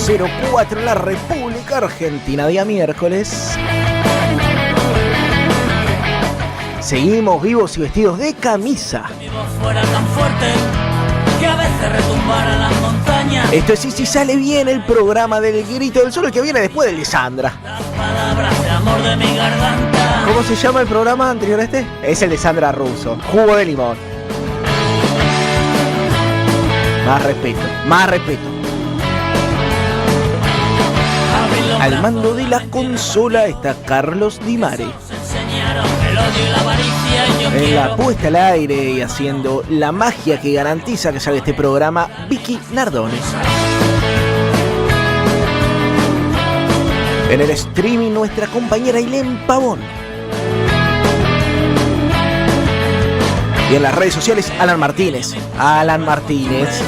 22:04 en la República Argentina, día miércoles. Seguimos vivos y vestidos de camisa. Esto es Si Sale Bien, el programa del Grito del Sur, el que viene después del de Sandra. ¿Cómo se llama el programa anterior a este? Es el de Sandra Russo, Jugo de Limón. Más respeto, más respeto. Al mando de la consola está Carlos Di Mare. En la puesta al aire y haciendo la magia que garantiza que salga este programa, Vicky Nardone. En el streaming, nuestra compañera Ailén Pavón. Y en las redes sociales, Alan Martínez. Alan Martínez.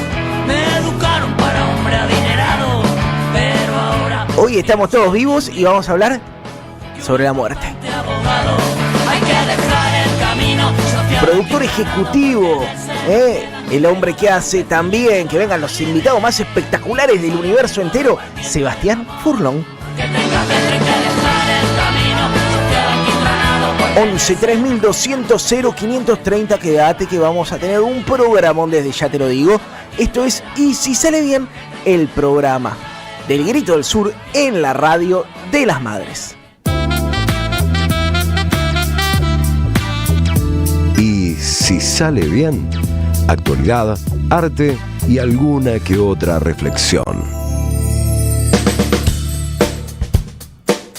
Me educaron para hombre adinerado, pero ahora... Hoy estamos todos vivos y vamos a hablar sobre la muerte. Productor ejecutivo, el hombre que hace también que vengan los invitados más espectaculares del universo entero, Sebastián Furlong. 11 3200 0530, quédate que vamos a tener un programón, desde ya te lo digo. Esto es Y Si Sale Bien, el programa del Grito del Sur en la radio de las madres. Y si sale bien, actualidad, arte y alguna que otra reflexión.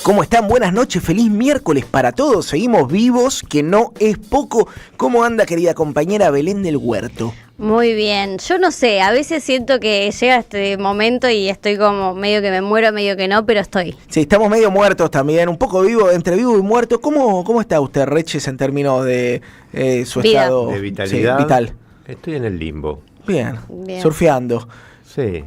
¿Cómo están? Buenas noches, feliz miércoles para todos. Seguimos vivos, que no es poco. ¿Cómo anda, querida compañera Belén del Huerto? Muy bien, yo no sé, a veces siento que llega este momento y estoy como medio que me muero, medio que no, pero estoy. Sí, estamos medio muertos también, un poco vivo, entre vivo y muerto. ¿Cómo está usted, Reches, en términos de su Vida. estado de vitalidad? Sí, vital. Estoy en el limbo. Bien, surfeando. Sí,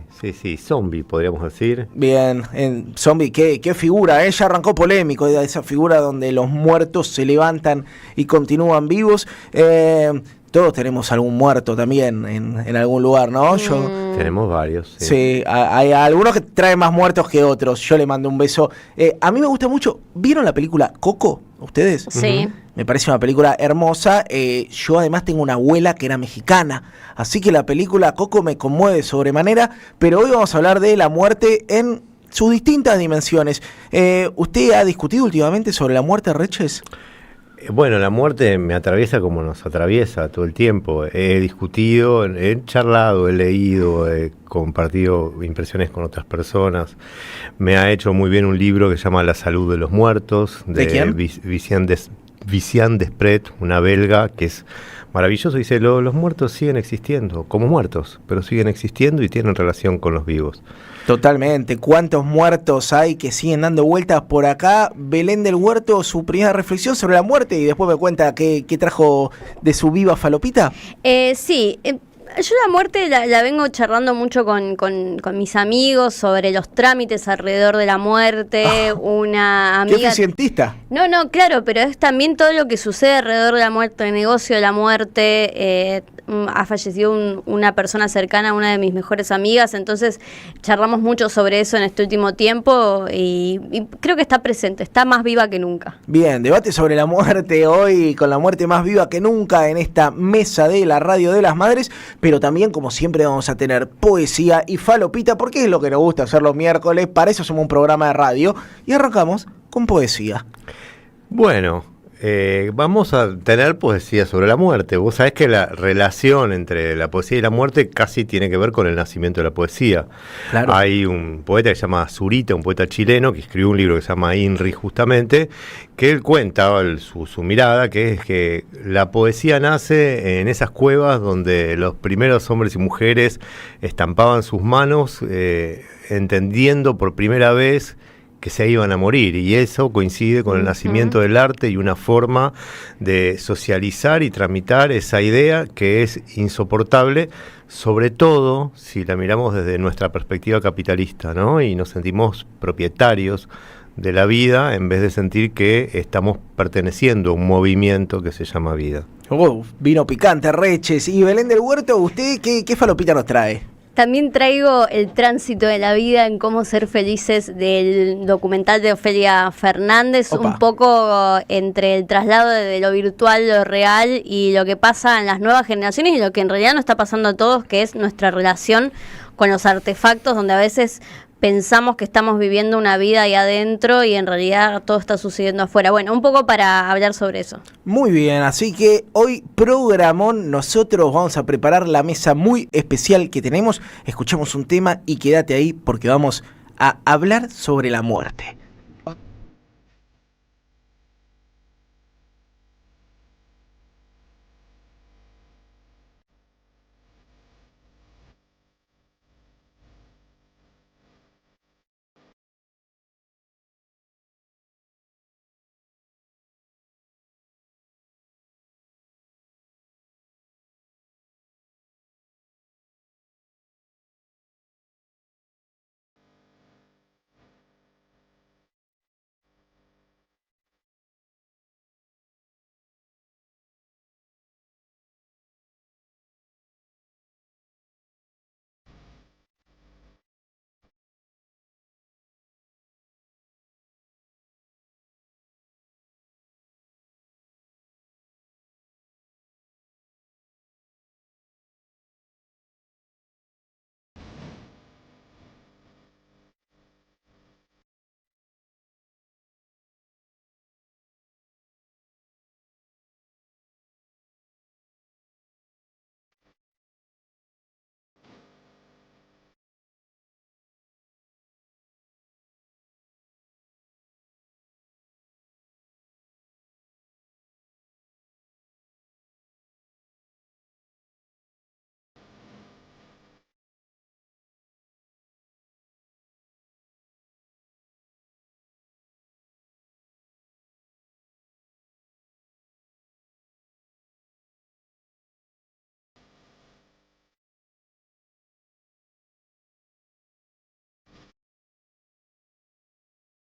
zombie, podríamos decir. Bien, en zombie, qué figura, ya arrancó polémico, esa figura donde los muertos se levantan y continúan vivos. Todos tenemos algún muerto también en algún lugar, ¿no? Tenemos varios. Sí, hay algunos que traen más muertos que otros. Yo le mando un beso. A mí me gusta mucho. ¿Vieron la película Coco? ¿Ustedes? Sí. Me parece una película hermosa. Yo además tengo una abuela que era mexicana. Así que la película Coco me conmueve sobremanera. Pero hoy vamos a hablar de la muerte en sus distintas dimensiones. ¿Usted ha discutido últimamente sobre la muerte, Reches? Bueno, la muerte me atraviesa como nos atraviesa todo el tiempo. He discutido, he charlado, he leído, he compartido impresiones con otras personas. Me ha hecho muy bien un libro que se llama La salud de los muertos. ¿De quién? Viviane Desprez, una belga, que es maravilloso. Dice, los muertos siguen existiendo, como muertos, pero siguen existiendo y tienen relación con los vivos. Totalmente. ¿Cuántos muertos hay que siguen dando vueltas por acá? Belén del Huerto, su primera reflexión sobre la muerte, y después me cuenta qué trajo de su viva falopita. Sí, yo la muerte la vengo charlando mucho con mis amigos sobre los trámites alrededor de la muerte. Una amiga... ¡Qué eficientista! No, claro, pero es también todo lo que sucede alrededor de la muerte, el negocio de la muerte. Ha fallecido una persona cercana, una de mis mejores amigas, entonces charlamos mucho sobre eso en este último tiempo y creo que está presente, está más viva que nunca. Bien, debate sobre la muerte hoy, con la muerte más viva que nunca en esta mesa de la radio de las madres, pero también, como siempre, vamos a tener poesía y falopita, porque es lo que nos gusta hacer los miércoles. Para eso somos un programa de radio y arrancamos con poesía. Bueno, vamos a tener poesía sobre la muerte. Vos sabés que la relación entre la poesía y la muerte casi tiene que ver con el nacimiento de la poesía. Claro. Hay un poeta que se llama Zurita, un poeta chileno, que escribió un libro que se llama INRI, justamente, que él cuenta su mirada, que es que la poesía nace en esas cuevas donde los primeros hombres y mujeres estampaban sus manos, entendiendo por primera vez que se iban a morir, y eso coincide con el nacimiento del arte y una forma de socializar y tramitar esa idea que es insoportable, sobre todo si la miramos desde nuestra perspectiva capitalista, ¿no? Y nos sentimos propietarios de la vida en vez de sentir que estamos perteneciendo a un movimiento que se llama vida. Vino picante, Reches. Y Belén del Huerto, ¿usted qué falopita nos trae? También traigo el tránsito de la vida en cómo ser felices del documental de Ofelia Fernández, Opa. un poco entre el traslado de lo virtual, lo real y lo que pasa en las nuevas generaciones y lo que en realidad nos está pasando a todos, que es nuestra relación con los artefactos, donde a veces pensamos que estamos viviendo una vida ahí adentro y en realidad todo está sucediendo afuera. Bueno, un poco para hablar sobre eso. Muy bien, así que hoy programón, nosotros vamos a preparar la mesa muy especial que tenemos. Escuchamos un tema y quédate ahí porque vamos a hablar sobre la muerte.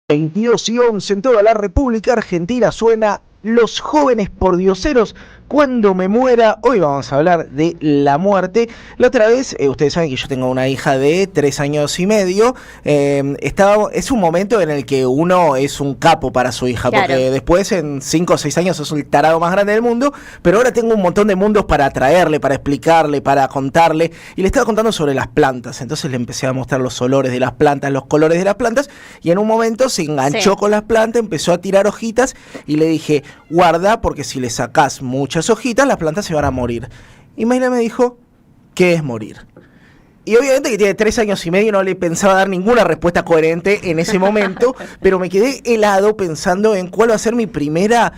...22:11 en toda la República Argentina suena Los Jóvenes Pordioseros. Cuando me muera, hoy vamos a hablar de la muerte. La otra vez, ustedes saben que yo tengo una hija de 3 años y medio. Es un momento en el que uno es un capo para su hija, claro, porque después en 5 o 6 años es el tarado más grande del mundo, pero ahora tengo un montón de mundos para traerle, para explicarle, para contarle. Y le estaba contando sobre las plantas, entonces le empecé a mostrar los olores de las plantas, los colores de las plantas, y en un momento se enganchó con las plantas, empezó a tirar hojitas, y le dije, guarda, porque si le sacás muchas hojitas, las plantas se van a morir. Y Mayla me dijo, ¿qué es morir? Y obviamente que tiene 3 años y medio, no le pensaba dar ninguna respuesta coherente en ese momento, pero me quedé helado pensando en cuál va a ser mi primera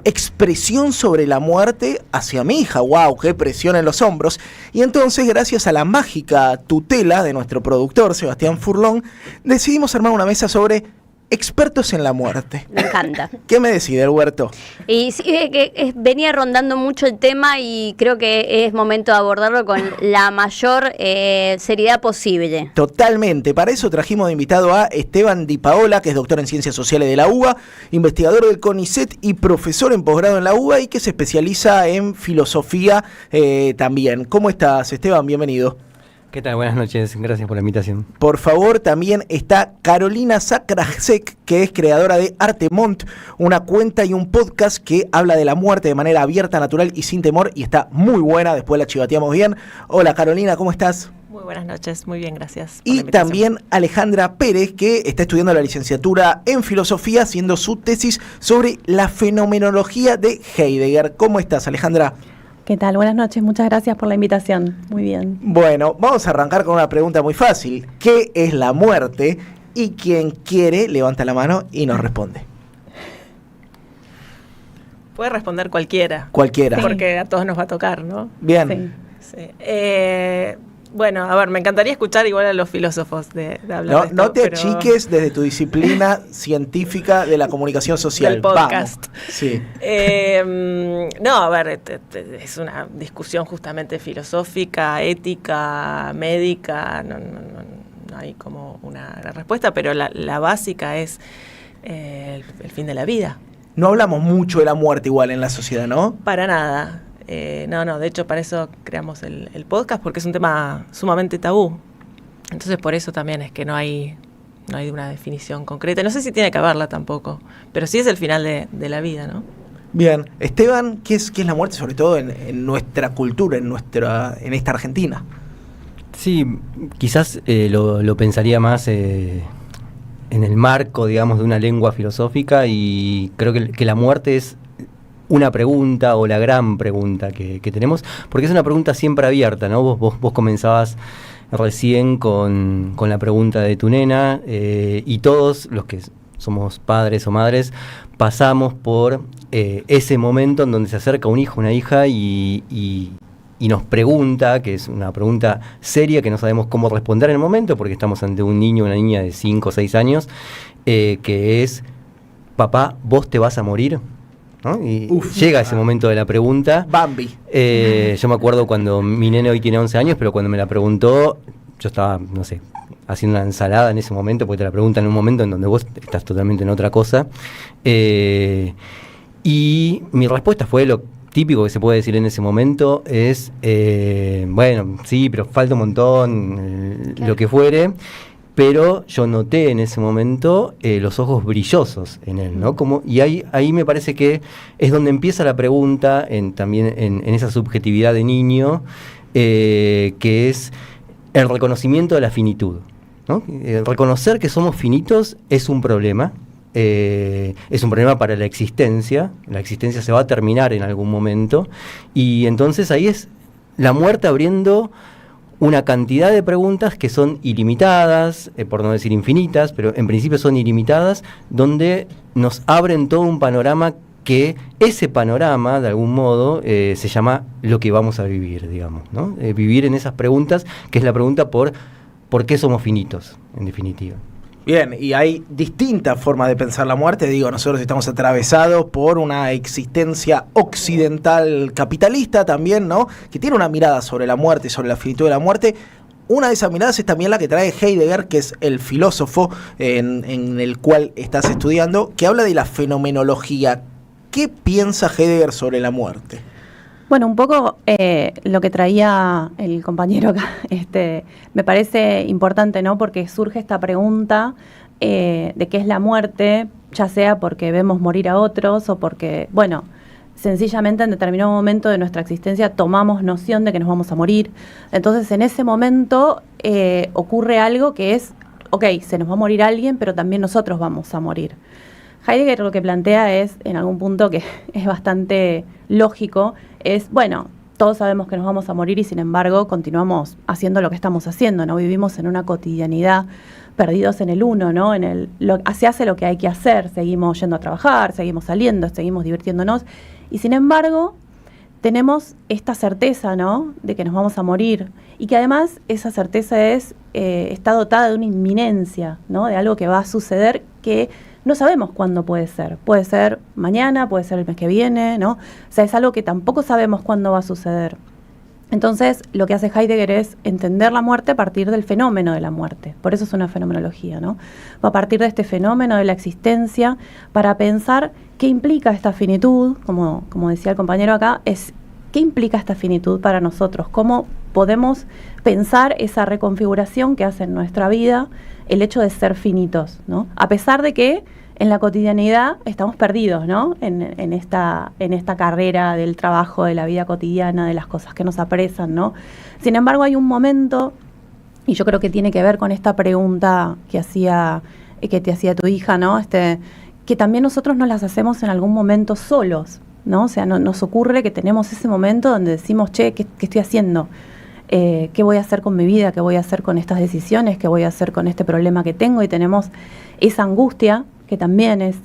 expresión sobre la muerte hacia mi hija. ¡Wow! ¡Qué presión en los hombros! Y entonces, gracias a la mágica tutela de nuestro productor, Sebastián Furlón, decidimos armar una mesa sobre expertos en la muerte. Me encanta. ¿Qué me decide, Alberto? Y sí, venía rondando mucho el tema y creo que es momento de abordarlo con la mayor seriedad posible. Totalmente. Para eso trajimos de invitado a Esteban Di Paola, que es doctor en Ciencias Sociales de la UBA, investigador del CONICET y profesor en posgrado en la UBA y que se especializa en filosofía también. ¿Cómo estás, Esteban? Bienvenido. ¿Qué tal? Buenas noches, gracias por la invitación. Por favor, también está Carolina Sacrasek, que es creadora de Artemont, una cuenta y un podcast que habla de la muerte de manera abierta, natural y sin temor, y está muy buena, después la chivateamos bien. Hola Carolina, ¿cómo estás? Muy buenas noches, muy bien, gracias por la Y invitación. también Alejandra Pérez, que está estudiando la licenciatura en filosofía, haciendo su tesis sobre la fenomenología de Heidegger. ¿Cómo estás, Alejandra? ¿Qué tal? Buenas noches, muchas gracias por la invitación. Muy bien. Bueno, vamos a arrancar con una pregunta muy fácil. ¿Qué es la muerte? Y quien quiere, levanta la mano y nos responde. Puede responder cualquiera. Cualquiera. Sí. Porque a todos nos va a tocar, ¿no? Bien. Sí. Sí. Bueno, a ver, me encantaría escuchar igual a los filósofos de hablar de esto. No te pero- achiques desde tu disciplina científica de la comunicación social. Del podcast. Vamos. Sí. No, a ver, es una discusión justamente filosófica, ética, médica, no hay como una gran respuesta, pero la básica es el fin de la vida. No hablamos mucho de la muerte igual en la sociedad, ¿no? Para nada. No, de hecho para eso creamos el podcast, porque es un tema sumamente tabú. Entonces por eso también es que no hay una definición concreta. No sé si tiene que haberla tampoco, pero sí es el final de la vida, ¿no? Bien, Esteban, ¿qué es la muerte, sobre todo en nuestra cultura, en esta Argentina? Sí, quizás lo pensaría más en el marco, digamos, de una lengua filosófica, y creo que la muerte es una pregunta, o la gran pregunta que tenemos, porque es una pregunta siempre abierta, ¿no? Vos comenzabas recién con la pregunta de tu nena, y todos los que somos padres o madres pasamos por ese momento en donde se acerca un hijo, una hija, y nos pregunta, que es una pregunta seria que no sabemos cómo responder en el momento, porque estamos ante un niño o una niña de 5 o 6 años, que es: papá, ¿vos te vas a morir? ¿No? Y llega ese momento de la pregunta. Bambi. Yo me acuerdo cuando mi nene hoy tiene 11 años, pero cuando me la preguntó, yo estaba, no sé, haciendo una ensalada en ese momento, porque te la preguntan en un momento en donde vos estás totalmente en otra cosa. Y mi respuesta fue lo típico que se puede decir en ese momento, es, bueno, sí, pero falta un montón, lo que fuere. Pero yo noté en ese momento los ojos brillosos en él, ¿no? Y ahí me parece que es donde empieza la pregunta, también en esa subjetividad de niño, que es el reconocimiento de la finitud, ¿no? Reconocer que somos finitos es un problema. Es un problema para la existencia se va a terminar en algún momento, y entonces ahí es la muerte abriendo una cantidad de preguntas que son ilimitadas, por no decir infinitas, pero en principio son ilimitadas, donde nos abren todo un panorama, que ese panorama, de algún modo, se llama lo que vamos a vivir, digamos, ¿no? Vivir en esas preguntas, que es la pregunta por qué somos finitos, en definitiva. Bien, y hay distintas formas de pensar la muerte. Digo, nosotros estamos atravesados por una existencia occidental capitalista también, ¿no? Que tiene una mirada sobre la muerte, sobre la finitud de la muerte. Una de esas miradas es también la que trae Heidegger, que es el filósofo en el cual estás estudiando, que habla de la fenomenología. ¿Qué piensa Heidegger sobre la muerte? Bueno, un poco lo que traía el compañero acá, me parece importante, ¿no? Porque surge esta pregunta de qué es la muerte, ya sea porque vemos morir a otros o porque, bueno, sencillamente en determinado momento de nuestra existencia tomamos noción de que nos vamos a morir. Entonces, en ese momento ocurre algo que es, ok, se nos va a morir alguien, pero también nosotros vamos a morir. Heidegger lo que plantea es, en algún punto que es bastante lógico, es, bueno, todos sabemos que nos vamos a morir y sin embargo continuamos haciendo lo que estamos haciendo, ¿no? Vivimos en una cotidianidad, perdidos en el uno, ¿no? Se hace lo que hay que hacer, seguimos yendo a trabajar, seguimos saliendo, seguimos divirtiéndonos, y sin embargo tenemos esta certeza, ¿no? De que nos vamos a morir, y que además esa certeza está dotada de una inminencia, ¿no? De algo que va a suceder, que no sabemos cuándo puede ser mañana, puede ser el mes que viene, ¿no? O sea, es algo que tampoco sabemos cuándo va a suceder. Entonces, lo que hace Heidegger es entender la muerte a partir del fenómeno de la muerte. Por eso es una fenomenología, ¿no? Va a partir de este fenómeno de la existencia para pensar qué implica esta finitud, como decía el compañero acá, es qué implica esta finitud para nosotros, cómo podemos pensar esa reconfiguración que hace en nuestra vida el hecho de ser finitos, ¿no? A pesar de que en la cotidianidad estamos perdidos, ¿no? En esta carrera del trabajo, de la vida cotidiana, de las cosas que nos apresan, ¿no? Sin embargo, hay un momento, y yo creo que tiene que ver con esta pregunta que te hacía tu hija, ¿no? Que también nosotros nos las hacemos en algún momento solos, ¿no? O sea, nos ocurre que tenemos ese momento donde decimos, che, ¿qué estoy haciendo? ¿Qué voy a hacer con mi vida? ¿Qué voy a hacer con estas decisiones? ¿Qué voy a hacer con este problema que tengo? Y tenemos esa angustia, que también es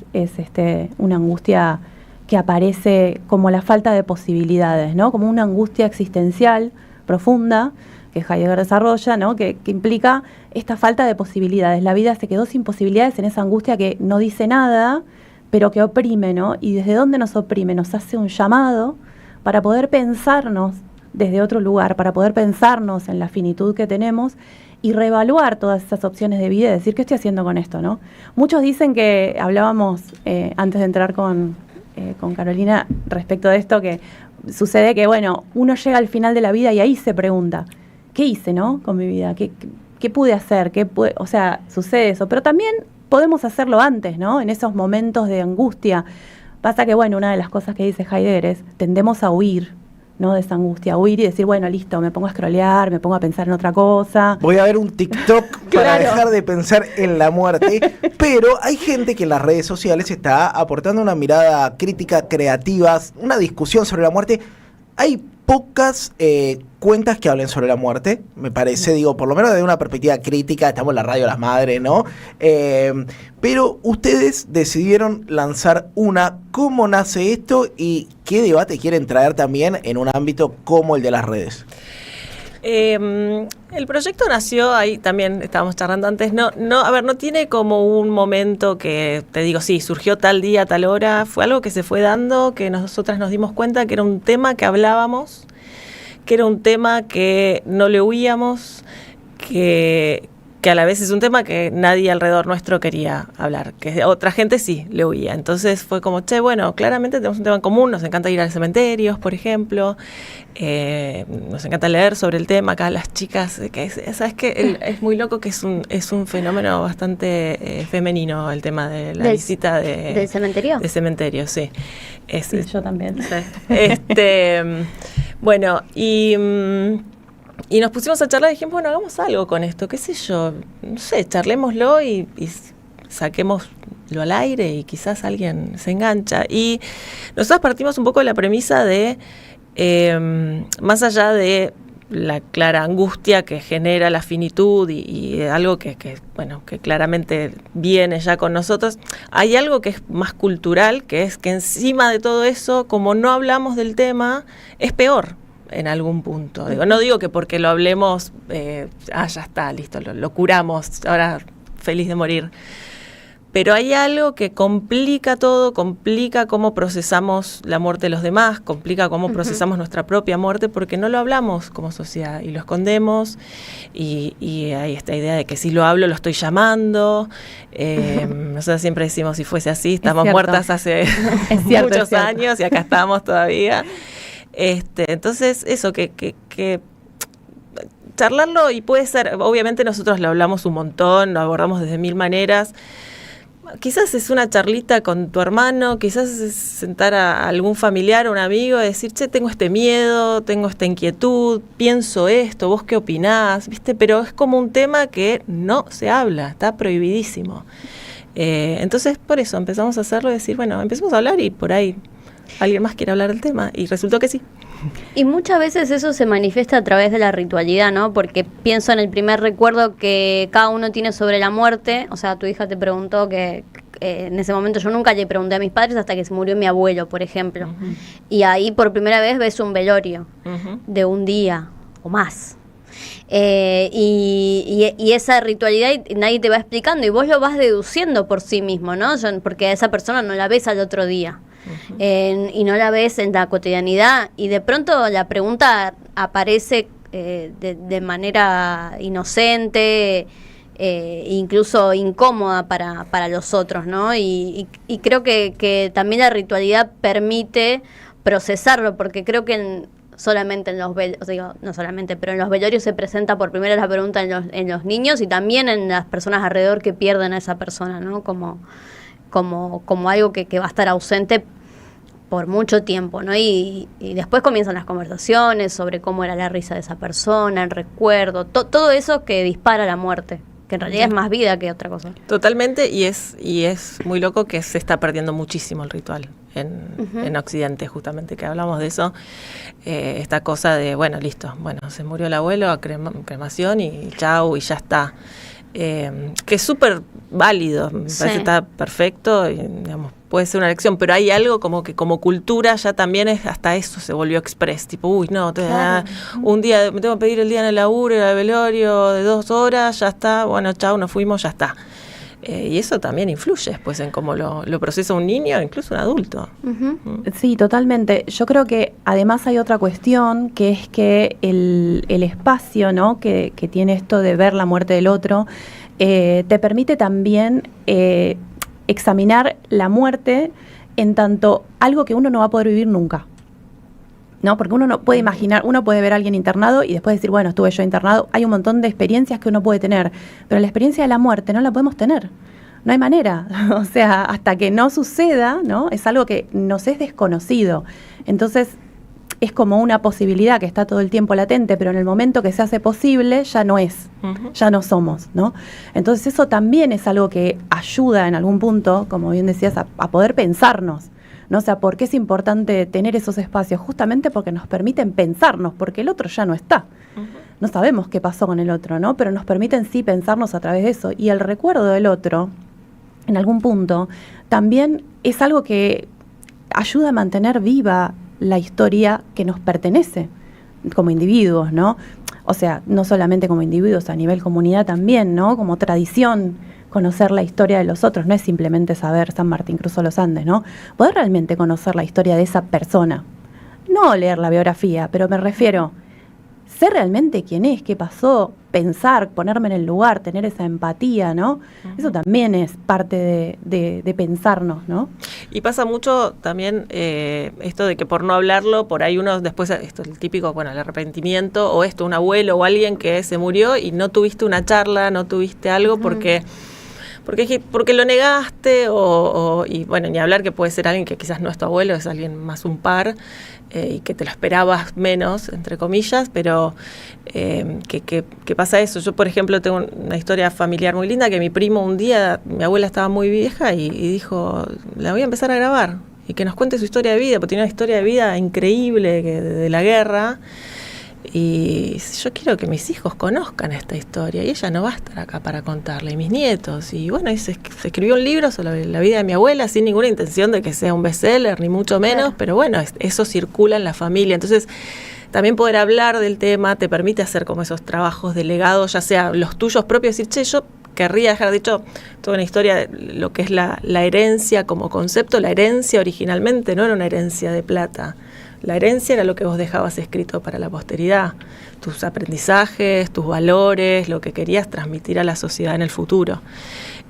una angustia que aparece como la falta de posibilidades, ¿no? Como una angustia existencial profunda que Heidegger desarrolla, ¿no? Que implica esta falta de posibilidades. La vida se quedó sin posibilidades en esa angustia que no dice nada, pero que oprime, ¿no? Y desde dónde nos oprime, nos hace un llamado para poder pensarnos desde otro lugar, para poder pensarnos en la finitud que tenemos y reevaluar todas esas opciones de vida y decir, ¿qué estoy haciendo con esto, no? Muchos dicen que, hablábamos antes de entrar con Carolina respecto de esto, que sucede que, bueno, uno llega al final de la vida y ahí se pregunta, ¿qué hice, no? Con mi vida, ¿qué pude hacer? O sea, sucede eso, pero también podemos hacerlo antes, ¿no? En esos momentos de angustia. Pasa que, bueno, una de las cosas que dice Heidegger es, tendemos a huir, ¿no? De esa angustia, huir y decir, bueno, listo, me pongo a scrollear, me pongo a pensar en otra cosa. Voy a ver un TikTok para Claro. dejar de pensar en la muerte. Pero hay gente que en las redes sociales está aportando una mirada crítica, creativa, una discusión sobre la muerte. Hay pocas cuentas que hablen sobre la muerte, me parece, digo, por lo menos desde una perspectiva crítica. Estamos en la radio de las madres, ¿no? Pero ustedes decidieron lanzar una. ¿Cómo nace esto y qué debate quieren traer también en un ámbito como el de las redes? El proyecto nació, ahí también estábamos charlando antes, no tiene como un momento que te digo, sí, surgió tal día, tal hora, fue algo que se fue dando, que nosotras nos dimos cuenta que era un tema que hablábamos, que era un tema que no le huíamos, que a la vez es un tema que nadie alrededor nuestro quería hablar, que otra gente sí le huía. Entonces fue como, bueno, claramente tenemos un tema en común, nos encanta ir a los cementerios, por ejemplo, nos encanta leer sobre el tema, acá las chicas, sabes que es muy loco que es un fenómeno bastante femenino el tema de la visita ¿del cementerio? De cementerio, sí. Sí, yo también. Bueno, y nos pusimos a charlar y dijimos, bueno, hagamos algo con esto, qué sé yo, no sé, charlémoslo y saquémoslo al aire y quizás alguien se engancha. Y nosotros partimos un poco de la premisa de, más allá de la clara angustia que genera la finitud y algo que claramente viene ya con nosotros, hay algo que es más cultural, que es que encima de todo eso, como no hablamos del tema, es peor en algún punto. No digo que porque lo hablemos, ya está, listo, lo curamos, ahora feliz de morir. Pero hay algo que complica todo, complica cómo procesamos la muerte de los demás, complica cómo procesamos nuestra propia muerte, porque no lo hablamos como sociedad y lo escondemos, y hay esta idea de que si lo hablo lo estoy llamando. Nosotros siempre decimos, si fuese así, estamos muertas hace muchos años y acá estamos todavía. Entonces, eso, que charlarlo, y puede ser, obviamente nosotros lo hablamos un montón, lo abordamos desde mil maneras. Quizás es una charlita con tu hermano, quizás es sentar a algún familiar o un amigo y decir, tengo este miedo, tengo esta inquietud, pienso esto, ¿vos qué opinás? ¿Viste? Pero es como un tema que no se habla, está prohibidísimo. Entonces, por eso empezamos a hacerlo y decir, bueno, empecemos a hablar y por ahí alguien más quiere hablar del tema, y resultó que sí. Y muchas veces eso se manifiesta a través de la ritualidad, ¿no? Porque pienso en el primer recuerdo que cada uno tiene sobre la muerte. O sea, tu hija te preguntó que en ese momento yo nunca le pregunté a mis padres hasta que se murió mi abuelo, por ejemplo. Uh-huh. Y ahí por primera vez ves un velorio de un día o más. Y esa ritualidad nadie te va explicando y vos lo vas deduciendo por sí mismo, ¿no? Porque a esa persona no la ves al otro día. Y no la ves en la cotidianidad, y de pronto la pregunta aparece de manera inocente, incluso incómoda para los otros, ¿no? Y creo que también la ritualidad permite procesarlo, porque creo que solamente en los velorios, no solamente, pero en los velorios se presenta por primera vez la pregunta en los niños, y también en las personas alrededor que pierden a esa persona, ¿no? Como algo que va a estar ausente por mucho tiempo, ¿no? Y después comienzan las conversaciones sobre cómo era la risa de esa persona, el recuerdo, todo eso que dispara la muerte, que en realidad es más vida que otra cosa. Totalmente, y es muy loco que se está perdiendo muchísimo el ritual en Occidente, justamente, que hablamos de eso, esta cosa de, bueno, listo, se murió el abuelo, a cremación y chau, y ya está. Que es súper válido, me parece que está perfecto, y, digamos, puede ser una elección, pero hay algo como que como cultura ya también hasta eso se volvió express, tipo, un día me tengo que pedir el día en el laburo, el velorio de 2 horas, ya está, bueno, chau, nos fuimos, ya está. Y eso también influye después en cómo lo procesa un niño, incluso un adulto. Sí, totalmente. Yo creo que además hay otra cuestión, que es que el espacio, ¿no?, que tiene esto de ver la muerte del otro, te permite también examinar la muerte en tanto algo que uno no va a poder vivir nunca. ¿no? Porque uno no puede imaginar, uno puede ver a alguien internado y después decir, bueno, estuve yo internado. Hay un montón de experiencias que uno puede tener, pero la experiencia de la muerte no la podemos tener. No hay manera. O sea, hasta que no suceda, ¿no? Es algo que nos es desconocido. Entonces, es como una posibilidad que está todo el tiempo latente, pero en el momento que se hace posible, ya no es. Ya no somos, ¿no? Entonces, eso también es algo que ayuda en algún punto, como bien decías, a poder pensarnos. ¿No? O sea, ¿por qué es importante tener esos espacios? Justamente porque nos permiten pensarnos, porque el otro ya no está. No sabemos qué pasó con el otro, ¿no? Pero nos permiten sí pensarnos a través de eso. Y el recuerdo del otro, en algún punto, también es algo que ayuda a mantener viva la historia que nos pertenece como individuos, ¿no? O sea, no solamente como individuos, a nivel comunidad también, ¿no? Como tradición, conocer la historia de los otros, no es simplemente saber San Martín cruzó los Andes, ¿no? Poder realmente conocer la historia de esa persona, no leer la biografía, pero me refiero, ser realmente quién es, qué pasó, pensar, ponerme en el lugar, tener esa empatía, ¿no? Eso también es parte de pensarnos, ¿no? Y pasa mucho también esto de que por no hablarlo, por ahí uno después, esto es el típico, bueno, el arrepentimiento, o esto, un abuelo o alguien que se murió y no tuviste una charla, no tuviste algo porque lo negaste, y bueno, ni hablar que puede ser alguien que quizás no es tu abuelo, es alguien más un par, y que te lo esperabas menos, entre comillas, pero que pasa eso. Yo, por ejemplo, tengo una historia familiar muy linda, que mi primo un día, mi abuela estaba muy vieja y dijo, la voy a empezar a grabar, y que nos cuente su historia de vida, porque tiene una historia de vida increíble de la guerra. Y yo quiero que mis hijos conozcan esta historia, y ella no va a estar acá para contarla, y mis nietos. Y bueno, se escribió un libro sobre la vida de mi abuela sin ninguna intención de que sea un bestseller, ni mucho menos, pero bueno, eso circula en la familia. Entonces, también poder hablar del tema te permite hacer como esos trabajos de legado, ya sea los tuyos propios, decir, che, yo querría dejar dicho toda una historia de lo que es la herencia como concepto. La herencia originalmente no era una herencia de plata. La herencia era lo que vos dejabas escrito para la posteridad, tus aprendizajes, tus valores, lo que querías transmitir a la sociedad en el futuro.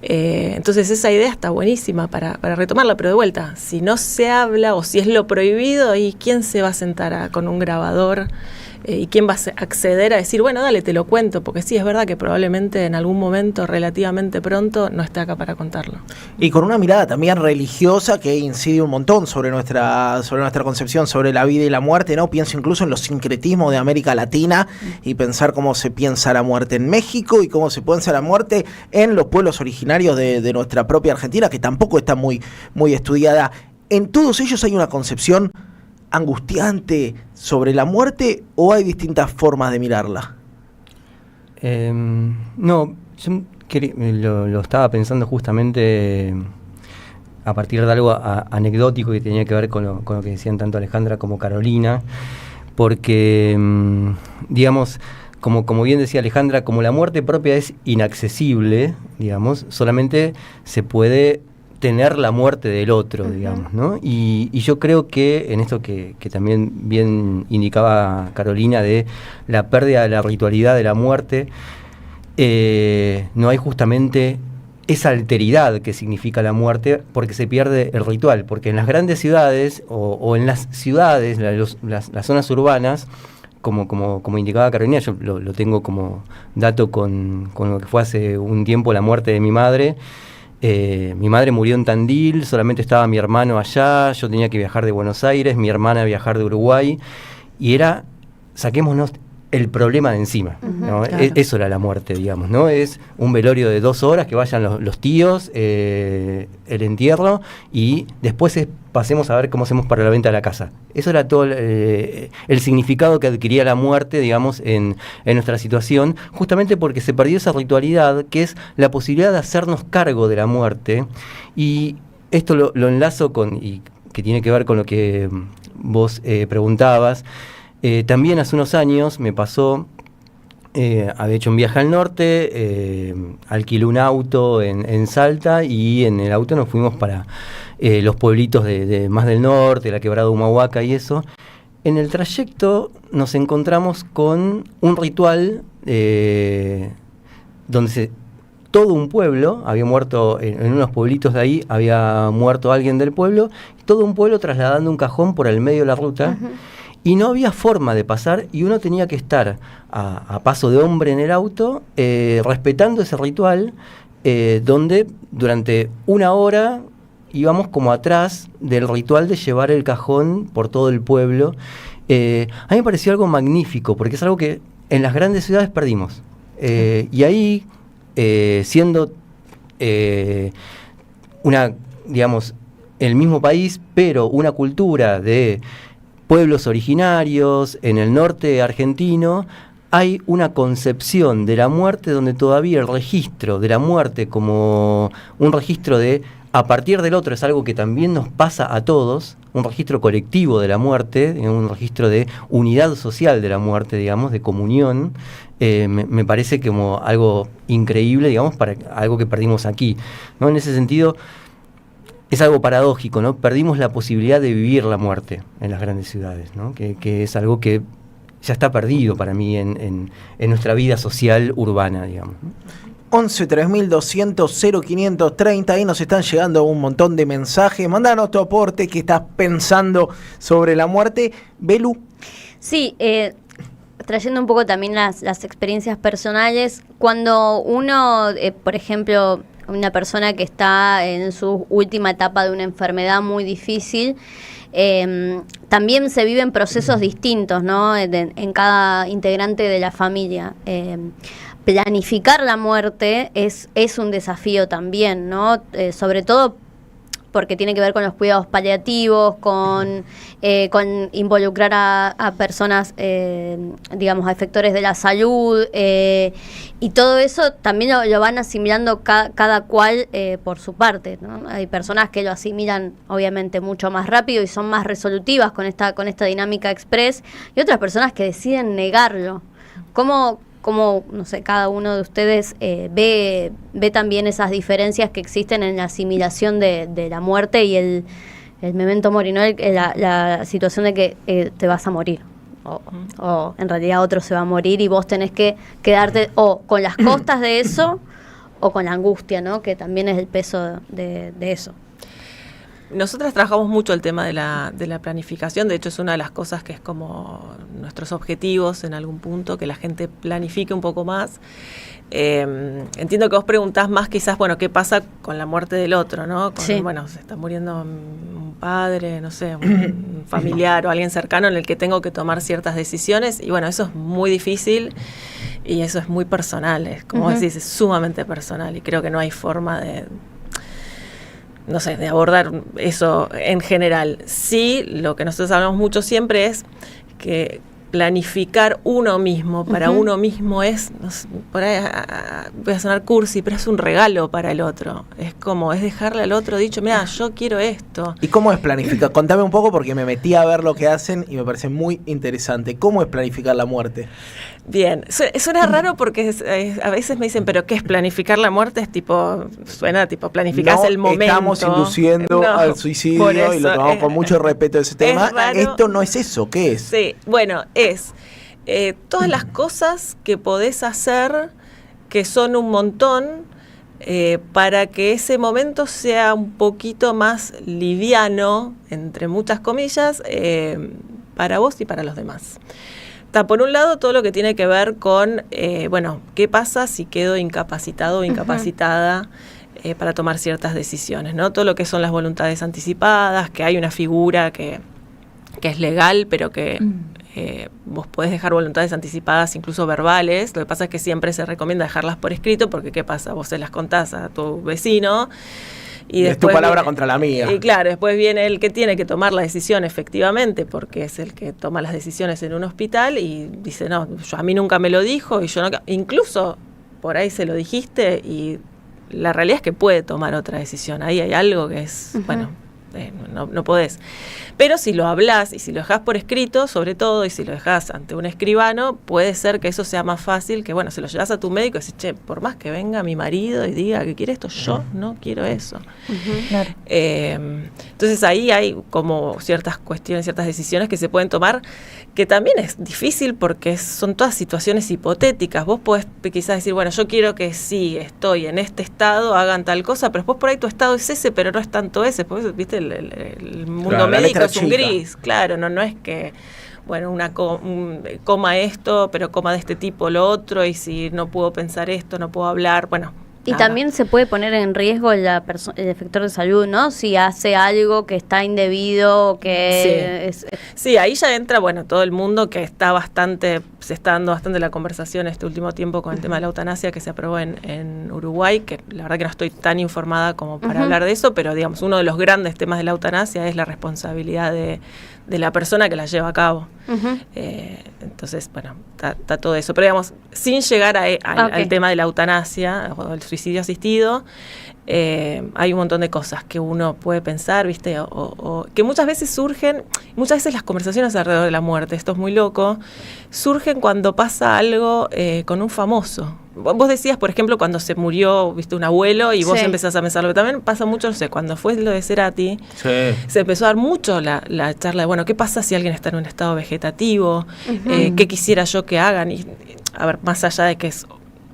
Entonces esa idea está buenísima para retomarla, pero de vuelta, si no se habla o si es lo prohibido, ¿y quién se va a sentar con un grabador? ¿Y quién va a acceder a decir, bueno, dale, te lo cuento? Porque sí, es verdad que probablemente en algún momento relativamente pronto no esté acá para contarlo. Y con una mirada también religiosa que incide un montón sobre nuestra concepción sobre la vida y la muerte, ¿no? Pienso incluso en los sincretismos de América Latina y pensar cómo se piensa la muerte en México y cómo se piensa la muerte en los pueblos originarios de nuestra propia Argentina, que tampoco está muy, muy estudiada. En todos ellos hay una concepción angustiante sobre la muerte, ¿o hay distintas formas de mirarla? No, yo lo estaba pensando justamente a partir de algo anecdótico que tenía que ver con lo que decían tanto Alejandra como Carolina, porque, digamos, como bien decía Alejandra, como la muerte propia es inaccesible, digamos, solamente se puede tener la muerte del otro, digamos, ¿no? Y yo creo que en esto que también bien indicaba Carolina de la pérdida de la ritualidad de la muerte, no hay justamente esa alteridad que significa la muerte, porque se pierde el ritual, porque en las grandes ciudades o en las ciudades, las zonas urbanas, como indicaba Carolina, yo lo tengo como dato con lo que fue hace un tiempo la muerte de mi madre. Mi madre murió en Tandil, solamente estaba mi hermano allá, yo tenía que viajar de Buenos Aires, mi hermana viajar de Uruguay, y era, saquémonos el problema de encima, ¿no? Claro. Eso era la muerte, digamos, ¿no? Es un velorio de 2 horas, que vayan los tíos, el entierro, y después pasemos a ver cómo hacemos para la venta de la casa. Eso era todo el significado que adquiría la muerte, digamos, en nuestra situación, justamente porque se perdió esa ritualidad, que es la posibilidad de hacernos cargo de la muerte. Y esto lo enlazo y que tiene que ver con lo que vos preguntabas. También hace unos años me pasó, había hecho un viaje al norte, alquilé un auto en Salta, y en el auto nos fuimos para los pueblitos de más del norte, la quebrada Humahuaca y eso. En el trayecto nos encontramos con un ritual donde todo un pueblo había muerto, en unos pueblitos de ahí había muerto alguien del pueblo, todo un pueblo trasladando un cajón por el medio de la ruta. Uh-huh. y no había forma de pasar, y uno tenía que estar a paso de hombre en el auto, respetando ese ritual, donde durante 1 hora íbamos como atrás del ritual de llevar el cajón por todo el pueblo. A mí me pareció algo magnífico, porque es algo que en las grandes ciudades perdimos. Y ahí, siendo digamos, el mismo país, pero una cultura de pueblos originarios en el norte argentino, hay una concepción de la muerte donde todavía el registro de la muerte como un registro de a partir del otro es algo que también nos pasa a todos, un registro colectivo de la muerte, un registro de unidad social de la muerte, digamos, de comunión. Me parece como algo increíble, digamos, para algo que perdimos aquí, ¿no? En ese sentido, es algo paradójico, ¿no? Perdimos la posibilidad de vivir la muerte en las grandes ciudades, ¿no? Que es algo que ya está perdido para mí en nuestra vida social urbana, digamos, ¿no? 11 3200 0530, ahí nos están llegando un montón de mensajes. Mandanos tu aporte, que estás pensando sobre la muerte. Belu. Sí, trayendo un poco también las experiencias personales, cuando uno, por ejemplo, una persona que está en su última etapa de una enfermedad muy difícil, también se viven procesos distintos, ¿no? En cada integrante de la familia. Planificar la muerte es un desafío también, ¿no? Sobre todo porque tiene que ver con los cuidados paliativos, con involucrar a personas, digamos, a efectores de la salud, y todo eso también lo van asimilando cada cual por su parte, ¿no? Hay personas que lo asimilan obviamente mucho más rápido y son más resolutivas con esta dinámica express, y otras personas que deciden negarlo. ¿Cómo, no sé, cada uno de ustedes ve también esas diferencias que existen en la asimilación de la muerte y el memento mori, ¿no? La situación de que te vas a morir, o en realidad otro se va a morir y vos tenés que quedarte o con las costas de eso o con la angustia, ¿no? Que también es el peso de eso. Nosotras trabajamos mucho el tema de la planificación, de hecho es una de las cosas que es como nuestros objetivos en algún punto, que la gente planifique un poco más. Entiendo que vos preguntás más quizás, bueno, ¿qué pasa con la muerte del otro, no? Sí. Bueno, se está muriendo un padre, no sé, un familiar o alguien cercano en el que tengo que tomar ciertas decisiones, y bueno, eso es muy difícil y eso es muy personal, es como decís, es sumamente personal, y creo que no hay forma de abordar eso en general. Sí, lo que nosotros hablamos mucho siempre es que planificar uno mismo para uno mismo es, no sé, por ahí voy a sonar cursi, pero es un regalo para el otro. Es dejarle al otro dicho, mira, yo quiero esto. ¿Y cómo es planificar? Contame un poco, porque me metí a ver lo que hacen y me parece muy interesante. ¿Cómo es planificar la muerte? Bien, suena raro porque a veces me dicen, ¿pero qué es planificar la muerte? Suena tipo planificar el momento. Estamos induciendo al suicidio y lo tomamos con mucho respeto de ese tema. Esto no es eso, ¿qué es? Sí, bueno, es todas las cosas que podés hacer, que son un montón, para que ese momento sea un poquito más liviano, entre muchas comillas, para vos y para los demás. Por un lado, todo lo que tiene que ver con, ¿qué pasa si quedo incapacitado o incapacitada para tomar ciertas decisiones, ¿no? Todo lo que son las voluntades anticipadas, que hay una figura que es legal, pero que vos podés dejar voluntades anticipadas, incluso verbales. Lo que pasa es que siempre se recomienda dejarlas por escrito, porque ¿qué pasa? Vos se las contás a tu vecino, y es tu palabra contra la mía. Y claro, después viene el que tiene que tomar la decisión efectivamente, porque es el que toma las decisiones en un hospital, y dice, no, a mí nunca me lo dijo, y yo no, incluso por ahí se lo dijiste, y la realidad es que puede tomar otra decisión. Ahí hay algo que es, no podés. Pero si lo hablás y si lo dejás por escrito, sobre todo, y si lo dejás ante un escribano, puede ser que eso sea más fácil, que se lo llevas a tu médico y decís, che, por más que venga mi marido y diga que quiere esto, yo no quiero eso. Claro. Entonces ahí hay como ciertas cuestiones, ciertas decisiones que se pueden tomar, que también es difícil porque son todas situaciones hipotéticas. Vos podés quizás decir, bueno, yo quiero que sí, estoy en este estado, hagan tal cosa, pero después por ahí tu estado es ese, pero no es tanto ese, porque viste, el mundo médico es un gris, claro, no es que bueno, coma esto, pero coma de este tipo lo otro, y si no puedo pensar esto, no puedo hablar, bueno. Y también se puede poner en riesgo el efector de salud, ¿no? Si hace algo que está indebido, que Sí, ahí ya entra, bueno, todo el mundo que se está dando bastante la conversación este último tiempo con el tema de la eutanasia que se aprobó en Uruguay, que la verdad que no estoy tan informada como para hablar de eso, pero digamos, uno de los grandes temas de la eutanasia es la responsabilidad de la persona que la lleva a cabo. Entonces, bueno, está todo eso. Pero digamos, sin llegar al tema de la eutanasia o el suicidio asistido, hay un montón de cosas que uno puede pensar, ¿viste? O que muchas veces las conversaciones alrededor de la muerte, esto es muy loco, surgen cuando pasa algo con un famoso. Vos decías, por ejemplo, cuando se murió, viste, un abuelo y vos empezás a pensarlo. Pero también pasa mucho, no sé, cuando fue lo de Cerati, se empezó a dar mucho la charla de, bueno, ¿qué pasa si alguien está en un estado vegetativo? ¿Qué quisiera yo que hagan? Y, a ver, más allá de que es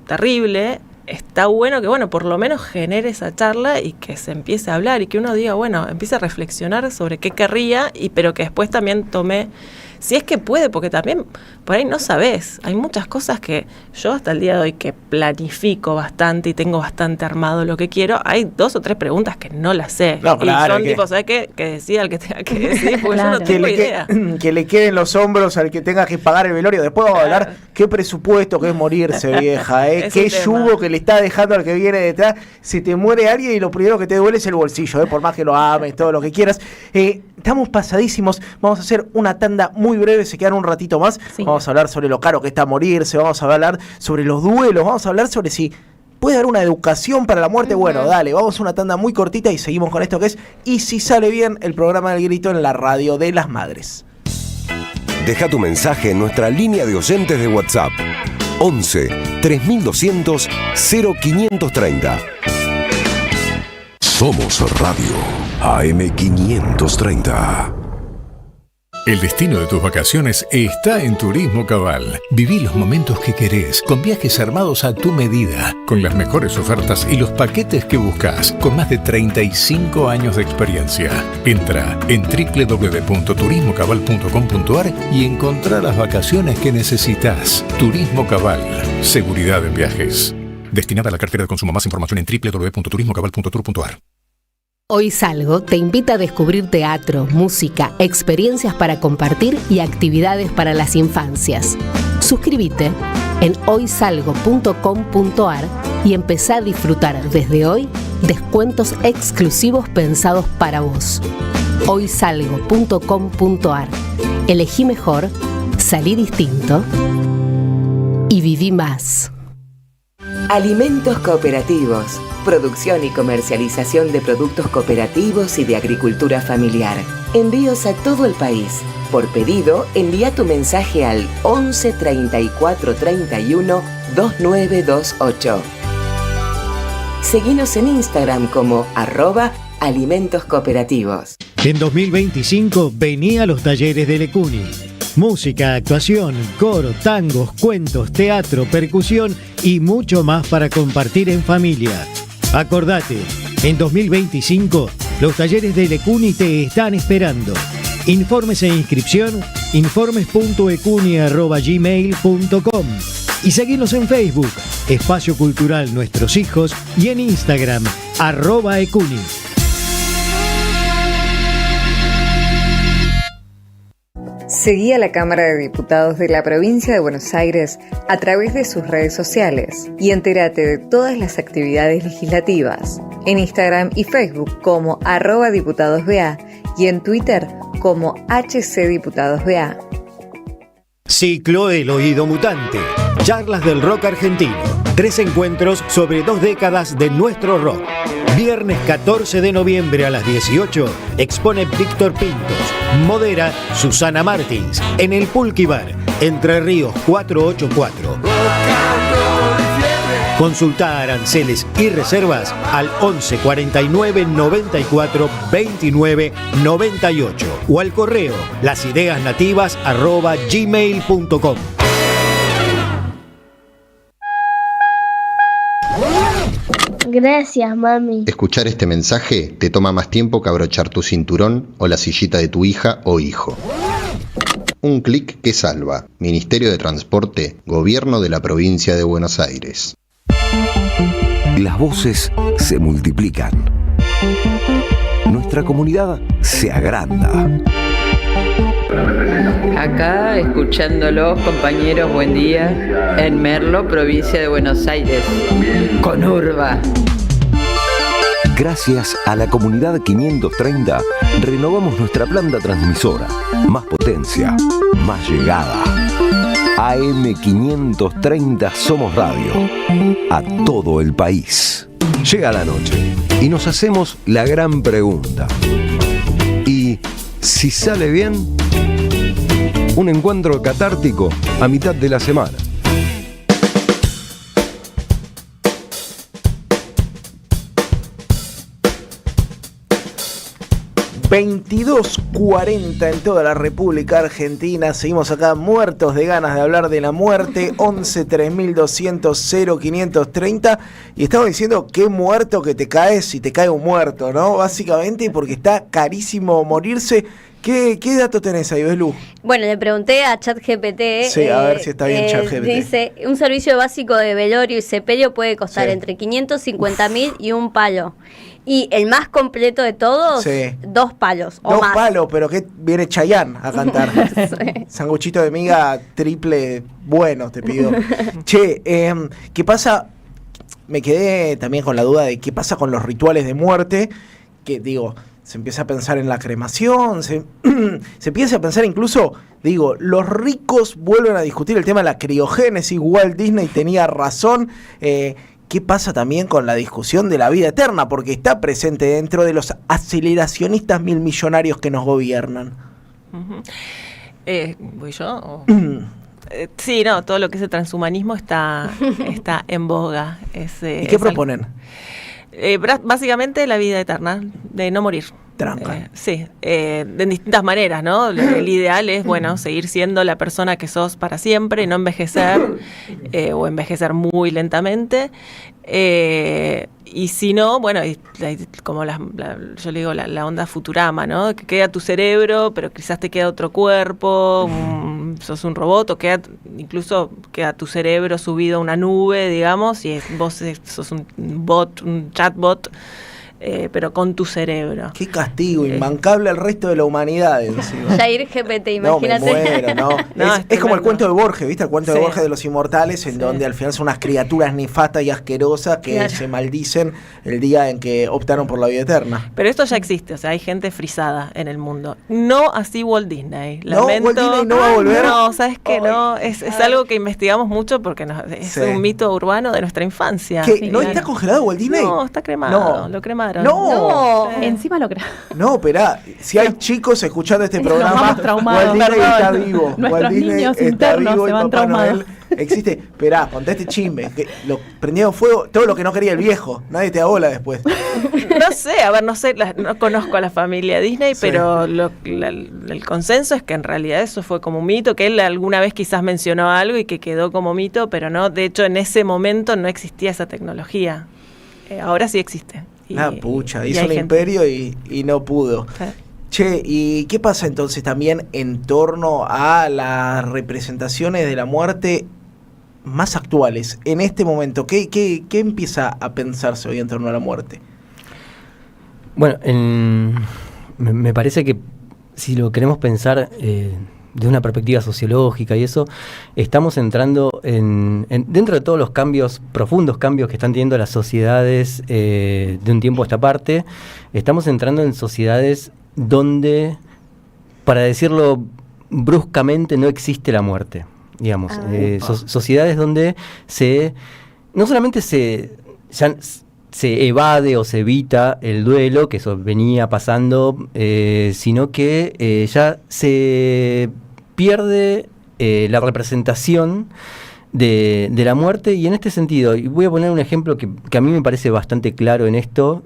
terrible, está bueno que, bueno, por lo menos genere esa charla y que se empiece a hablar y que uno diga, bueno, empiece a reflexionar sobre qué querría, pero que después también tome, si es que puede, porque también por ahí no sabés, hay muchas cosas que yo hasta el día de hoy que planifico bastante y tengo bastante armado lo que quiero, hay 2 o 3 preguntas que no las sé. No, claro, y son tipo, ¿sabes qué? Que decida el que tenga que decidir, porque yo no tengo idea. Que le queden los hombros al que tenga que pagar el velorio. Después vamos a hablar qué presupuesto que es morirse, vieja, qué yugo que le está dejando al que viene detrás. Se te muere alguien y lo primero que te duele es el bolsillo, por más que lo ames, todo lo que quieras. Estamos pasadísimos, vamos a hacer una tanda muy breve, se quedan un ratito más. Vamos a hablar sobre lo caro que está morirse, vamos a hablar sobre los duelos, vamos a hablar sobre si puede haber una educación para la muerte. Bueno, dale, vamos a una tanda muy cortita y seguimos con esto que es Y si sale bien, el programa del grito en la radio de las madres. Deja tu mensaje en nuestra línea de oyentes de WhatsApp 11 3200 0530. Somos Radio AM530. El destino de tus vacaciones está en Turismo Cabal. Viví los momentos que querés, con viajes armados a tu medida, con las mejores ofertas y los paquetes que buscas, con más de 35 años de experiencia. Entra en www.turismocabal.com.ar y encontrá las vacaciones que necesitas. Turismo Cabal, seguridad en viajes. Destinada a la cartera de consumo. Más información en www.turismocabal.tour.ar. Hoy Salgo te invita a descubrir teatro, música, experiencias para compartir y actividades para las infancias. Suscríbete en hoysalgo.com.ar y empezá a disfrutar desde hoy descuentos exclusivos pensados para vos. hoysalgo.com.ar. Elegí mejor, salí distinto y viví más. Alimentos cooperativos. Producción y comercialización de productos cooperativos y de agricultura familiar. Envíos a todo el país. Por pedido, envía tu mensaje al 11 34 31 2928. Seguinos en Instagram como @alimentos cooperativos. En 2025 vení a los talleres de Lecuni. Música, actuación, coro, tangos, cuentos, teatro, percusión y mucho más para compartir en familia. Acordate, en 2025 los talleres de Lecuni te están esperando. Informes e inscripción, informes.ecuni@gmail.com y seguinos en Facebook, Espacio Cultural Nuestros Hijos, y en Instagram, @ecuni. Seguí a la Cámara de Diputados de la Provincia de Buenos Aires a través de sus redes sociales y entérate de todas las actividades legislativas. En Instagram y Facebook como @diputadosBA y en Twitter como HCDiputadosBA. Ciclo El Oído Mutante. Charlas del rock argentino. 3 encuentros sobre 2 décadas de nuestro rock. Viernes 14 de noviembre a las 18, expone Víctor Pintos. Modera Susana Martins en el Pulqui Bar, Entre Ríos 484. Consulta aranceles y reservas al 11 49 94 29 98 o al correo lasideasnativas@gmail.com. Gracias, mami. Escuchar este mensaje te toma más tiempo que abrochar tu cinturón o la sillita de tu hija o hijo. Un clic que salva. Ministerio de Transporte, Gobierno de la Provincia de Buenos Aires. Las voces se multiplican. Nuestra comunidad se agranda. Acá escuchándolos, compañeros, buen día, en Merlo, provincia de Buenos Aires, con Urba. Gracias a la Comunidad 530, renovamos nuestra planta transmisora. Más potencia, más llegada. AM 530 Somos Radio. A todo el país. Llega la noche y nos hacemos la gran pregunta. ¿Y si sale bien? Un encuentro catártico a mitad de la semana. ...22:40 en toda la República Argentina. Seguimos acá muertos de ganas de hablar de la muerte. 11 3200 0530. Y estamos diciendo qué muerto que te caes si te cae un muerto, ¿no? Básicamente porque está carísimo morirse. ¿Qué dato tenés ahí, Belu? Bueno, le pregunté a ChatGPT. Sí, a ver si está bien ChatGPT. Dice, un servicio básico de velorio y sepelio puede costar entre 550.000 y un palo. Y el más completo de todos, 2 palos o 2 más. palos, pero que viene Chayanne a cantar. Sí. Sanguchito de miga triple bueno, te pido. Che, ¿qué pasa? Me quedé también con la duda de qué pasa con los rituales de muerte, que digo... Se empieza a pensar en la cremación, se empieza a pensar incluso, digo, los ricos vuelven a discutir el tema de la criogénesis. Walt Disney tenía razón. ¿Qué pasa también con la discusión de la vida eterna? Porque está presente dentro de los aceleracionistas milmillonarios que nos gobiernan. ¿Voy yo? Sí, no, todo lo que es el transhumanismo está en boga. ¿Y qué proponen? Básicamente la vida eterna, de no morir. Tranca. Sí, de distintas maneras, ¿no? El ideal es, bueno, seguir siendo la persona que sos para siempre, no envejecer o envejecer muy lentamente. Y si no, bueno, como yo le digo la onda Futurama, ¿no? Que queda tu cerebro, pero quizás te queda otro cuerpo, sos un robot, o incluso queda tu cerebro subido a una nube, digamos, y vos sos un bot, un chatbot, pero con tu cerebro. Qué castigo, imbancable al resto de la humanidad. Jair GPT, imagínate. No, me muero, ¿no? Es como el cuento de Borges, ¿viste? El cuento de Borges de los inmortales, en donde al final son unas criaturas nefastas y asquerosas que se maldicen el día en que optaron por la vida eterna. Pero esto ya existe, o sea, hay gente frisada en el mundo. No así Walt Disney. Lamento. ¿Walt Disney no va a volver? No, ¿sabes qué? No, es algo que investigamos mucho porque es un mito urbano de nuestra infancia. ¿Qué? ¿No está congelado Walt Disney? No, está cremado, lo cremaron. No. Encima lo cremaron. No, esperá, si hay chicos escuchando este programa, Walt Disney está vivo. Nuestros niños internos se van traumados. Existe, esperá, conté este chisme, que lo prendieron fuego, todo lo que no quería el viejo, nadie te abola después. No sé, a ver, no conozco a la familia Disney, pero el consenso es que en realidad eso fue como un mito, que él alguna vez quizás mencionó algo y que quedó como mito, pero no, de hecho en ese momento no existía esa tecnología. Ahora sí existe. Pucha, hizo un imperio y no pudo. Che, ¿y qué pasa entonces también en torno a las representaciones de la muerte más actuales? En este momento, ¿qué empieza a pensarse hoy en torno a la muerte? Bueno, me parece que si lo queremos pensar de una perspectiva sociológica y eso, estamos entrando dentro de todos los profundos cambios que están teniendo las sociedades de un tiempo a esta parte, estamos entrando en sociedades donde, para decirlo bruscamente, no existe la muerte, digamos. Sociedades donde no solamente se evade o se evita el duelo, que eso venía pasando, sino que ya se pierde la representación de la muerte. Y en este sentido, y voy a poner un ejemplo que a mí me parece bastante claro en esto,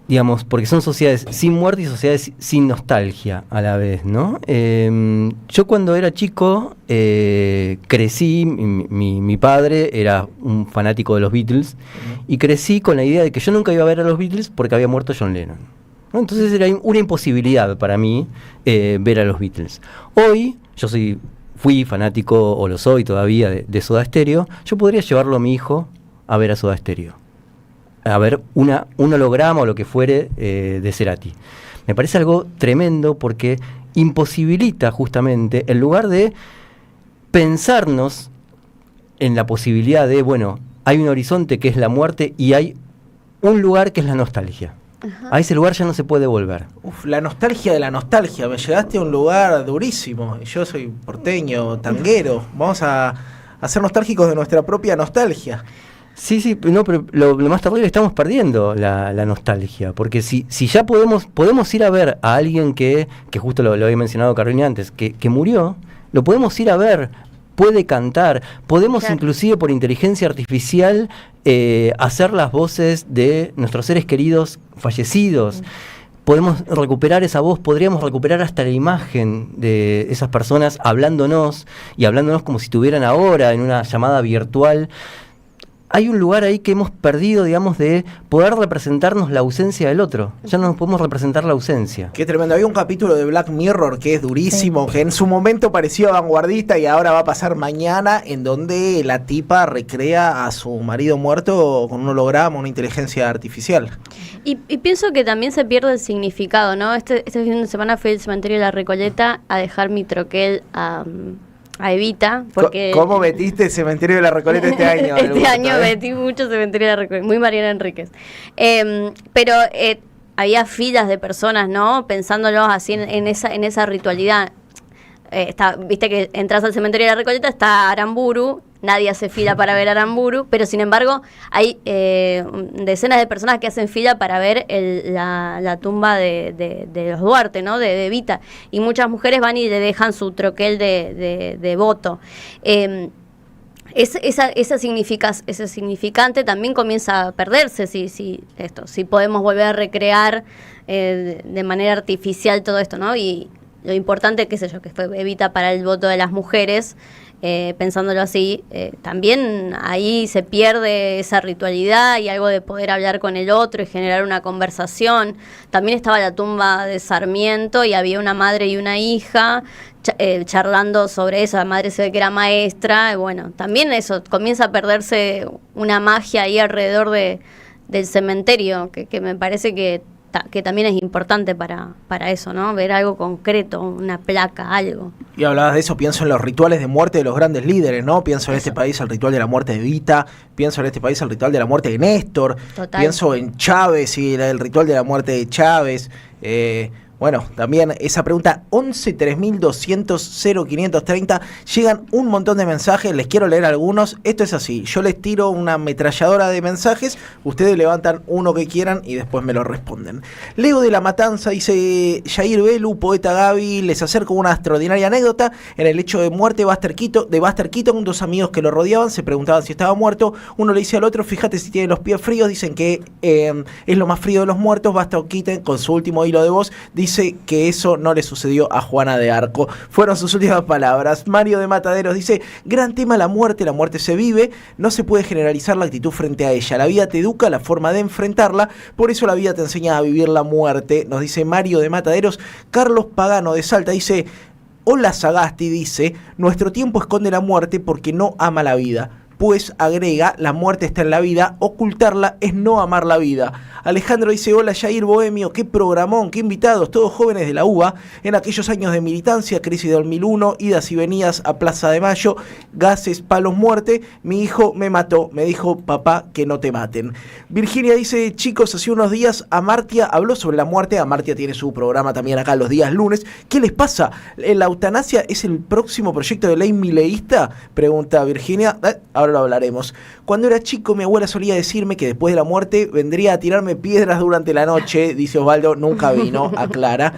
digamos, porque son sociedades sin muerte y sociedades sin nostalgia a la vez, ¿no? Yo cuando era chico crecí, mi padre era un fanático de los Beatles, y crecí con la idea de que yo nunca iba a ver a los Beatles porque había muerto John Lennon. ¿no? Entonces era una imposibilidad para mí ver a los Beatles. Hoy, fui fanático, o lo soy todavía, de Soda Stereo. Yo podría llevarlo a mi hijo a ver a Soda Stereo, a ver un holograma o lo que fuere de Cerati. Me parece algo tremendo porque imposibilita justamente, en lugar de pensarnos en la posibilidad de, bueno, hay un horizonte que es la muerte y hay un lugar que es la nostalgia. Ajá. A ese lugar ya no se puede volver. La nostalgia de la nostalgia. Me llegaste a un lugar durísimo. Yo soy porteño, tanguero. Vamos a ser nostálgicos de nuestra propia nostalgia. Sí, no, pero lo más terrible es que estamos perdiendo la nostalgia, porque si ya podemos ir a ver a alguien que justo lo había mencionado Carolina antes, que murió, lo podemos ir a ver, puede cantar, podemos inclusive por inteligencia artificial hacer las voces de nuestros seres queridos fallecidos. Podemos recuperar esa voz, podríamos recuperar hasta la imagen de esas personas hablándonos como si estuvieran ahora en una llamada virtual. Hay un lugar ahí que hemos perdido, digamos, de poder representarnos la ausencia del otro. Ya no nos podemos representar la ausencia. Qué tremendo. Había un capítulo de Black Mirror que es durísimo, que en su momento parecía vanguardista y ahora va a pasar mañana, en donde la tipa recrea a su marido muerto con un holograma, una inteligencia artificial. Y pienso que también se pierde el significado, ¿no? Este fin de semana fui al cementerio de La Recoleta a dejar mi troquel a Evita, porque... ¿Cómo metiste el cementerio de La Recoleta este año? Este año metí mucho cementerio de La Recoleta, muy Mariana Enríquez. Pero había filas de personas, ¿no? Pensándolo así en esa ritualidad. Viste que entras al cementerio de La Recoleta, está Aramburu, nadie hace fila para ver a Aramburu, pero sin embargo hay decenas de personas que hacen fila para ver la tumba de los Duarte, ¿no? De Evita, y muchas mujeres van y le dejan su troquel de voto. Ese significante también comienza a perderse si podemos volver a recrear de manera artificial todo esto, ¿no? Y lo importante, qué sé yo, que fue Evita para el voto de las mujeres, pensándolo así, también ahí se pierde esa ritualidad y algo de poder hablar con el otro y generar una conversación. También estaba la tumba de Sarmiento y había una madre y una hija charlando sobre eso. La madre se ve que era maestra, y bueno, también eso, comienza a perderse una magia ahí alrededor del cementerio, que me parece que también es importante para eso, ¿no? Ver algo concreto, una placa, algo. Y hablabas de eso, pienso en los rituales de muerte de los grandes líderes, ¿no? Pienso en este país el ritual de la muerte de Evita, pienso en este país el ritual de la muerte de Néstor, Total. Pienso en Chávez y el ritual de la muerte de Chávez. Bueno, también esa pregunta, 11-3200-0530, llegan un montón de mensajes, les quiero leer algunos. Esto es así, yo les tiro una ametralladora de mensajes, ustedes levantan uno que quieran y después me lo responden. Leo de La Matanza dice: Yair Belu, poeta Gaby, les acerco una extraordinaria anécdota. En el hecho de muerte de Buster Keaton, dos amigos que lo rodeaban se preguntaban si estaba muerto. Uno le dice al otro: fíjate si tiene los pies fríos. Dicen que es lo más frío de los muertos. Buster Keaton, con su último hilo de voz, dice que eso no le sucedió a Juana de Arco. Fueron sus últimas palabras. Mario de Mataderos dice: gran tema la muerte se vive, no se puede generalizar la actitud frente a ella. La vida te educa la forma de enfrentarla, por eso la vida te enseña a vivir la muerte, nos dice Mario de Mataderos. Carlos Pagano de Salta dice: hola Sagasti, dice, nuestro tiempo esconde la muerte porque no ama la vida. Pues agrega, la muerte está en la vida, ocultarla es no amar la vida. Alejandro dice: hola Yair Bohemio, qué programón, qué invitados, todos jóvenes de la UBA, en aquellos años de militancia, crisis de 2001, idas y venidas a Plaza de Mayo, gases, palos, muerte, mi hijo me mató, me dijo papá que no te maten. Virginia dice: chicos, hace unos días Amartya habló sobre la muerte. Amartya tiene su programa también acá los días lunes. ¿Qué les pasa? ¿La eutanasia es el próximo proyecto de ley mileísta? Pregunta Virginia. Ahora lo hablaremos. Cuando era chico, mi abuela solía decirme que después de la muerte vendría a tirarme piedras durante la noche, dice Osvaldo. Nunca vino, aclara.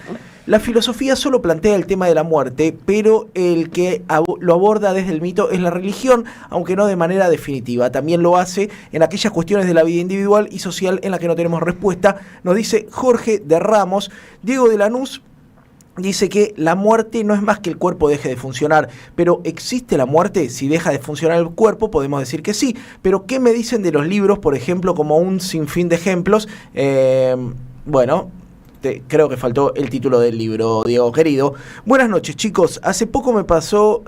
La filosofía solo plantea el tema de la muerte, pero el que lo aborda desde el mito es la religión, aunque no de manera definitiva. También lo hace en aquellas cuestiones de la vida individual y social en las que no tenemos respuesta, nos dice Jorge de Ramos. Diego de Lanús dice que la muerte no es más que el cuerpo deje de funcionar, pero ¿existe la muerte? Si deja de funcionar el cuerpo, podemos decir que sí, pero ¿qué me dicen de los libros, por ejemplo, como un sinfín de ejemplos? Bueno, creo que faltó el título del libro, Diego querido. Buenas noches, chicos. Hace poco me pasó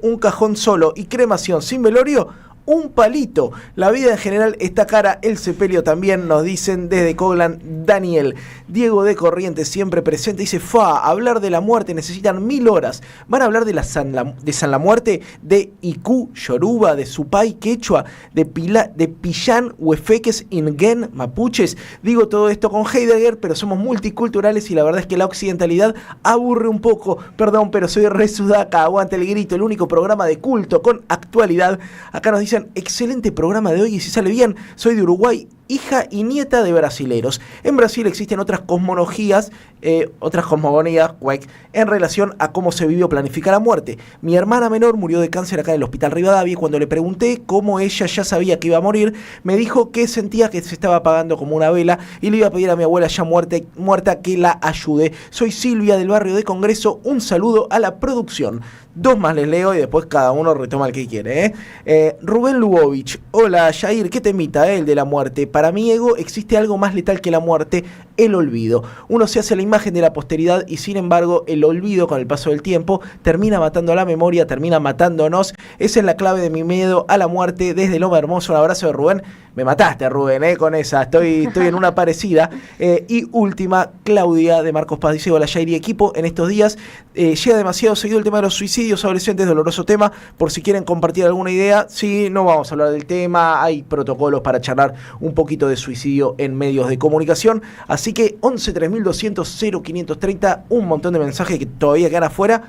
un cajón solo y cremación sin velorio. Un palito. La vida en general está cara, el sepelio también, nos dicen desde Coglan. Daniel. Diego de Corrientes, siempre presente, dice: hablar de la muerte necesitan 1000 horas. Van a hablar de San la Muerte, de Iku, Yoruba, de Supay, Quechua, de Pillán, Huefeques, Ingen, Mapuches. Digo todo esto con Heidegger, pero somos multiculturales y la verdad es que la occidentalidad aburre un poco. Perdón, pero soy re sudaca, aguante el grito, el único programa de culto con actualidad. Acá nos dicen: excelente programa de hoy y si sale bien, soy de Uruguay, hija y nieta de brasileros. En Brasil existen otras cosmologías, en relación a cómo se vivió planificar la muerte. Mi hermana menor murió de cáncer acá en el Hospital Rivadavia y cuando le pregunté cómo ella ya sabía que iba a morir, me dijo que sentía que se estaba apagando como una vela y le iba a pedir a mi abuela ya muerta que la ayude. Soy Silvia del barrio de Congreso, un saludo a la producción. 2 más les leo y después cada uno retoma el que quiere. Rubén Lubovich: hola Jair, ¿qué temita el de la muerte? Para mi ego existe algo más letal que la muerte, el olvido. Uno se hace la imagen de la posteridad y sin embargo el olvido con el paso del tiempo termina matando a la memoria, termina matándonos. Esa es la clave de mi miedo a la muerte. Desde Loma Hermoso, un abrazo de Rubén. Me mataste, Rubén, con esa. Estoy en una parecida. Y última, Claudia de Marcos Paz dice: hola Jair y equipo, en estos días llega demasiado seguido el tema de los suicidios adolescentes, doloroso tema, por si quieren compartir alguna idea. Sí, no vamos a hablar del tema, hay protocolos para charlar un poquito de suicidio en medios de comunicación, así que 11 3200 0530, un montón de mensajes que todavía quedan afuera.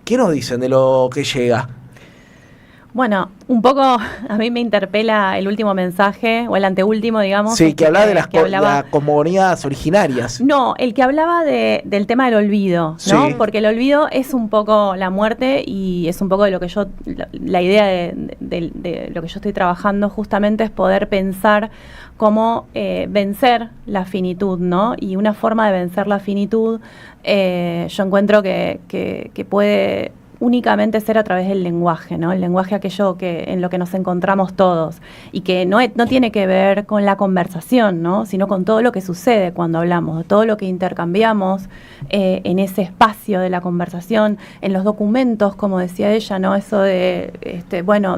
¿Qué nos dicen de lo que llega? Bueno, un poco a mí me interpela el último mensaje, o el anteúltimo, digamos. Sí, que hablaba de las cosmogonías originarias. No, el que hablaba del tema del olvido, ¿no? Sí. Porque el olvido es un poco la muerte y es un poco de lo que yo, la idea de lo que yo estoy trabajando justamente es poder pensar cómo vencer la finitud, ¿no? Y una forma de vencer la finitud, yo encuentro que puede únicamente ser a través del lenguaje, ¿no? El lenguaje aquello en lo que nos encontramos todos y que no tiene que ver con la conversación, ¿no? Sino con todo lo que sucede cuando hablamos, todo lo que intercambiamos en ese espacio de la conversación, en los documentos, como decía ella, ¿no? Eso de,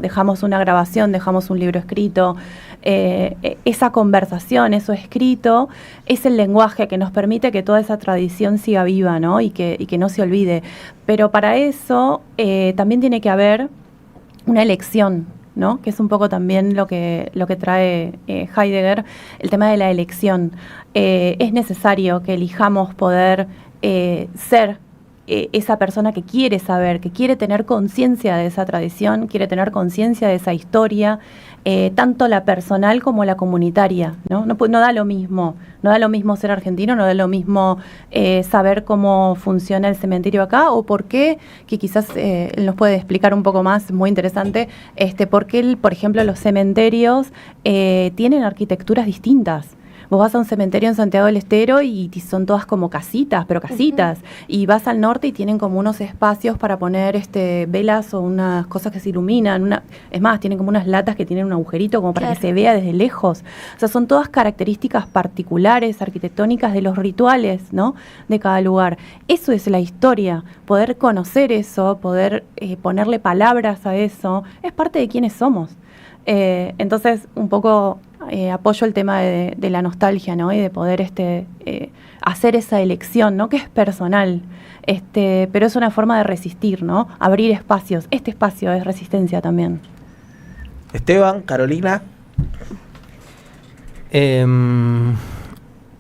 dejamos una grabación, dejamos un libro escrito, esa conversación, eso escrito, es el lenguaje que nos permite que toda esa tradición siga viva, ¿no? Y que no se olvide. Pero para eso también tiene que haber una elección, ¿no? Que es un poco también lo que trae Heidegger, el tema de la elección. Es necesario que elijamos poder ser esa persona que quiere saber, que quiere tener conciencia de esa tradición, quiere tener conciencia de esa historia, tanto la personal como la comunitaria, ¿no? No da lo mismo, ser argentino, no da lo mismo saber cómo funciona el cementerio acá o por qué, que quizás él nos puede explicar un poco más, muy interesante, por qué, por ejemplo, los cementerios tienen arquitecturas distintas. Vos vas a un cementerio en Santiago del Estero y son todas como casitas, pero casitas. Uh-huh. Y vas al norte y tienen como unos espacios para poner velas o unas cosas que se iluminan. Es más, tienen como unas latas que tienen un agujerito como para que se vea desde lejos. O sea, son todas características particulares, arquitectónicas de los rituales, ¿no? De cada lugar. Eso es la historia. Poder conocer eso, poder ponerle palabras a eso, es parte de quiénes somos. Entonces, un poco apoyo el tema de la nostalgia, ¿no? Y de poder hacer esa elección, ¿no? Que es personal, pero es una forma de resistir, ¿no? Abrir espacios. Este espacio es resistencia también. Esteban, Carolina.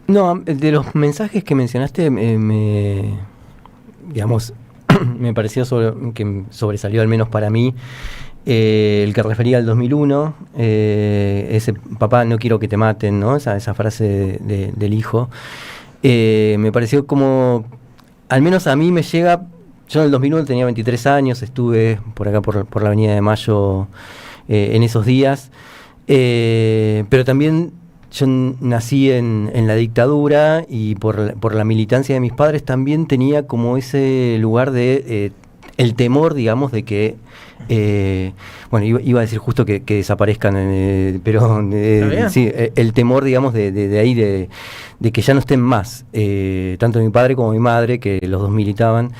No, de los mensajes que mencionaste, me pareció que sobresalió al menos para mí. El que refería al 2001, ese papá, no quiero que te maten, ¿no? Esa frase del hijo, me pareció como, al menos a mí me llega. Yo en el 2001 tenía 23 años, estuve por acá por la Avenida de Mayo en esos días, pero también yo nací en la dictadura y por la militancia de mis padres también tenía como ese lugar de el temor, digamos, de que, bueno, iba a decir justo que desaparezcan, pero sí, el temor, digamos, de ahí, de que ya no estén más, tanto mi padre como mi madre, que los dos militaban.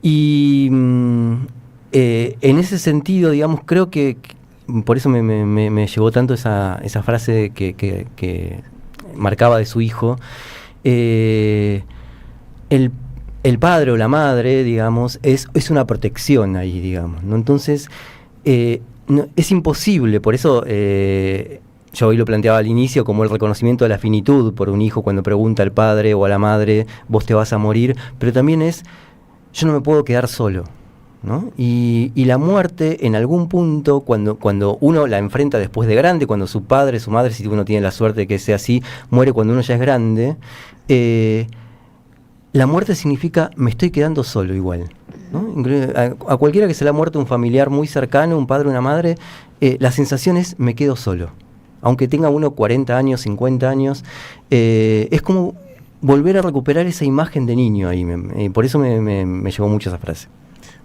Y en ese sentido, digamos, creo que por eso me llegó tanto esa frase que marcaba de su hijo. El padre o la madre, digamos, es una protección ahí, digamos, ¿no? Entonces, es imposible, por eso yo hoy lo planteaba al inicio como el reconocimiento de la finitud por un hijo cuando pregunta al padre o a la madre, vos te vas a morir, pero también es, yo no me puedo quedar solo, ¿no? Y la muerte, en algún punto, cuando uno la enfrenta después de grande, cuando su padre, su madre, si uno tiene la suerte de que sea así, muere cuando uno ya es grande, la muerte significa me estoy quedando solo igual, ¿no? A cualquiera que se le ha muerto un familiar muy cercano, un padre o una madre, la sensación es me quedo solo. Aunque tenga uno 40 años, 50 años, es como volver a recuperar esa imagen de niño ahí. Por eso me llegó mucho esa frase.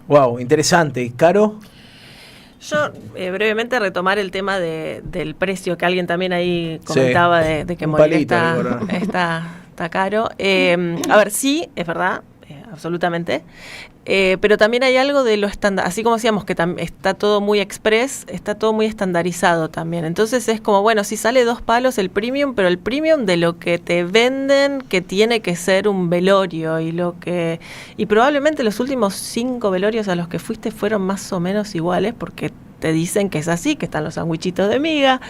Wow, interesante. ¿Caro? Yo brevemente retomar el tema del precio que alguien también ahí comentaba, de que morir está caro. A ver, sí, es verdad, absolutamente. Pero también hay algo de lo estándar, así como decíamos que está todo muy express, está todo muy estandarizado también. Entonces es como, bueno, si sale 2 palos el premium, pero el premium de lo que te venden que tiene que ser un velorio y probablemente los últimos 5 velorios a los que fuiste fueron más o menos iguales porque te dicen que es así, que están los sandwichitos de miga,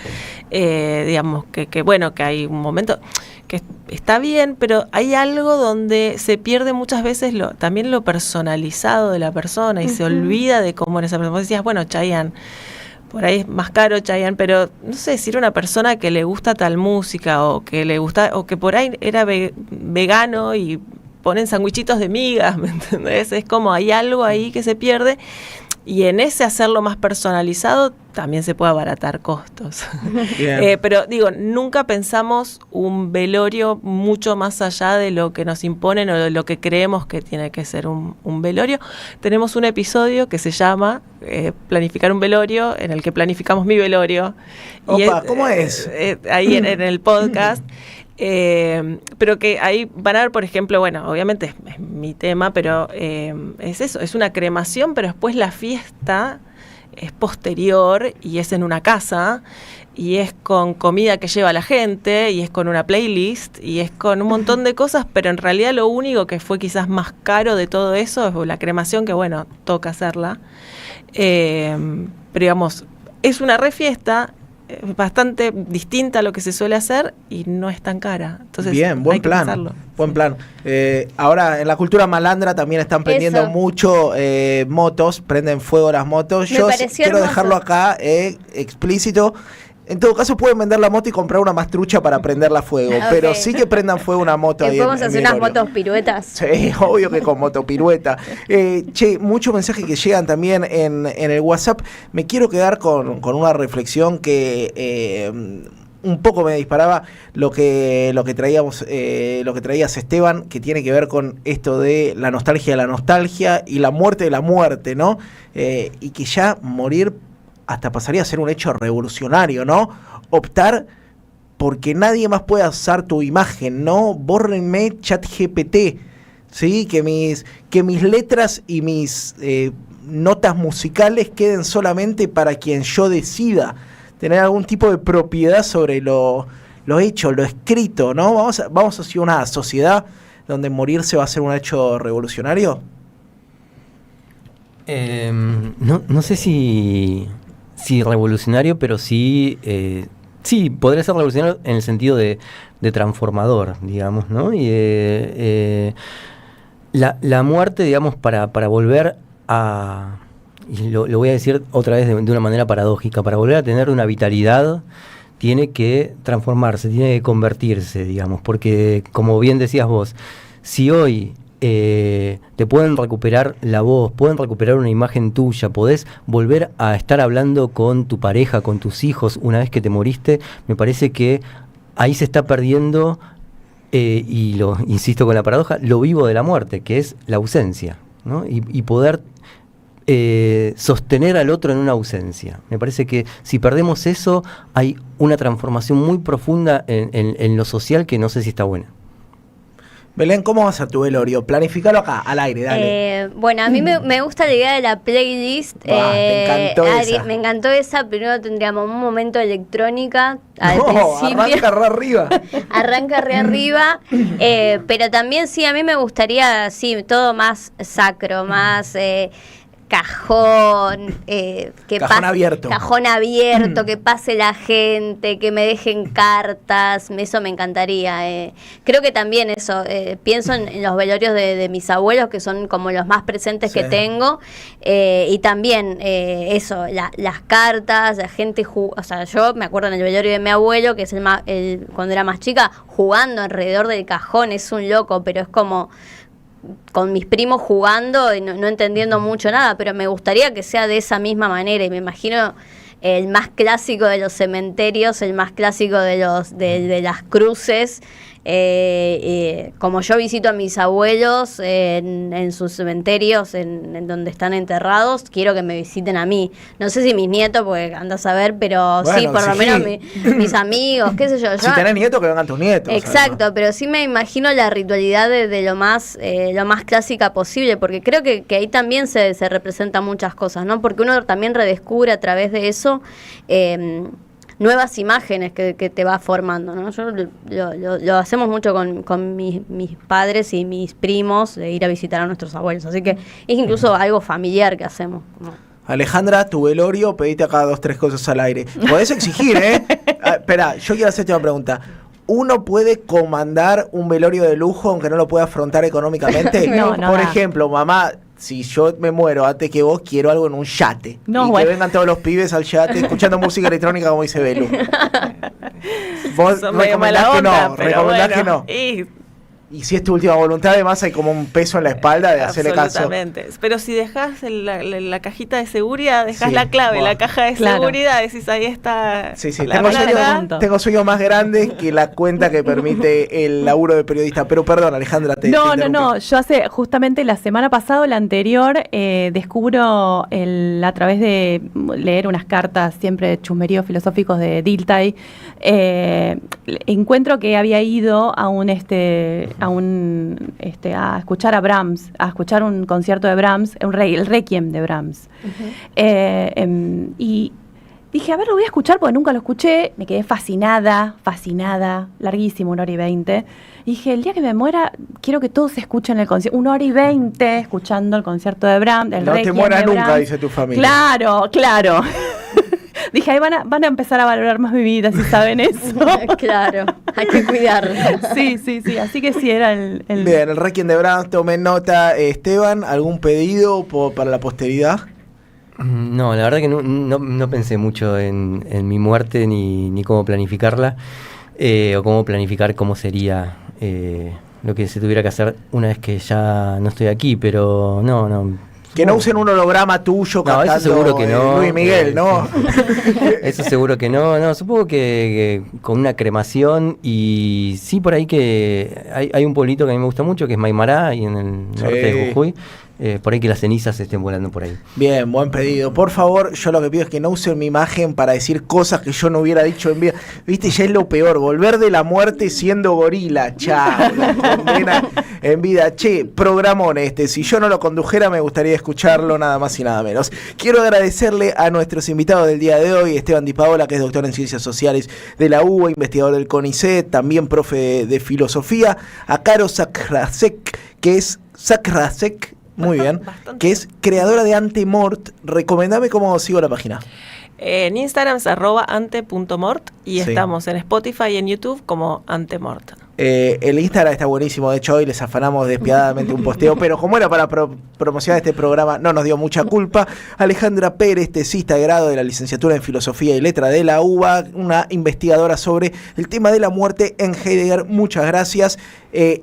digamos que bueno, que hay un momento que está bien, pero hay algo donde se pierde muchas veces también lo personalizado de la persona y se olvida de cómo era esa persona. Vos decías, bueno, Chayanne, por ahí es más caro Chayanne, pero no sé, si era una persona que le gusta tal música o que le gusta, o que por ahí era vegano y ponen sandwichitos de migas, ¿me entendés? Es como hay algo ahí que se pierde. Y en ese hacerlo más personalizado también se puede abaratar costos. Pero digo, nunca pensamos un velorio mucho más allá de lo que nos imponen o de lo que creemos que tiene que ser un velorio. Tenemos un episodio que se llama Planificar un velorio, en el que planificamos mi velorio. Opa, ¿cómo es? Ahí en el podcast. Pero que ahí van a ver, por ejemplo, bueno, obviamente es mi tema, pero es eso, es una cremación, pero después la fiesta es posterior y es en una casa y es con comida que lleva la gente y es con una playlist y es con un montón de cosas, pero en realidad lo único que fue quizás más caro de todo eso es la cremación, que bueno, toca hacerla, pero digamos, es una refiesta bastante distinta a lo que se suele hacer y no es tan cara. Entonces, bien, buen plan. Buen plan. Ahora, en la cultura malandra también están prendiendo mucho motos, prenden fuego las motos. Yo quiero dejarlo acá explícito. En todo caso, pueden vender la moto y comprar una más trucha para prenderla a fuego. Pero sí que prendan fuego una moto ahí. ¿Podemos hacer unas motos piruetas? Sí, obvio que con motopirueta. Muchos mensajes que llegan también en el WhatsApp. Me quiero quedar con una reflexión que un poco me disparaba lo que traías, Esteban, que tiene que ver con esto de la nostalgia y la muerte de la muerte, ¿no? Y que ya morir hasta pasaría a ser un hecho revolucionario, ¿no? Optar porque nadie más pueda usar tu imagen, ¿no? Bórrenme ChatGPT, ¿sí? Que mis letras y mis notas musicales queden solamente para quien yo decida. Tener algún tipo de propiedad sobre lo hecho, lo escrito, ¿no? Vamos hacia una sociedad donde morirse va a ser un hecho revolucionario. No sé si revolucionario, pero sí podría ser revolucionario en el sentido de transformador, digamos, ¿no? Y la muerte, digamos, para volver a, y lo voy a decir otra vez de una manera paradójica, para volver a tener una vitalidad tiene que transformarse, tiene que convertirse, digamos, porque como bien decías vos, si hoy te pueden recuperar la voz, pueden recuperar una imagen tuya, podés volver a estar hablando con tu pareja, con tus hijos una vez que te moriste, me parece que ahí se está perdiendo, y lo insisto con la paradoja, lo vivo de la muerte, que es la ausencia, ¿no? Y poder sostener al otro en una ausencia. Me parece que si perdemos eso, hay una transformación muy profunda en lo social que no sé si está buena. Belén, ¿cómo vas a tu velorio? Planificalo acá, al aire, dale. Bueno, a mí me gusta la idea de la playlist. Me encantó esa. Me encantó esa. Primero tendríamos un momento de electrónica al principio. Arranca re arriba. Arranca re arriba. Pero también sí, a mí me gustaría, sí, todo más sacro, más... cajón, cajón abierto. Cajón abierto, que pase la gente, que me dejen cartas, eso me encantaría. Creo que también eso, pienso en los velorios de mis abuelos, que son como los más presentes que tengo, y también eso, las cartas, la gente, o sea, yo me acuerdo en el velorio de mi abuelo, que es cuando era más chica, jugando alrededor del cajón, es un loco, pero es como... con mis primos jugando y no entendiendo mucho nada, pero me gustaría que sea de esa misma manera, y me imagino el más clásico de los cementerios, el más clásico de las cruces, como yo visito a mis abuelos en sus cementerios, en donde están enterrados, quiero que me visiten a mí. No sé si mis nietos, porque andas a ver, pero bueno, sí, por lo menos mis amigos, qué sé yo. Si tenés nietos, que vengan tus nietos. Exacto, ¿sabes? Pero sí me imagino la ritualidad de lo más clásica posible, porque creo que ahí también se representan muchas cosas, ¿no? Porque uno también redescubre a través de eso nuevas imágenes que te va formando, ¿no? Yo lo hacemos mucho con mis padres y mis primos, de ir a visitar a nuestros abuelos, así que es incluso algo familiar que hacemos, ¿no? Alejandra, tu velorio, pedite acá 2, 3 cosas al aire. Podés exigir, Espera, yo quiero hacerte una pregunta. ¿Uno puede comandar un velorio de lujo aunque no lo pueda afrontar económicamente? No, Por ejemplo, mamá, si yo me muero antes que vos, quiero algo en un yate. Que vengan todos los pibes al yate escuchando música electrónica como dice Belu. Vos recomendás que no. Y si es tu última voluntad, además hay como un peso en la espalda de hacerle caso. Absolutamente. Pero si dejás la cajita de seguridad, dejás la clave, la caja de seguridad, decís ahí está. Sí, tengo sueños más grandes que la cuenta que permite el laburo de periodista. Pero perdón, Alejandra, No. Yo justamente la semana pasada o la anterior descubro a través de leer unas cartas siempre de chusmeríos filosóficos de Dilthey, encuentro que había ido a escuchar a Brahms, a escuchar un concierto de Brahms, el Requiem de Brahms. Y dije, a ver, lo voy a escuchar porque nunca lo escuché. Me quedé fascinada, larguísimo, 1h20. Y dije, el día que me muera, quiero que todos escuchen el concierto. 1h20 escuchando el concierto de Brahms, el Requiem de Brahms. No te mueras nunca, dice tu familia. Claro. Dije, ahí van a empezar a valorar más mi vida, si saben eso. Claro, hay que cuidarla. Sí, así que sí, era el... Bien, el Requiem de Brahms, tomen nota. Esteban, ¿algún pedido para la posteridad? No, la verdad que no pensé mucho en mi muerte ni cómo planificarla, o cómo planificar cómo sería lo que se tuviera que hacer una vez que ya no estoy aquí, pero no. Que no usen un holograma tuyo cantando eso seguro que no. Luis Miguel, ¿no? Eso seguro que no. Supongo que con una cremación, y sí, por ahí que hay un pueblito que a mí me gusta mucho, que es Maimará, y en el norte de Jujuy. Por ahí que las cenizas estén volando por ahí. Bien, buen pedido. Por favor, yo lo que pido es que no usen mi imagen para decir cosas que yo no hubiera dicho en vida. Viste, ya es lo peor, volver de la muerte siendo gorila. Chao, la condena en vida. Che, programón si yo no lo condujera me gustaría escucharlo, nada más y nada menos. Quiero agradecerle a nuestros invitados del día de hoy, Esteban Di Paola, que es doctor en Ciencias Sociales de la UBA, investigador del CONICET, también profe de filosofía, a Caro Sakrasek, que es muy bien, que es creadora de Antemort. Recomendame cómo sigo la página. En Instagram es @ante.mort y estamos en Spotify y en YouTube como Antemort. El Instagram está buenísimo, de hecho hoy les afanamos despiadadamente un posteo, pero como era para promocionar este programa no nos dio mucha culpa. Alejandra Pérez, tesista de grado de la licenciatura en Filosofía y Letra de la UBA, una investigadora sobre el tema de la muerte en Heidegger. Muchas gracias.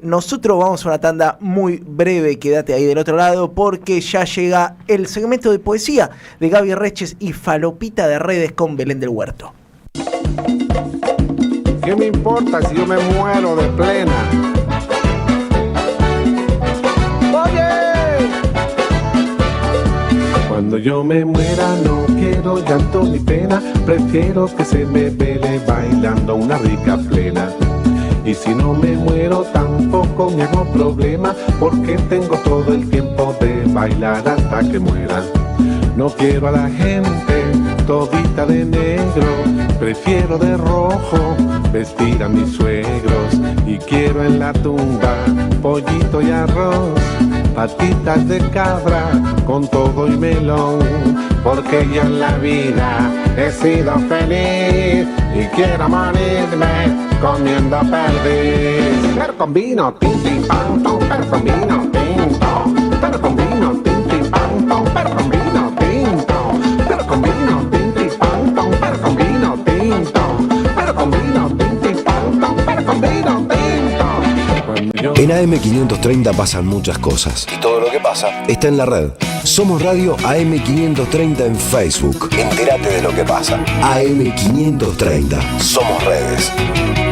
Nosotros vamos a una tanda muy breve, quédate ahí del otro lado porque ya llega el segmento de poesía de Gaby Reches y Falopita de Redes con Belén del Huerto. ¿Qué me importa si yo me muero de plena? Oye, Cuando yo me muera no quiero llanto ni pena, prefiero que se me vele bailando una rica plena. Y si no me muero tampoco me hago problema, porque tengo todo el tiempo de bailar hasta que muera. No quiero a la gente todita de negro, prefiero de rojo vestir a mis suegros. Y quiero en la tumba pollito y arroz, patitas de cabra con todo y melón, porque yo en la vida he sido feliz y quiero morirme comiendo perdiz. Pero con vino, tinti, pam, pam, pero con vino, tinto, pero con vino, tinti, pam, pam, pero con vino, tinto, pero con vino, tinti, pam, pam, pero con vino, tinto, pero con vino, tinti, pam, pam, pero con vino, tinto. En AM530 pasan muchas cosas. Y todo lo que pasa está en la red. Somos Radio AM530 en Facebook. Entérate de lo que pasa. AM530. Somos redes.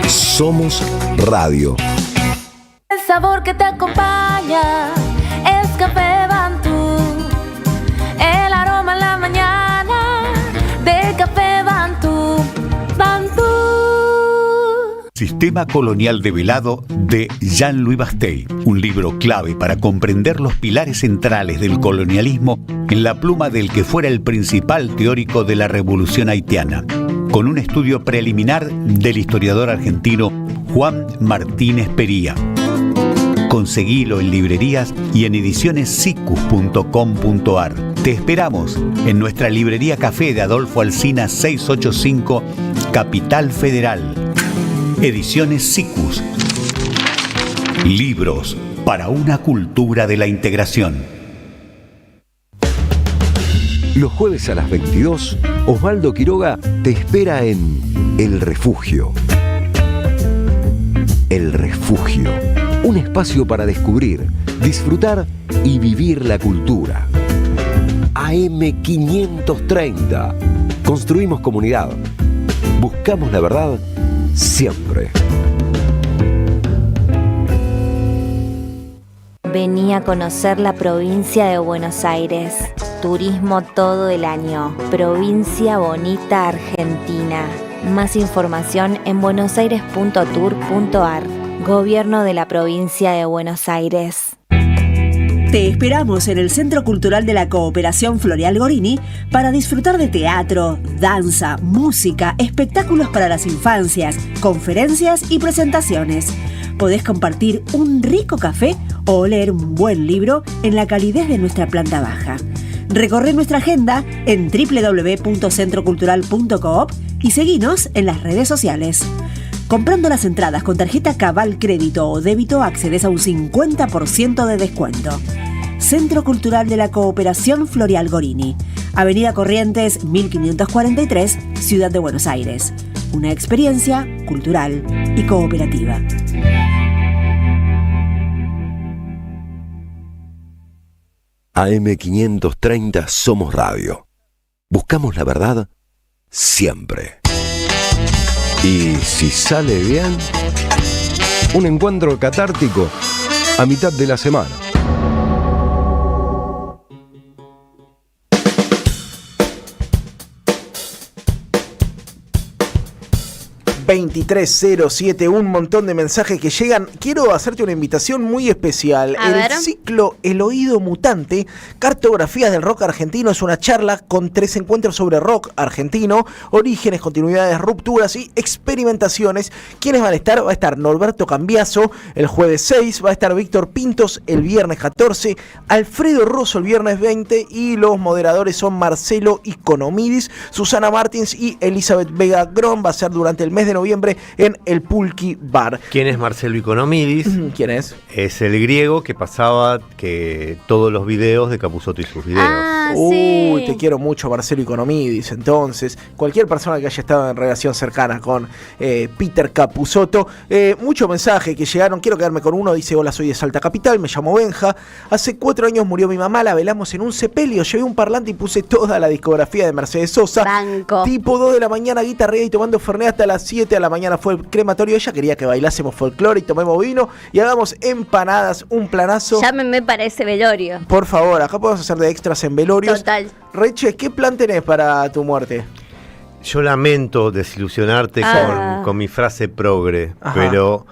Somos radio. El sabor que te acompaña es Café Bantú. El aroma en la mañana de Café Bantú. Bantú. Sistema colonial develado de Jean-Louis Bastey, un libro clave para comprender los pilares centrales del colonialismo en la pluma del que fuera el principal teórico de la revolución haitiana, con un estudio preliminar del historiador argentino Juan Martínez Pería. Conseguilo en librerías y en edicionessicus.com.ar. Te esperamos en nuestra librería Café de Adolfo Alsina 685, Capital Federal. Ediciones Sicus. Libros para una cultura de la integración. Los jueves a las 22, Osvaldo Quiroga te espera en El Refugio. El Refugio. Un espacio para descubrir, disfrutar y vivir la cultura. AM530. Construimos comunidad. Buscamos la verdad siempre. Vení a conocer la provincia de Buenos Aires. Turismo todo el año. Provincia Bonita, Argentina. Más información en buenosaires.tour.ar. Gobierno de la Provincia de Buenos Aires. Te esperamos en el Centro Cultural de la Cooperación Floreal Gorini para disfrutar de teatro, danza, música, espectáculos para las infancias, conferencias y presentaciones. Podés compartir un rico café o leer un buen libro en la calidez de nuestra planta baja. Recorre nuestra agenda en www.centrocultural.coop y seguinos en las redes sociales. Comprando las entradas con tarjeta Cabal Crédito o Débito accedes a un 50% de descuento. Centro Cultural de la Cooperación Floreal Gorini, Avenida Corrientes 1543, Ciudad de Buenos Aires. Una experiencia cultural y cooperativa. AM530 Somos Radio. Buscamos la verdad siempre. Y si sale bien, un encuentro catártico a mitad de la semana. 2307, un montón de mensajes que llegan. Quiero hacerte una invitación muy especial. El ciclo El Oído Mutante, cartografías del rock argentino, es una charla con 3 encuentros sobre rock argentino, orígenes, continuidades, rupturas y experimentaciones. ¿Quiénes van a estar? Va a estar Norberto Cambiaso el jueves 6, va a estar Víctor Pintos el viernes 14, Alfredo Rosso el viernes 20 y los moderadores son Marcelo Iconomidis, Susana Martins y Elizabeth Vega Grom. Va a ser durante el mes de noviembre en el Pulqui Bar. ¿Quién es Marcelo Iconomidis? ¿Quién es? Es el griego que pasaba que todos los videos de Capusotto y sus videos. Uy, te quiero mucho, Marcelo Iconomidis. Entonces, cualquier persona que haya estado en relación cercana con Peter Capusotto. Muchos mensajes que llegaron. Quiero quedarme con uno. Dice: hola, soy de Salta Capital, me llamo Benja. Hace 4 años murió mi mamá, la velamos en un sepelio. Llevé un parlante y puse toda la discografía de Mercedes Sosa. Banco. Tipo 2 de la mañana, guitarrea y tomando fernet hasta las 7 7 de la mañana fue el crematorio. Ella quería que bailásemos folclore y tomemos vino y hagamos empanadas, un planazo. Llámenme para ese velorio. Por favor, acá podemos hacer de extras en velorios. Total. Reche, ¿qué plan tenés para tu muerte? Yo lamento desilusionarte con mi frase progre, Ajá. pero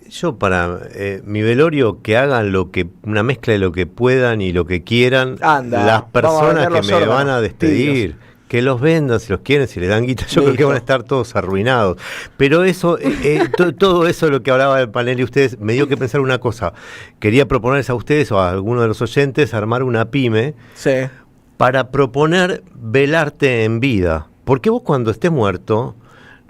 yo para mi velorio que hagan una mezcla de lo que puedan y lo que quieran. Anda, las personas que me órganos, van a despedir. tibios. Que los vendan si los quieren, si les dan guita, yo creo que van a estar todos arruinados. Pero eso, todo eso de lo que hablaba del panel y ustedes, me dio que pensar una cosa. Quería proponerles a ustedes o a alguno de los oyentes armar una pyme para proponer velarte en vida. Porque vos cuando estés muerto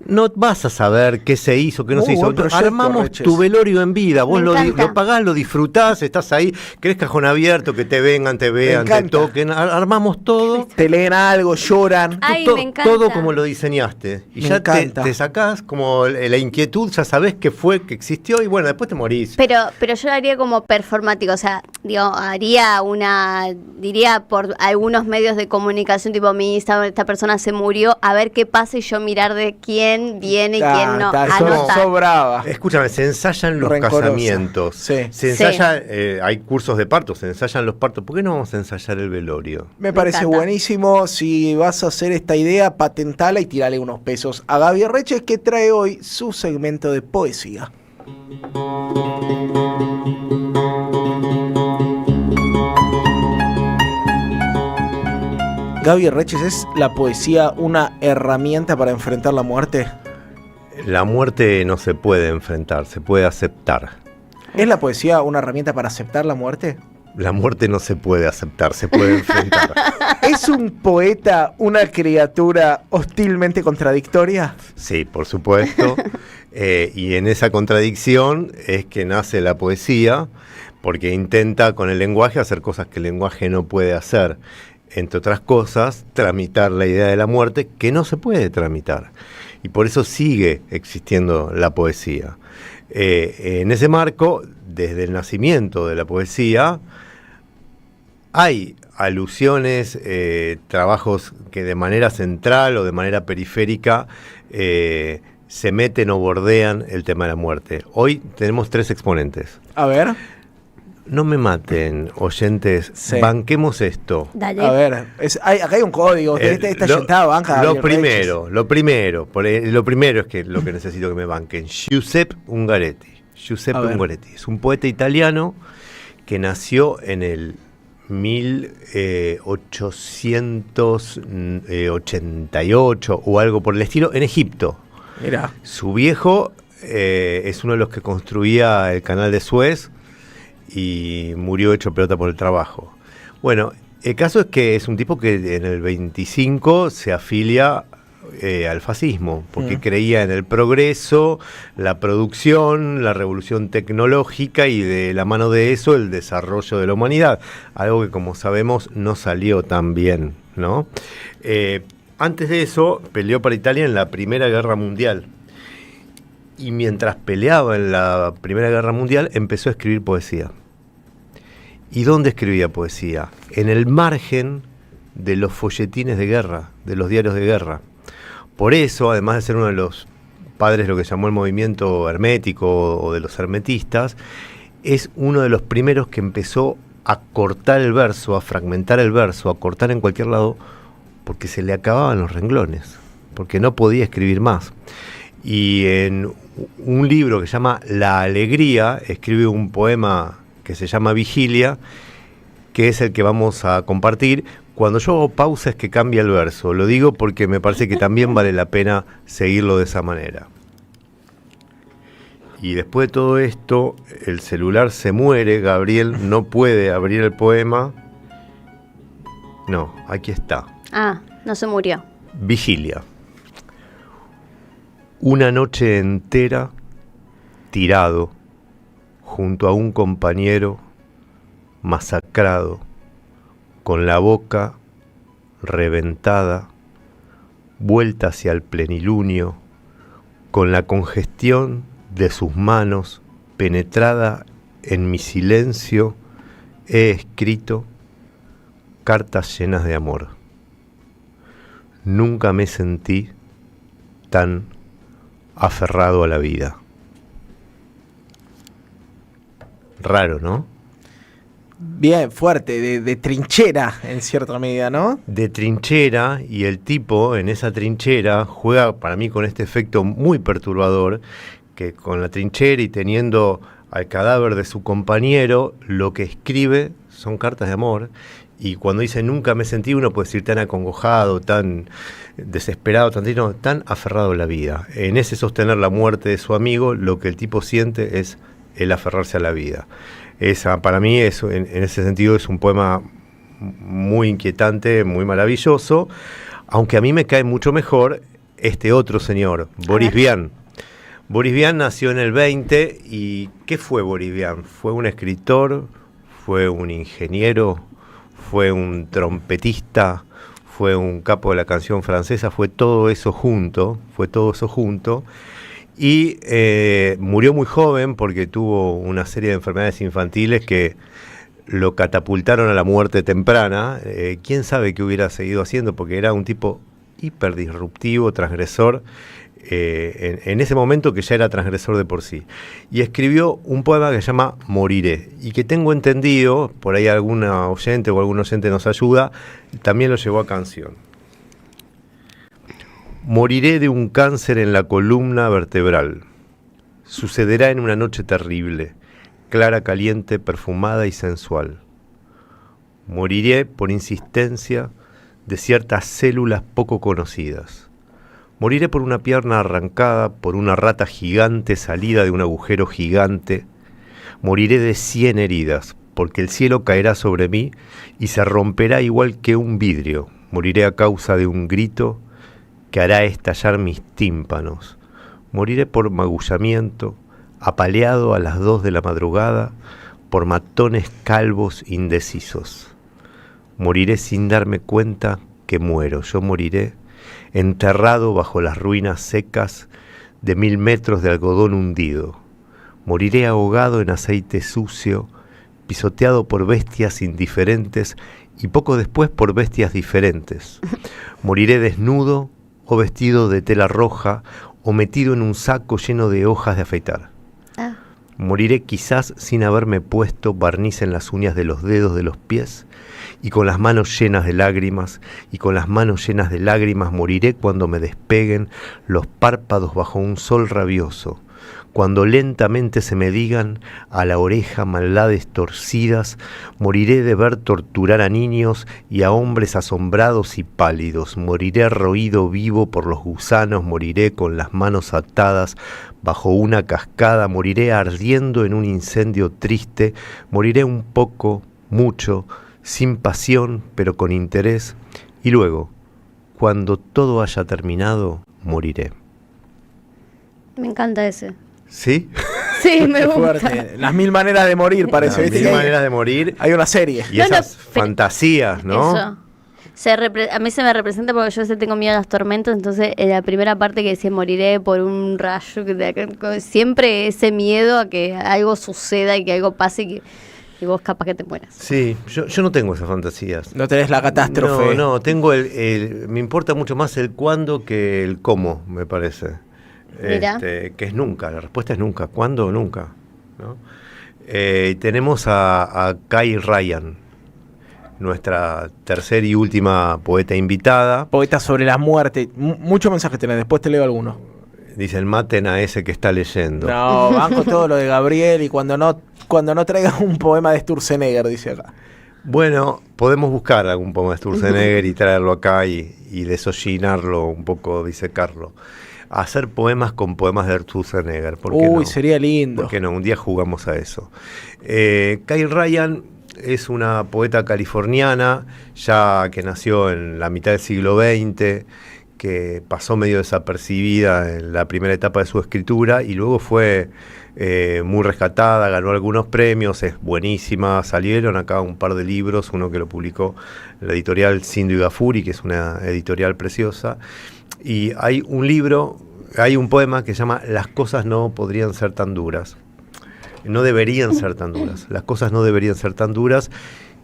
no vas a saber qué se hizo, qué no se hizo. Buen proyecto, Armamos Reches. tu velorio en vida, vos lo encanta. pagás, lo disfrutás, estás ahí, querés cajón abierto, que te vengan, te vean, te encanta. toquen, armamos todo. Te leen algo, lloran. Ay, To- me encanta. Todo como lo diseñaste. Y Me ya encanta. te sacás como la inquietud, ya sabés qué fue, que existió y bueno, después te morís. Pero yo lo haría como performático, o sea, digo, diría por algunos medios de comunicación, tipo mi Instagram, esta persona se murió, a ver qué pasa y yo mirar de quién viene y quién no. Anotar. Sobraba. Escúchame, se ensayan los Rencorosa. casamientos. Sí. Se ensaya, hay cursos de parto, se ensayan los partos. ¿Por qué no vamos a ensayar el velorio? Me parece encanta. buenísimo. Si vas a hacer esta idea, patentala y tirale unos pesos a Gaby Reches, que trae hoy su segmento de poesía. Gaby Reches, ¿es la poesía una herramienta para enfrentar la muerte? La muerte no se puede enfrentar, se puede aceptar. ¿Es la poesía una herramienta para aceptar la muerte? La muerte no se puede aceptar, se puede enfrentar. ¿Es un poeta una criatura hostilmente contradictoria? Sí, por supuesto. Y en esa contradicción es que nace la poesía, porque intenta con el lenguaje hacer cosas que el lenguaje no puede hacer. Entre otras cosas, tramitar la idea de la muerte, que no se puede tramitar. Y por eso sigue existiendo la poesía. En ese marco, desde el nacimiento de la poesía, hay alusiones, trabajos que de manera central o de manera periférica se meten o bordean el tema de la muerte. Hoy tenemos 3 exponentes. A ver. No me maten, oyentes, Sí. banquemos esto. Dale. A ver, acá hay un código. Esta sentada banca. Lo Gaby primero es que lo que necesito que me banquen. Giuseppe Ungaretti. Giuseppe A ver. Ungaretti es un poeta italiano que nació en el 1888 o algo por el estilo en Egipto. Mirá. Su viejo es uno de los que construía el canal de Suez y murió hecho pelota por el trabajo. Bueno, el caso es que es un tipo que en el 25 se afilia al fascismo, porque creía en el progreso, la producción, la revolución tecnológica y de la mano de eso el desarrollo de la humanidad, algo que como sabemos no salió tan bien, ¿no? Antes de eso peleó para Italia en la Primera Guerra Mundial. Y mientras peleaba en la Primera Guerra Mundial, empezó a escribir poesía. ¿Y dónde escribía poesía? En el margen de los folletines de guerra, de los diarios de guerra. Por eso, además de ser uno de los padres de lo que llamó el movimiento hermético o de los hermetistas, es uno de los primeros que empezó a cortar el verso, a fragmentar el verso, a cortar en cualquier lado, porque se le acababan los renglones, porque no podía escribir más. Y en un libro que se llama La Alegría, escribe un poema que se llama Vigilia, que es el que vamos a compartir. Cuando yo hago pausa es que cambia el verso, lo digo porque me parece que también vale la pena seguirlo de esa manera. Y después de todo esto, el celular se muere, Gabriel no puede abrir el poema. No, aquí está. Ah, no se murió. Vigilia. Una noche entera tirado junto a un compañero masacrado, con la boca reventada, vuelta hacia el plenilunio, con la congestión de sus manos penetrada en mi silencio, he escrito cartas llenas de amor. Nunca me sentí tan aferrado a la vida. Raro, ¿no? Bien, fuerte, de trinchera en cierta medida, ¿no? De trinchera, y el tipo en esa trinchera juega para mí con este efecto muy perturbador, que con la trinchera y teniendo al cadáver de su compañero, lo que escribe son cartas de amor, y cuando dice nunca me sentí, uno puede decir tan acongojado, tan desesperado, tan aferrado a la vida. En ese sostener la muerte de su amigo, lo que el tipo siente es el aferrarse a la vida. Para mí, en ese sentido, es un poema muy inquietante, muy maravilloso, aunque a mí me cae mucho mejor este otro señor, Boris Vian. Boris Vian nació en el 20, y ¿qué fue Boris Vian? Fue un escritor, fue un ingeniero, fue un trompetista, fue un capo de la canción francesa, fue todo eso junto, y murió muy joven porque tuvo una serie de enfermedades infantiles que lo catapultaron a la muerte temprana. ¿Quién sabe qué hubiera seguido haciendo? Porque era un tipo hiper disruptivo, transgresor, en ese momento que ya era transgresor de por sí. Y escribió un poema que se llama Moriré, y que tengo entendido, por ahí alguna oyente o algún oyente nos ayuda, también lo llevó a canción. Moriré de un cáncer en la columna vertebral. Sucederá en una noche terrible, clara, caliente, perfumada y sensual. Moriré por insistencia de ciertas células poco conocidas. Moriré por una pierna arrancada, por una rata gigante salida de un agujero gigante. Moriré de 100 heridas, porque el cielo caerá sobre mí y se romperá igual que un vidrio. Moriré a causa de un grito que hará estallar mis tímpanos. Moriré por magullamiento, apaleado a las 2 de la madrugada, por matones calvos indecisos. Moriré sin darme cuenta que muero. Yo moriré enterrado bajo las ruinas secas de 1000 metros de algodón hundido. Moriré ahogado en aceite sucio, pisoteado por bestias indiferentes y poco después por bestias diferentes. Moriré desnudo o vestido de tela roja o metido en un saco lleno de hojas de afeitar. Moriré quizás sin haberme puesto barniz en las uñas de los dedos de los pies y con las manos llenas de lágrimas, y con las manos llenas de lágrimas moriré cuando me despeguen los párpados bajo un sol rabioso, cuando lentamente se me digan a la oreja maldades torcidas. Moriré de ver torturar a niños y a hombres asombrados y pálidos. Moriré roído vivo por los gusanos. Moriré con las manos atadas bajo una cascada. Moriré ardiendo en un incendio triste. Moriré un poco, mucho, sin pasión, pero con interés. Y luego, cuando todo haya terminado, moriré. Me encanta ese. ¿Sí? Sí, me gusta. Fuerte. Las 1000 maneras de morir, parece. Las 1000 maneras de morir. Hay una serie. Y esas fantasías, ¿no? Eso. A mí se me representa porque yo tengo miedo a las tormentas, entonces en la primera parte que decía moriré por un rayo, siempre ese miedo a que algo suceda y que algo pase y vos capaz que te mueras. Sí, yo no tengo esas fantasías. No tenés la catástrofe. No, tengo me importa mucho más el cuándo que el cómo, me parece. Que es nunca, la respuesta es nunca. ¿Cuándo o nunca? ¿No? Tenemos a Kay Ryan, nuestra tercera y última poeta invitada. Poeta sobre la muerte. Muchos mensajes tenés, después te leo algunos. Dicen, maten a ese que está leyendo. No, banco todo lo de Gabriel, y cuando no traigas un poema de Sturzenegger, dice acá. Bueno, podemos buscar algún poema de Sturzenegger y traerlo acá y desollinarlo un poco, disecarlo. Hacer poemas con poemas de Sturzenegger. Uy, sería lindo. ¿Por qué no? Un día jugamos a eso. Kay Ryan es una poeta californiana, ya que nació en la mitad del siglo XX, que pasó medio desapercibida en la primera etapa de su escritura y luego fue muy rescatada, ganó algunos premios, es buenísima. Salieron acá un par de libros, uno que lo publicó la editorial Sindhu y Gafuri, que es una editorial preciosa. Y hay un poema que se llama Las cosas no podrían ser tan duras. No deberían ser tan duras. Las cosas no deberían ser tan duras,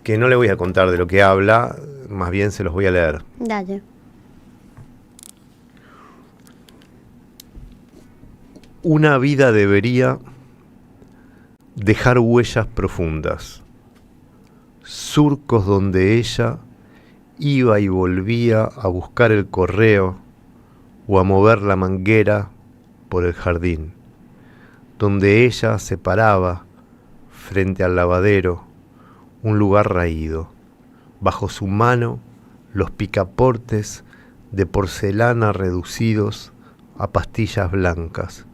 que no le voy a contar de lo que habla, más bien se los voy a leer. Dale. una vida debería dejar huellas profundas, surcos donde ella iba y volvía a buscar el correo o a mover la manguera por el jardín, donde ella se paraba frente al lavadero, un lugar raído, bajo su mano los picaportes de porcelana reducidos a pastillas blancas,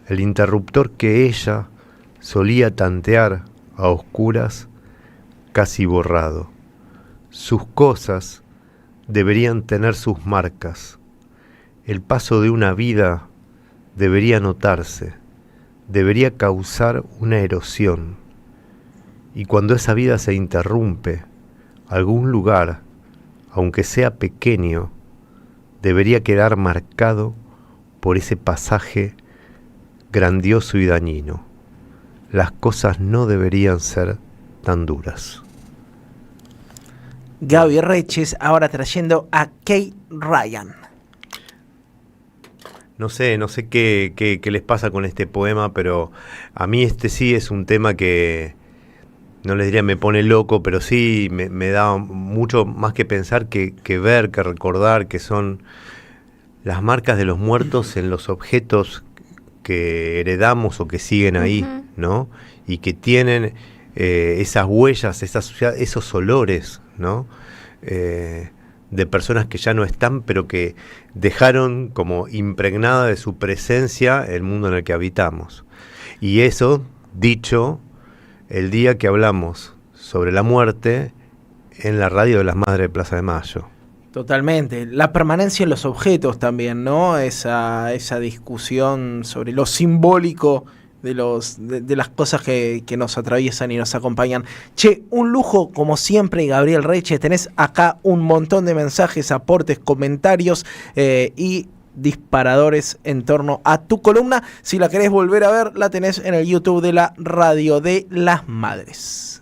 el interruptor que ella solía tantear a oscuras, casi borrado. Sus cosas deberían tener sus marcas. El paso de una vida debería notarse, debería causar una erosión. Y cuando esa vida se interrumpe, algún lugar, aunque sea pequeño, debería quedar marcado por ese pasaje grandioso y dañino. Las cosas no deberían ser tan duras. Gaby Reches ahora trayendo a Kate Ryan. No sé qué les pasa con este poema, pero a mí este sí es un tema que, no les diría me pone loco, pero sí me da mucho más que pensar que ver, que recordar, que son las marcas de los muertos en los objetos que heredamos o que siguen ahí, ¿no? Y que tienen esas huellas, esos olores, ¿no? De personas que ya no están, pero que dejaron como impregnada de su presencia el mundo en el que habitamos. Y eso, dicho, el día que hablamos sobre la muerte en la radio de las Madres de Plaza de Mayo. Totalmente. La permanencia en los objetos también, ¿no? Esa discusión sobre lo simbólico de las cosas que nos atraviesan y nos acompañan. Che, un lujo como siempre, Gabriel Reches. Tenés acá un montón de mensajes, aportes, comentarios y disparadores en torno a tu columna. Si la querés volver a ver, la tenés en el YouTube de la Radio de las Madres.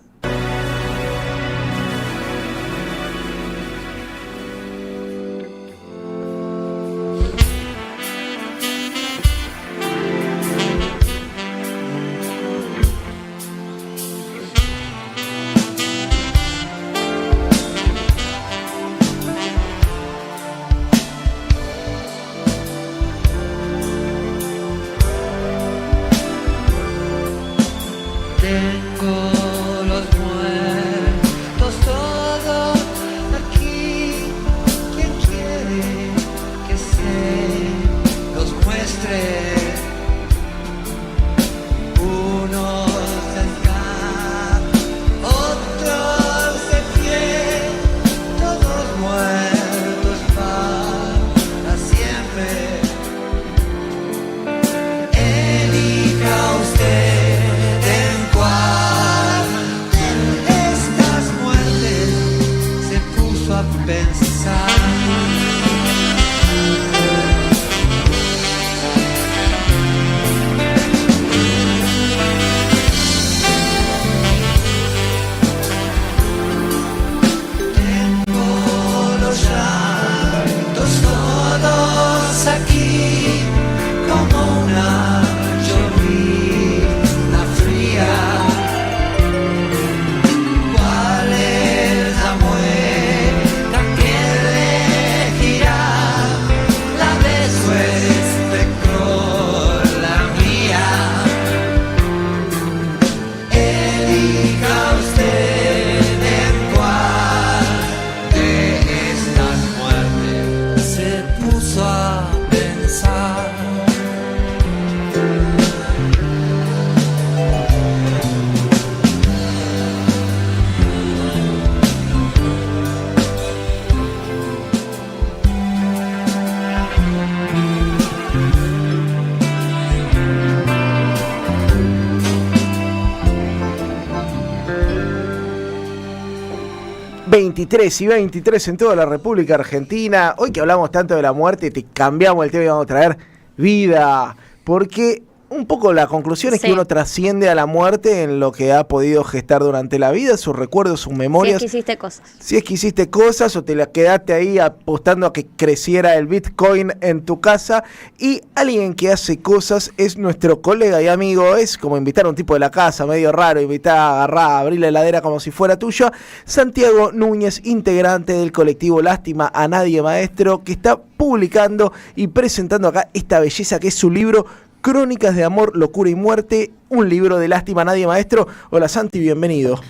...23 y 23 en toda la República Argentina. Hoy que hablamos tanto de la muerte, te cambiamos el tema y vamos a traer vida. Porque un poco la conclusión es Sí. que uno trasciende a la muerte en lo que ha podido gestar durante la vida, sus recuerdos, sus Si memorias. es que hiciste cosas. Si es que hiciste cosas o te la quedaste ahí apostando a que creciera el Bitcoin en tu casa. Y alguien que hace cosas es nuestro colega y amigo. Es como invitar a un tipo de la casa, medio raro, invitar a agarrar, abrir la heladera como si fuera tuya. Santiago Núñez, integrante del colectivo Lástima a Nadie Maestro, que está publicando y presentando acá esta belleza que es su libro Crónicas de Amor, Locura y Muerte, un libro de Lástima a Nadie Maestro. Hola Santi, bienvenido.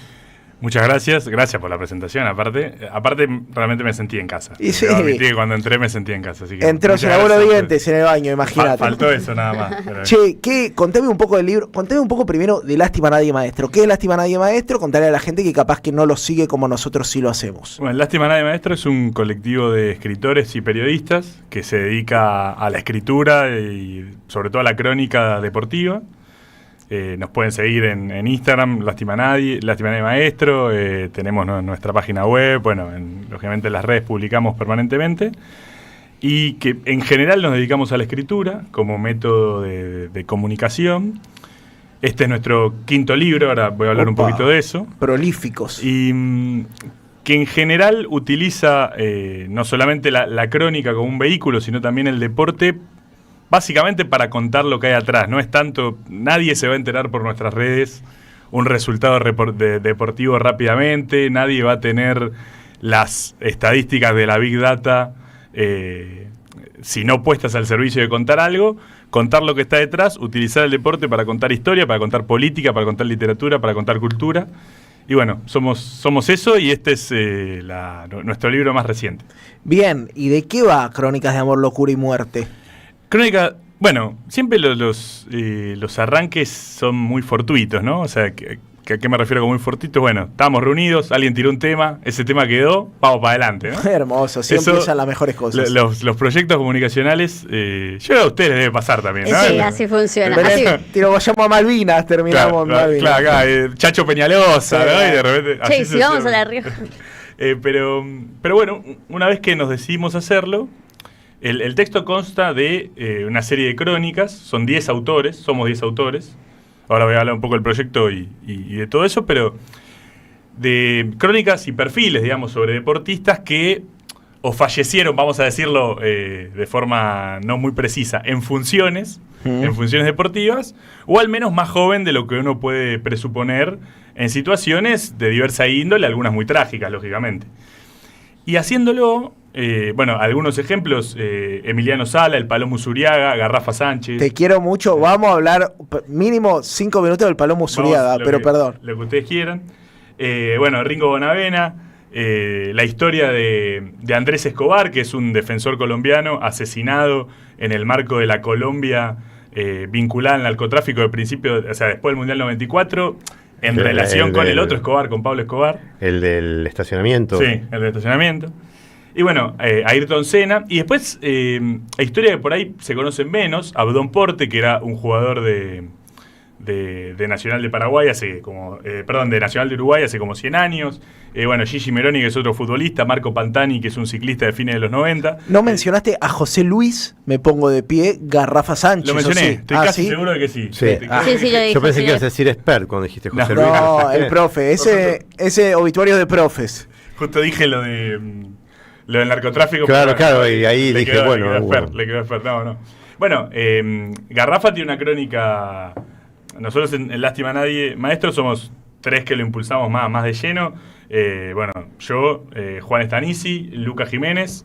Muchas gracias por la presentación. Aparte realmente me sentí en casa. Y sí. Debo admitir que cuando entré me sentí en casa. Así que Entró sin muchas abuelo gracias. dientes en el baño, imagínate. Faltó eso nada más. Pero Che, contame un poco del libro, contame un poco primero de Lástima a Nadie Maestro. ¿Qué es Lástima a Nadie Maestro? Contale a la gente que capaz que no lo sigue como nosotros sí lo hacemos. Bueno, Lástima a Nadie Maestro es un colectivo de escritores y periodistas que se dedica a la escritura y sobre todo a la crónica deportiva. Nos pueden seguir en Instagram, Lástima a Nadie Maestro. Tenemos nuestra página web. Bueno, lógicamente en las redes publicamos permanentemente. Y que en general nos dedicamos a la escritura como método de comunicación. Este es nuestro quinto libro, ahora voy a hablar un poquito de eso. Prolíficos. Y que en general utiliza no solamente la crónica como un vehículo, sino también el deporte, básicamente para contar lo que hay atrás. No es tanto, nadie se va a enterar por nuestras redes un resultado deportivo rápidamente, nadie va a tener las estadísticas de la Big Data si no puestas al servicio de contar algo, contar lo que está detrás, utilizar el deporte para contar historia, para contar política, para contar literatura, para contar cultura. Y bueno, somos eso y este es nuestro libro más reciente. Bien, ¿y de qué va Crónicas de Amor, Locura y Muerte? Crónica, bueno, siempre los arranques son muy fortuitos, ¿no? O sea, ¿a qué me refiero con muy fortuitos? Bueno, estábamos reunidos, alguien tiró un tema, ese tema quedó, vamos para adelante, ¿no? Hermoso, siempre empiezan las mejores cosas. Los proyectos comunicacionales, yo a ustedes les debe pasar también, ¿no? Sí, así funciona. Vayamos a Malvinas, terminamos en Malvinas. Claro, acá, Chacho Peñalosa, sí, ¿no? Y de repente... Che, si vamos a La Rioja. Pero bueno, una vez que nos decidimos hacerlo, el texto consta de una serie de crónicas, son 10 autores, somos 10 autores. Ahora voy a hablar un poco del proyecto y de todo eso, pero de crónicas y perfiles, digamos, sobre deportistas que o fallecieron, vamos a decirlo de forma no muy precisa, en funciones deportivas, o al menos más joven de lo que uno puede presuponer en situaciones de diversa índole, algunas muy trágicas, lógicamente. Y haciéndolo, bueno, algunos ejemplos, Emiliano Sala, el Palomo Zuriaga, Garrafa Sánchez. Te quiero mucho, vamos a hablar mínimo 5 minutos del Palomo Zuriaga, pero perdón. Lo que ustedes quieran. Bueno, Ringo Bonavena, la historia de Andrés Escobar, que es un defensor colombiano asesinado en el marco de la Colombia vinculada al narcotráfico de principio, o sea, después del Mundial 94, en relación con el otro Escobar, con Pablo Escobar. El del estacionamiento. Sí, el del estacionamiento. Y bueno, Ayrton Senna. Y después, la historia que por ahí se conocen menos, Abdón Porte, que era un jugador de Nacional de Paraguay de Nacional de Uruguay hace como 100 años. Bueno, Gigi Meroni, que es otro futbolista, Marco Pantani, que es un ciclista de fines de los 90. No mencionaste a José Luis, me pongo de pie, Garrafa Sánchez. Lo mencioné, sí. estoy casi seguro de que sí. Sí. Sí, lo dijo, Yo pensé sí. que ibas a decir expert cuando dijiste José Luis. No, el profe, ese obituario de profes. Justo dije lo del narcotráfico. Claro, y ahí dije, le bueno. quedó expert, no. Bueno, Garrafa tiene una crónica. Nosotros en Lástima a Nadie Maestro somos 3 que lo impulsamos más de lleno. Bueno, yo, Juan Stanisi, Luca Jiménez,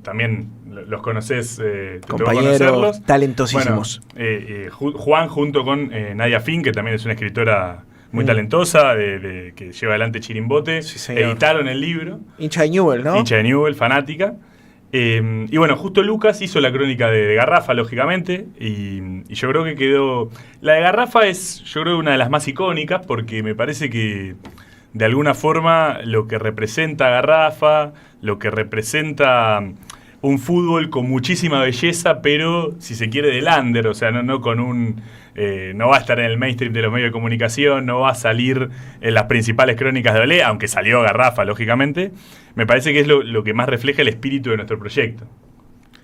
también los conocés, te tocó Compañeros conocerlos. talentosísimos. Bueno, Juan junto con Nadia Finn, que también es una escritora muy talentosa, que lleva adelante Chirimbote. Sí, señor. Editaron el libro. Hincha de Newell, ¿no? Hincha de Newell, fanática. Y bueno, justo Lucas hizo la crónica de Garrafa, lógicamente, y yo creo que quedó... La de Garrafa es, yo creo, una de las más icónicas, porque me parece que, de alguna forma, lo que representa Garrafa, lo que representa un fútbol con muchísima belleza, pero, si se quiere, del under, o sea, no con un... no va a estar en el mainstream de los medios de comunicación, no va a salir en las principales crónicas de Olé, aunque salió Garrafa, lógicamente. Me parece que es lo que más refleja el espíritu de nuestro proyecto.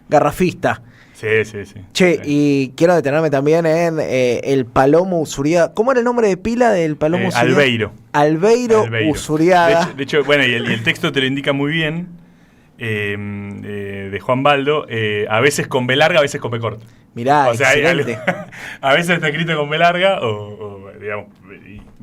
Garrafista. Sí. Che, y quiero detenerme también en el Palomo Usuriaga. ¿Cómo era el nombre de pila del Palomo Usuriaga? Albeiro Usuriaga. De hecho, bueno, y el texto te lo indica muy bien, de Juan Baldo, a veces con B larga, a veces con B corta. Mirá, o sea, excelente. A veces está escrito con B larga, o digamos,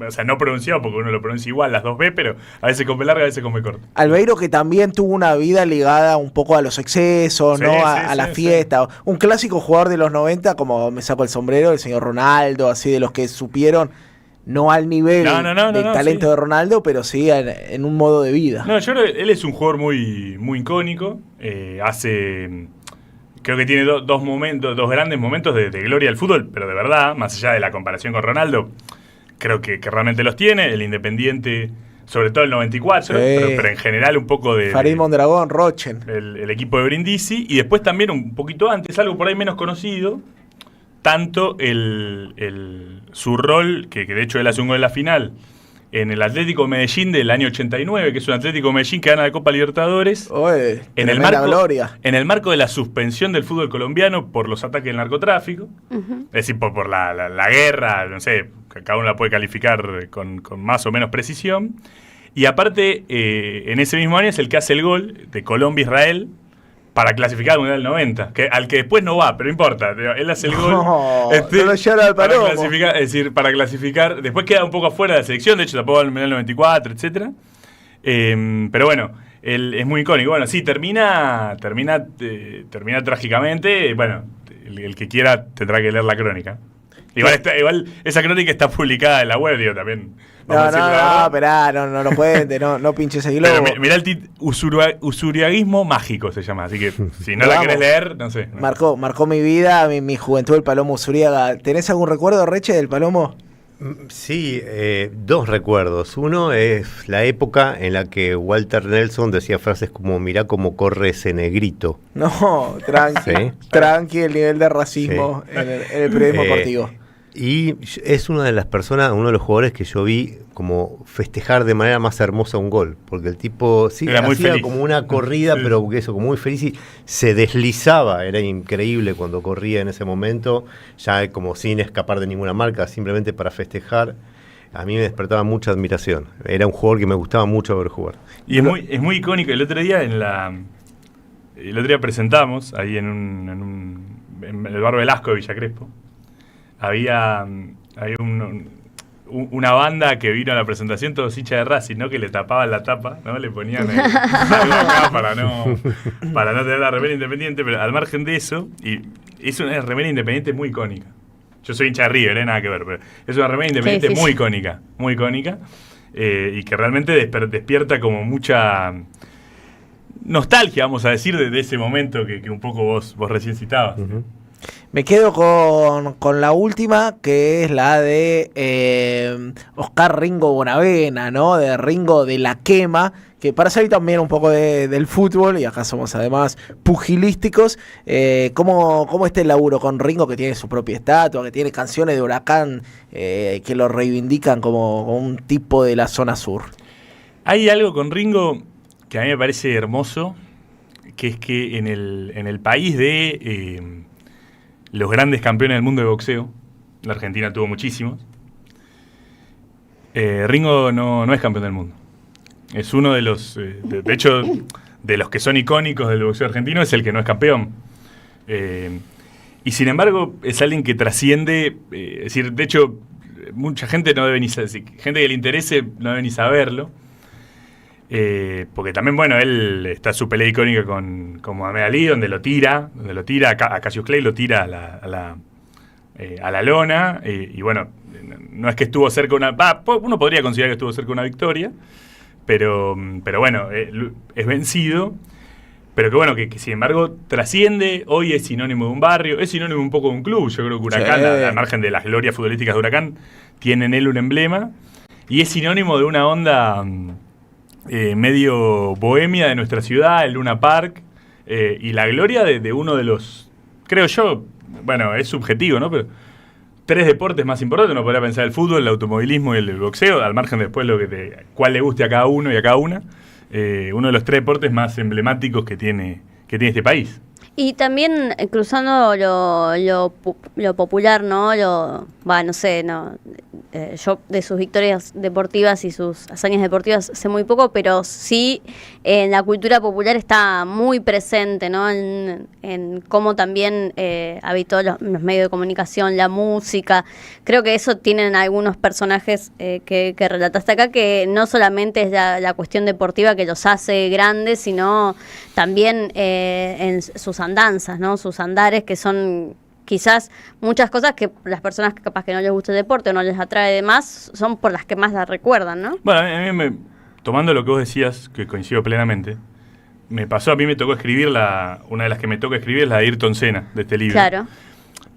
o sea, no pronunciado porque uno lo pronuncia igual, las dos B, pero a veces con B larga, a veces con B corta. Albeiro, que también tuvo una vida ligada un poco a los excesos, Sí, ¿no? sí, a la fiesta. Un clásico jugador de los 90, como me saco el sombrero, el señor Ronaldo, así de los que supieron, no al nivel del talento de Ronaldo, pero sí en un modo de vida. No, yo creo que él es un jugador muy icónico. Creo que tiene dos grandes momentos de gloria del fútbol, pero de verdad, más allá de la comparación con Ronaldo, creo que realmente los tiene. El Independiente, sobre todo el 94, pero en general un poco de Farid Mondragón, Rochen. El equipo de Brindisi, y después también un poquito antes, algo por ahí menos conocido, tanto su rol, que de hecho él hace un gol en la final, en el Atlético Medellín del año 89, que es un Atlético Medellín que gana la Copa Libertadores, en el marco de la suspensión del fútbol colombiano por los ataques del narcotráfico, es decir, por la guerra, no sé, cada uno la puede calificar con más o menos precisión, y aparte, en ese mismo año es el que hace el gol de Colombia-Israel, para clasificar al Mundial del 90, al que después no va, pero no importa, él hace el gol. No lo llora al Palomo. Es decir, para clasificar, después queda un poco afuera de la selección, de hecho tampoco va al Mundial del 94, etcétera. Pero bueno, él es muy icónico. Bueno, sí, termina trágicamente. Bueno, el que quiera tendrá que leer la crónica. Igual esa crónica está publicada en la web, digo, también. No lo cuentes, no pinches el globo. Pero mirá el usuriaguismo mágico se llama, así que si no la querés leer, no sé. Marcó mi vida, mi juventud, el Palomo Usuriaga. ¿Tenés algún recuerdo, Reche, del Palomo? Sí, dos recuerdos. Uno es la época en la que Walter Nelson decía frases como mirá cómo corre ese negrito. No, tranqui, el nivel de racismo en el periodismo deportivo. Y es una de las personas, uno de los jugadores que yo vi como festejar de manera más hermosa un gol, porque el tipo era muy hacía feliz. como una corrida, pero eso, como muy feliz, y se deslizaba, era increíble cuando corría en ese momento, ya como sin escapar de ninguna marca, simplemente para festejar. A mí me despertaba mucha admiración, era un jugador que me gustaba mucho ver jugar. Y es muy icónico. El otro día presentamos ahí en el bar Velasco de Villa Crespo. Había una banda que vino a la presentación, todos hinchas de Racing, ¿no? Que le tapaban la tapa, ¿no? Le ponían algo acá para no tener la remera Independiente, pero al margen de eso, y es una remera Independiente muy icónica. Yo soy hincha de River, nada que ver, pero es una remera Independiente muy icónica, y que realmente despierta como mucha nostalgia, vamos a decir, de ese momento que un poco vos recién citabas. Me quedo con la última, que es la de Oscar Ringo Bonavena, ¿no? De Ringo de la Quema, que para salir también un poco del fútbol, y acá somos además pugilísticos, ¿cómo está el laburo con Ringo, que tiene su propia estatua, que tiene canciones de Huracán que lo reivindican como un tipo de la zona sur? Hay algo con Ringo que a mí me parece hermoso, que es que en el país de los grandes campeones del mundo de boxeo, la Argentina tuvo muchísimos, Ringo no es campeón del mundo. Es uno de los, de hecho, de los que son icónicos del boxeo argentino, es el que no es campeón. Y sin embargo, es alguien que trasciende, es decir, de hecho, mucha gente no debe ni saber, gente que le interese no debe ni saberlo. Porque también, bueno, él está su pelea icónica con Mohamed Ali, donde lo tira a Cassius Clay, lo tira a la lona, y bueno, no es que estuvo cerca uno podría considerar que estuvo cerca de una victoria, pero bueno, es vencido, pero que bueno, que sin embargo trasciende. Hoy es sinónimo de un barrio, es sinónimo un poco de un club. Yo creo que Huracán, al margen de las glorias futbolísticas de Huracán, tiene en él un emblema, y es sinónimo de una onda medio bohemia de nuestra ciudad, el Luna Park, y la gloria de uno de los, creo yo, bueno, es subjetivo, ¿no? Pero 3 deportes más importantes, uno podría pensar el fútbol, el automovilismo y el boxeo, al margen después cuál le guste a cada uno y a cada una, uno de los 3 deportes más emblemáticos que tiene este país. Y también cruzando lo popular, ¿no? No sé, no. Yo de sus victorias deportivas y sus hazañas deportivas sé muy poco, pero sí en la cultura popular está muy presente, ¿no? En cómo también habitó los medios de comunicación, la música. Creo que eso tienen algunos personajes que relataste acá, que no solamente es la cuestión deportiva que los hace grandes, sino también en sus andanzas, ¿no? Sus andares, que son quizás muchas cosas que las personas que capaz que no les gusta el deporte o no les atrae de más, son por las que más la recuerdan, ¿no? Bueno, a mí tomando lo que vos decías, que coincido plenamente, a mí me tocó escribir una de las que me toca escribir es la de Ayrton Senna, de este libro. Claro.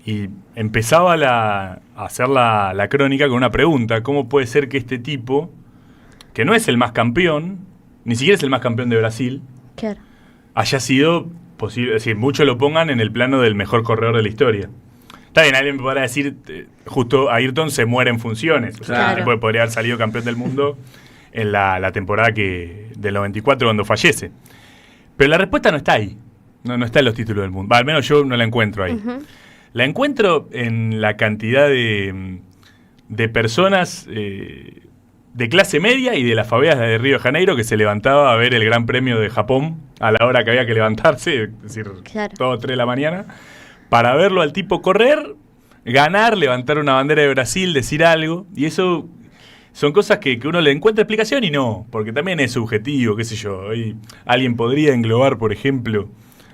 Y empezaba a hacer la crónica con una pregunta: ¿cómo puede ser que este tipo, que no es el más campeón, ni siquiera es el más campeón de Brasil, claro, haya sido posible, es decir, muchos lo pongan en el plano del mejor corredor de la historia? Está bien, alguien me podrá decir, justo Ayrton se muere en funciones. O sea, el tipo podría haber salido campeón del mundo en la temporada del 94 cuando fallece. Pero la respuesta no está ahí. No está en los títulos del mundo. Al menos yo no la encuentro ahí. Uh-huh. La encuentro en la cantidad de personas de clase media y de las favelas de Río de Janeiro que se levantaba a ver el Gran Premio de Japón a la hora que había que levantarse, es decir, claro, 2 o 3 de la mañana, para verlo al tipo correr, ganar, levantar una bandera de Brasil, decir algo. Y eso son cosas que uno le encuentra explicación y no, porque también es subjetivo, qué sé yo. Alguien podría englobar, por ejemplo,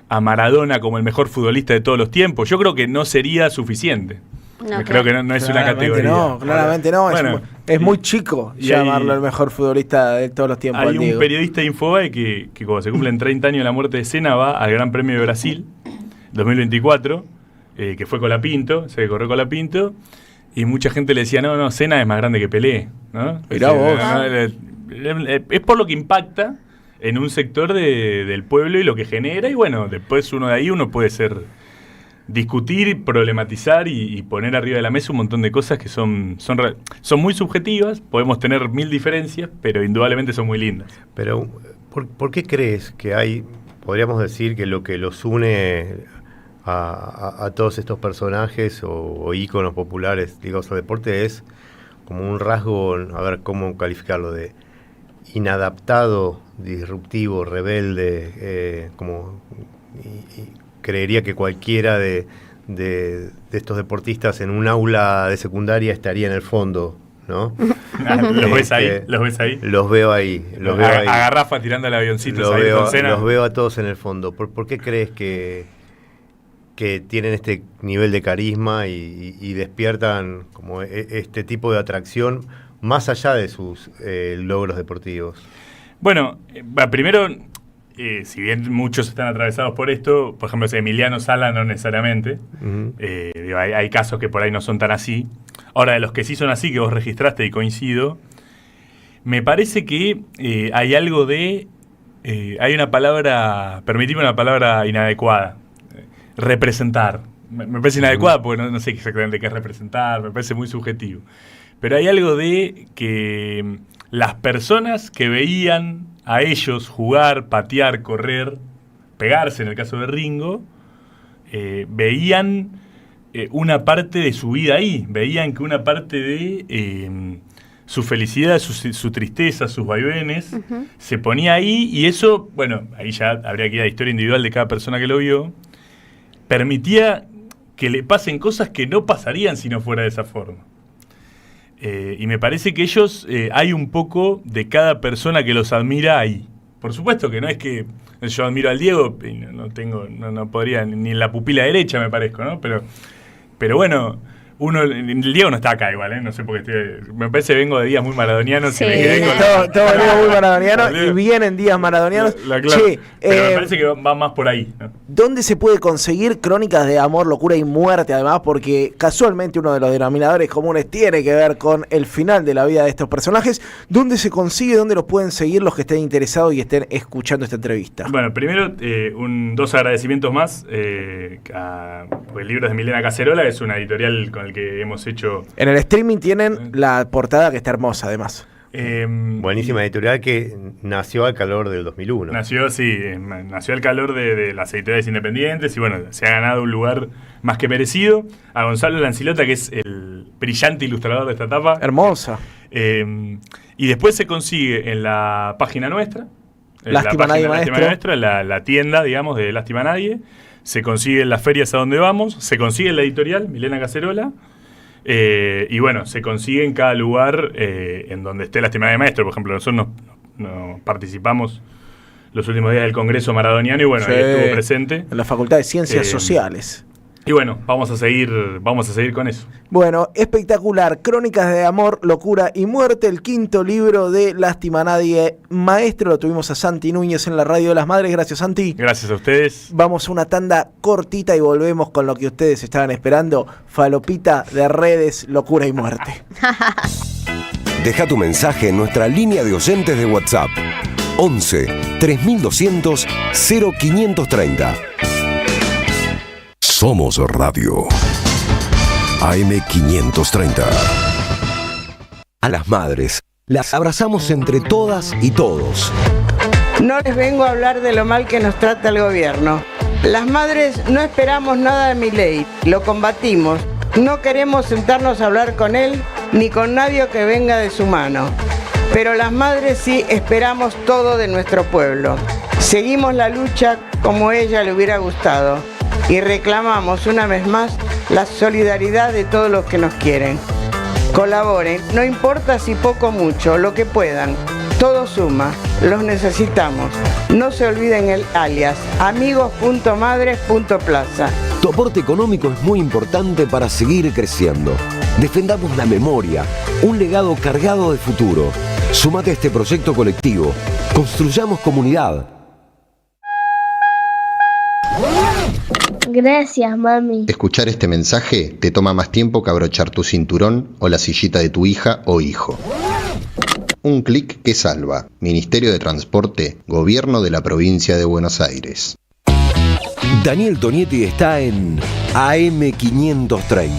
a Maradona como el mejor futbolista de todos los tiempos. Yo creo que no sería suficiente. No, creo que no es una categoría. No, claramente no. Bueno, es muy chico llamarlo el mejor futbolista de todos los tiempos. Hay un periodista de Infobae que cuando se cumplen 30 años de la muerte de Senna va al Gran Premio de Brasil 2024, que fue Colapinto, se corrió Colapinto, y mucha gente le decía, no, Senna es más grande que Pelé, ¿no? Mirá vos. Es por lo que impacta en un sector del pueblo y lo que genera, y bueno, después uno de ahí puede discutir, problematizar y poner arriba de la mesa un montón de cosas que son muy subjetivas. Podemos tener 1000 diferencias, pero indudablemente son muy lindas. Pero, ¿por qué crees que podríamos decir que lo que los une a todos estos personajes o íconos populares ligados al deporte es como un rasgo, a ver cómo calificarlo, de inadaptado, disruptivo, rebelde, creería que cualquiera de estos deportistas en un aula de secundaria estaría en el fondo, ¿no? ¿Los ves ahí? Los veo ahí. A Garrafa tirando el avioncito. Los veo a todos en el fondo. ¿Por qué crees que tienen este nivel de carisma y despiertan como este tipo de atracción más allá de sus logros deportivos? Bueno, primero, si bien muchos están atravesados por esto, por ejemplo, Emiliano Sala no necesariamente. Uh-huh. Hay casos que por ahí no son tan así. Ahora, de los que sí son así, que vos registraste y coincido, me parece que hay algo hay una palabra, permitime una palabra inadecuada, representar. Me parece inadecuada porque no sé exactamente qué es representar, me parece muy subjetivo. Pero hay algo de que las personas que veían a ellos jugar, patear, correr, pegarse en el caso de Ringo, veían una parte de su vida ahí, veían que una parte de su felicidad, su tristeza, sus vaivenes, uh-huh, se ponía ahí, y eso, bueno, ahí ya habría que ir a la historia individual de cada persona que lo vio, permitía que le pasen cosas que no pasarían si no fuera de esa forma. Y me parece que ellos, hay un poco de cada persona que los admira ahí. Por supuesto que no es que yo admiro al Diego, y no podría, ni en la pupila derecha me parezco, ¿no? Pero bueno, el Diego no está acá igual, no sé por qué me parece que vengo de días muy maradonianos. Sí. Todo venimos muy maradonianos y vienen días maradonianos. Che, pero me parece que va más por ahí, ¿no? ¿Dónde se puede conseguir Crónicas de Amor, Locura y Muerte? Además, porque casualmente uno de los denominadores comunes tiene que ver con el final de la vida de estos personajes. ¿Dónde se consigue? ¿Dónde los pueden seguir los que estén interesados y estén escuchando esta entrevista? Bueno, primero, 2 agradecimientos más. El libro de Milena Cacerola es una editorial con el que hemos hecho... En el streaming tienen la portada que está hermosa, además. Buenísima editorial que nació al calor del 2001. Nació al calor de las editoriales independientes y bueno, se ha ganado un lugar más que merecido. A Gonzalo Lancilota, que es el brillante ilustrador de esta etapa. Hermosa. Y después se consigue en la página nuestra. Lástima Nadie Maestro. La tienda, digamos, de Lástima Nadie. Se consigue en las ferias a donde vamos. Se consigue en la editorial, Milena Cacerola. Y bueno, se consigue en cada lugar en donde esté Lástima Nadie Maestro. Por ejemplo, nosotros nos participamos los últimos días del Congreso Maradoniano y bueno, ahí estuvo presente. En la Facultad de Ciencias Sociales. Y bueno, vamos a seguir con eso. Bueno, espectacular. Crónicas de Amor, Locura y Muerte, el 5º libro de Lástima Nadie Maestro. Lo tuvimos a Santi Núñez en la Radio de las Madres. Gracias, Santi. Gracias a ustedes. Vamos a una tanda cortita y volvemos con lo que ustedes estaban esperando. Falopita de redes, Locura y Muerte. Deja tu mensaje en nuestra línea de oyentes de WhatsApp. 11 3200 0530. Somos Radio AM530. A las madres, las abrazamos entre todas y todos. No les vengo a hablar de lo mal que nos trata el gobierno. Las madres no esperamos nada de Milei, lo combatimos. No queremos sentarnos a hablar con él ni con nadie que venga de su mano. Pero las madres sí esperamos todo de nuestro pueblo. Seguimos la lucha como a ella le hubiera gustado. Y reclamamos una vez más la solidaridad de todos los que nos quieren. Colaboren, no importa si poco o mucho, lo que puedan. Todo suma, los necesitamos. No se olviden el alias, amigos.madres.plaza. Tu aporte económico es muy importante para seguir creciendo. Defendamos la memoria, un legado cargado de futuro. Súmate a este proyecto colectivo. Construyamos comunidad. Gracias, mami. Escuchar este mensaje te toma más tiempo que abrochar tu cinturón o la sillita de tu hija o hijo. Un clic que salva. Ministerio de Transporte, Gobierno de la Provincia de Buenos Aires. Daniel Tonietti está en AM530.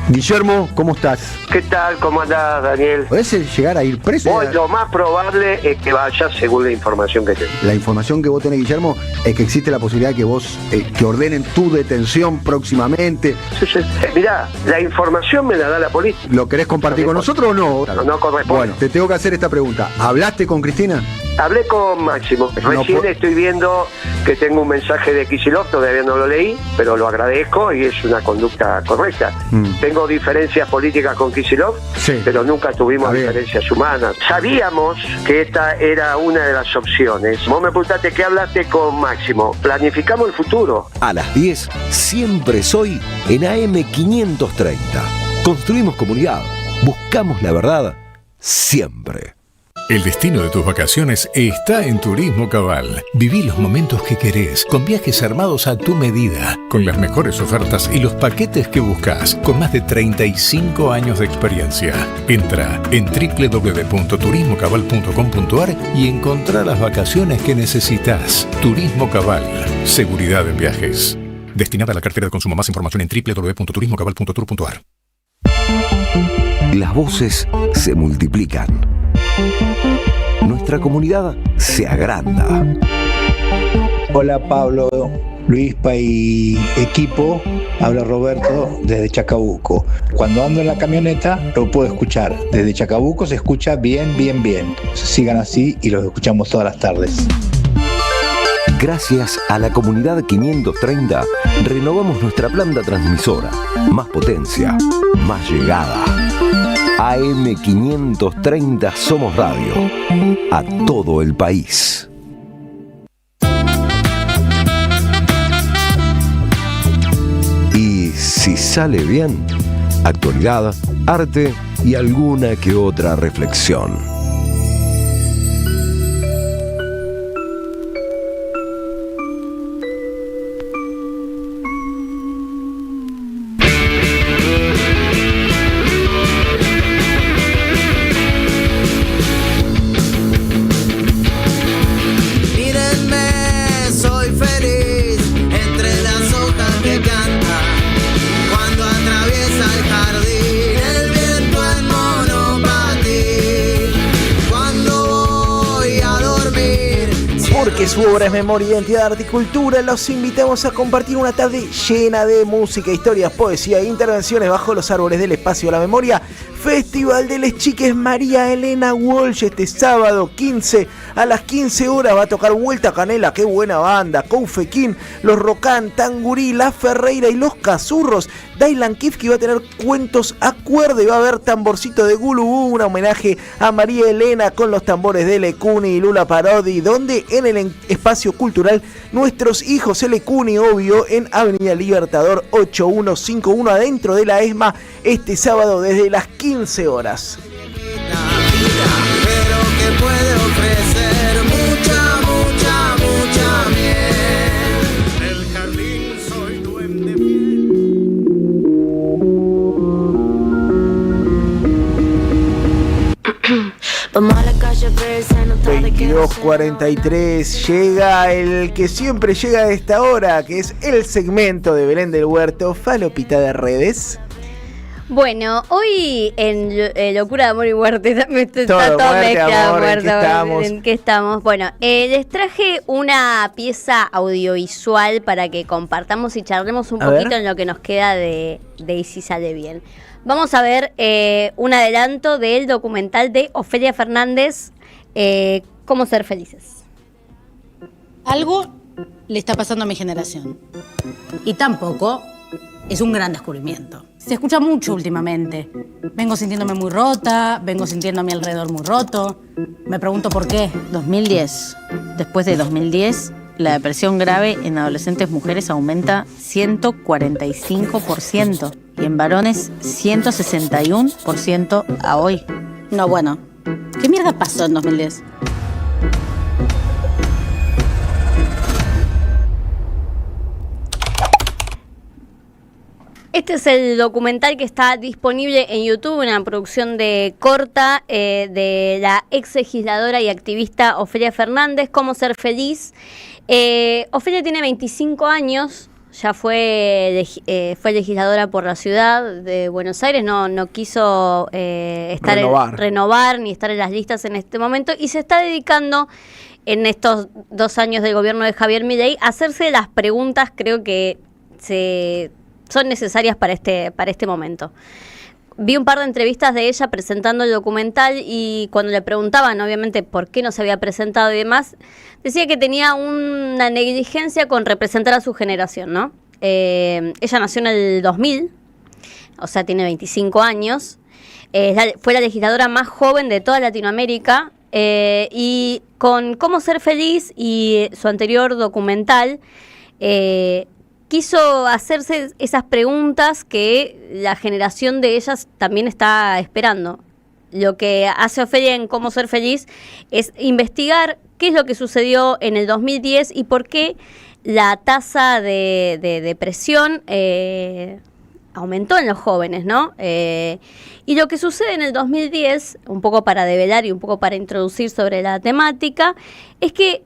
Guillermo, ¿cómo estás? ¿Qué tal? ¿Cómo andás, Daniel? ¿Podés llegar a ir preso? Lo más probable es que vayas según la información que tenés. La información que vos tenés, Guillermo, es que existe la posibilidad que vos, que ordenen tu detención próximamente. Sí. Mirá, la información me la da la policía. ¿Lo querés compartir con nosotros o no? No corresponde. Bueno, te tengo que hacer esta pregunta. ¿Hablaste con Cristina? Hablé con Máximo. Recién estoy viendo que tengo un mensaje de Kicillof, todavía no lo leí, pero lo agradezco y es una conducta correcta. Tengo diferencias políticas con Kicillof, pero nunca tuvimos diferencias humanas. Sabíamos que esta era una de las opciones. Vos me preguntaste qué hablaste con Máximo. Planificamos el futuro. A las 10, siempre soy en AM530. Construimos comunidad. Buscamos la verdad siempre. El destino de tus vacaciones está en Turismo Cabal. Viví los momentos que querés, con viajes armados a tu medida, con las mejores ofertas y los paquetes que buscas, con más de 35 años de experiencia. Entra en www.turismocabal.com.ar y encontrá las vacaciones que necesitas. Turismo Cabal. Seguridad en viajes. Destinada a la cartera de consumo. Más información en www.turismocabal.tour.ar. Las voces se multiplican. Nuestra comunidad se agranda. Hola Pablo, Luispa y equipo, habla Roberto desde Chacabuco. Cuando ando en la camioneta lo puedo escuchar. Desde Chacabuco se escucha bien. Sigan así y los escuchamos todas las tardes. Gracias a la comunidad 530, renovamos nuestra planta transmisora. Más potencia, más llegada. AM530 Somos Radio. A todo el país. Y si sale bien, actualidad, arte y alguna que otra reflexión. Cuando atraviesa el jardín, el viento en monopatín. que su obra es Memoria, Identidad, Arte y Cultura, los invitamos a compartir una tarde llena de música, historias, poesía e intervenciones bajo los árboles del Espacio de la Memoria. Festival de les Chiques María Elena Walsh este sábado 15 a las 15 horas va a tocar Vuelta Canela, qué buena banda, Coufequín, Los Rocán, Tangurí, La Ferreira y Los Cazurros. Dylan Kifke va a tener cuentos a cuerda y va a haber tamborcito de Gulubú, un homenaje a María Elena con los tambores de Lecuni y Lula Parodi, donde en el espacio cultural Nuestros Hijos, Lecuni, obvio, en Avenida Libertador 8151, adentro de la ESMA, este sábado desde las 15 horas. Pero que puede ofrecer mucha miel. Del jardín soy duende fiel. 22:43 llega el que siempre llega a esta hora, que es el segmento de Belén del Huerto, Falopita de Redes. Bueno, hoy en Locura de Amor y Muerte también está todo muerte, mezclado. amor, ¿En qué estamos? Bueno, les traje una pieza audiovisual para que compartamos y charlemos un poquito en lo que nos queda de Y si sale bien. Vamos a ver un adelanto del documental de Ofelia Fernández, Cómo ser felices. Algo le está pasando a mi generación. Y tampoco es un gran descubrimiento. Se escucha mucho últimamente. Vengo sintiéndome muy rota, vengo sintiendo a mi alrededor muy roto. Me pregunto por qué. 2010. Después de 2010, la depresión grave en adolescentes mujeres aumenta 145% y en varones 161% a hoy. No, bueno, ¿qué mierda pasó en 2010? Este es el documental que está disponible en YouTube, una producción de Corta, de la ex legisladora y activista Ofelia Fernández, Cómo ser feliz. Ofelia tiene 25 años, ya fue legisladora por la ciudad de Buenos Aires, no quiso renovar ni estar en las listas en este momento, y se está dedicando en estos 2 años del gobierno de Javier Milei a hacerse las preguntas, creo que son necesarias para este momento. Vi un par de entrevistas de ella presentando el documental y cuando le preguntaban, obviamente, por qué no se había presentado y demás, decía que tenía una negligencia con representar a su generación, ¿no? Ella nació en el 2000, o sea, tiene 25 años, fue la legisladora más joven de toda Latinoamérica y con Cómo ser feliz y su anterior documental, quiso hacerse esas preguntas que la generación de ellas también está esperando. Lo que hace Ofelia en Cómo ser feliz es investigar qué es lo que sucedió en el 2010 y por qué la tasa de depresión aumentó en los jóvenes, ¿no? Y lo que sucede en el 2010, un poco para develar y un poco para introducir sobre la temática, es que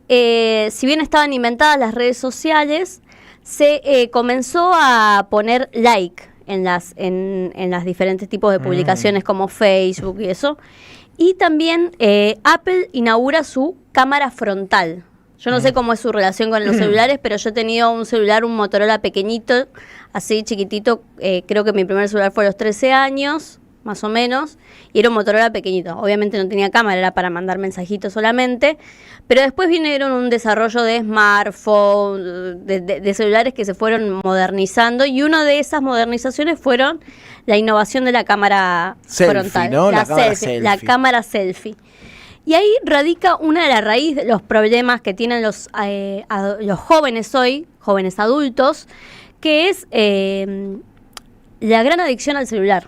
si bien estaban inventadas las redes sociales, se comenzó a poner like en las diferentes tipos de publicaciones como Facebook y eso. Y también Apple inaugura su cámara frontal. Yo no sé cómo es su relación con los celulares, pero yo he tenido un celular, un Motorola pequeñito, así chiquitito. Creo que mi primer celular fue a los 13 años, más o menos, y era un Motorola pequeñito. Obviamente no tenía cámara, era para mandar mensajitos solamente, pero después vinieron un desarrollo de smartphone, de celulares que se fueron modernizando, y una de esas modernizaciones fueron la innovación de la cámara frontal, ¿no? La cámara selfie. Y ahí radica una de las raíces de los problemas que tienen los jóvenes hoy, jóvenes adultos, que es la gran adicción al celular.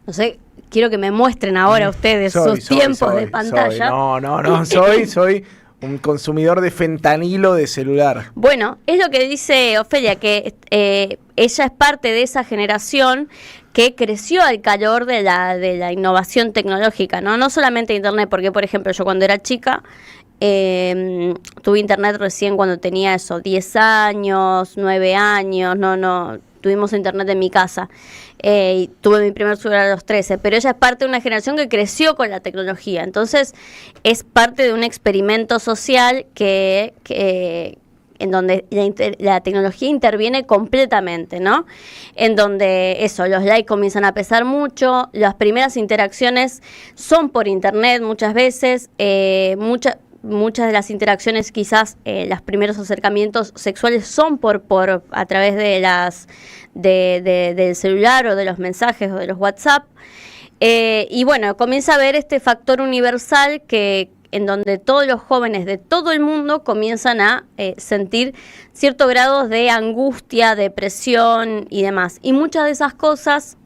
No sé, quiero que me muestren ahora ustedes sus tiempos de pantalla. Soy un consumidor de fentanilo de celular. Bueno, es lo que dice Ofelia, que ella es parte de esa generación que creció al calor de la innovación tecnológica, ¿no? No solamente Internet, porque, por ejemplo, yo cuando era chica tuve Internet recién cuando tenía 10 años, 9 años, tuvimos internet en mi casa. Y tuve mi primer celular a los 13, pero ella es parte de una generación que creció con la tecnología. Entonces, es parte de un experimento social en donde la tecnología interviene completamente, ¿no? En donde los likes comienzan a pesar mucho, las primeras interacciones son por internet muchas veces, muchas de las interacciones quizás, los primeros acercamientos sexuales son a través de del celular o de los mensajes o de los WhatsApp. Y bueno, comienza a haber este factor universal en donde todos los jóvenes de todo el mundo comienzan a sentir cierto grado de angustia, depresión y demás. Y muchas de esas cosas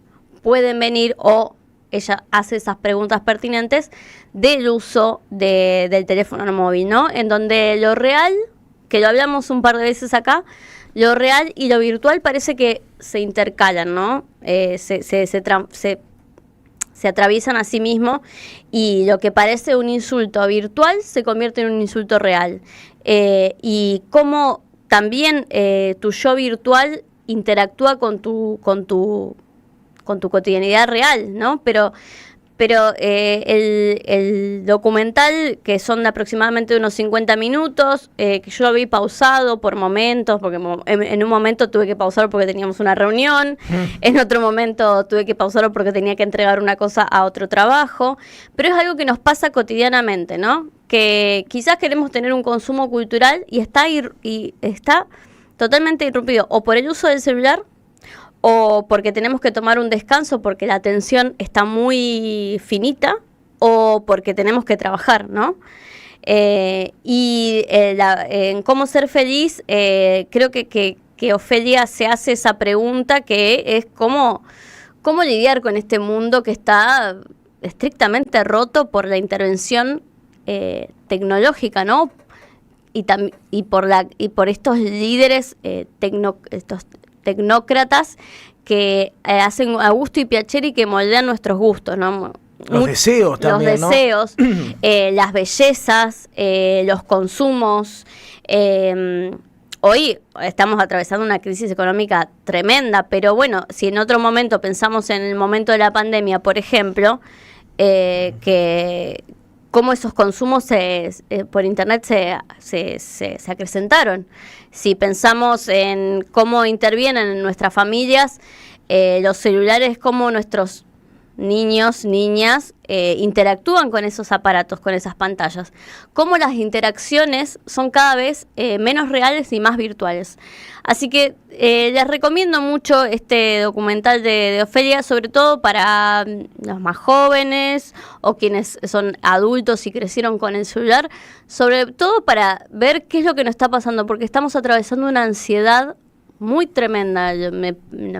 pueden venir, o ella hace esas preguntas pertinentes, del uso del teléfono móvil, ¿no? En donde lo real, que lo hablamos un par de veces acá, lo real y lo virtual parece que se intercalan, ¿no? Se atraviesan a sí mismos, y lo que parece un insulto virtual se convierte en un insulto real. Y cómo también tu yo virtual interactúa con tu cotidianidad real, ¿no? Pero el documental, que son de aproximadamente unos 50 minutos, que yo lo vi pausado por momentos, porque en un momento tuve que pausarlo porque teníamos una reunión, en otro momento tuve que pausarlo porque tenía que entregar una cosa a otro trabajo, pero es algo que nos pasa cotidianamente, ¿no? Que quizás queremos tener un consumo cultural y está totalmente irrumpido, o por el uso del celular, o porque tenemos que tomar un descanso porque la atención está muy finita, o porque tenemos que trabajar, ¿no? En cómo ser feliz, creo que Ofelia se hace esa pregunta, que es cómo lidiar con este mundo que está estrictamente roto por la intervención tecnológica, ¿no? Y por estos líderes estos tecnócratas que hacen a gusto y piacere y que moldean nuestros gustos, ¿no? Los deseos también, los deseos, las bellezas, los consumos. Hoy estamos atravesando una crisis económica tremenda, pero bueno, si en otro momento pensamos en el momento de la pandemia, por ejemplo, que cómo esos consumos por internet se acrecentaron. Si pensamos en cómo intervienen en nuestras familias los celulares, cómo nuestros niños, niñas, interactúan con esos aparatos, con esas pantallas. Cómo las interacciones son cada vez menos reales y más virtuales. Así que les recomiendo mucho este documental de Ofelia, sobre todo para los más jóvenes o quienes son adultos y crecieron con el celular, sobre todo para ver qué es lo que nos está pasando, porque estamos atravesando una ansiedad muy tremenda. Me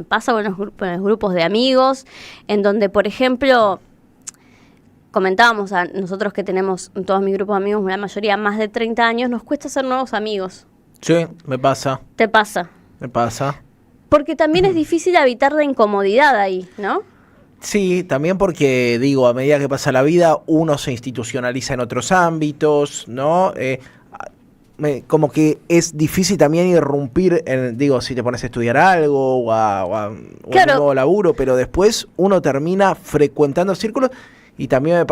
pasa con los grupos de amigos, en donde, por ejemplo, comentábamos a nosotros que tenemos en todos mis grupos de amigos, la mayoría más de 30 años, nos cuesta hacer nuevos amigos. Sí, me pasa. ¿Te pasa? Me pasa. Porque también es difícil evitar la incomodidad ahí, ¿no? Sí, también porque, digo, a medida que pasa la vida, uno se institucionaliza en otros ámbitos, ¿no? Como que es difícil también irrumpir si te pones a estudiar algo o un nuevo laburo, pero después uno termina frecuentando círculos, y también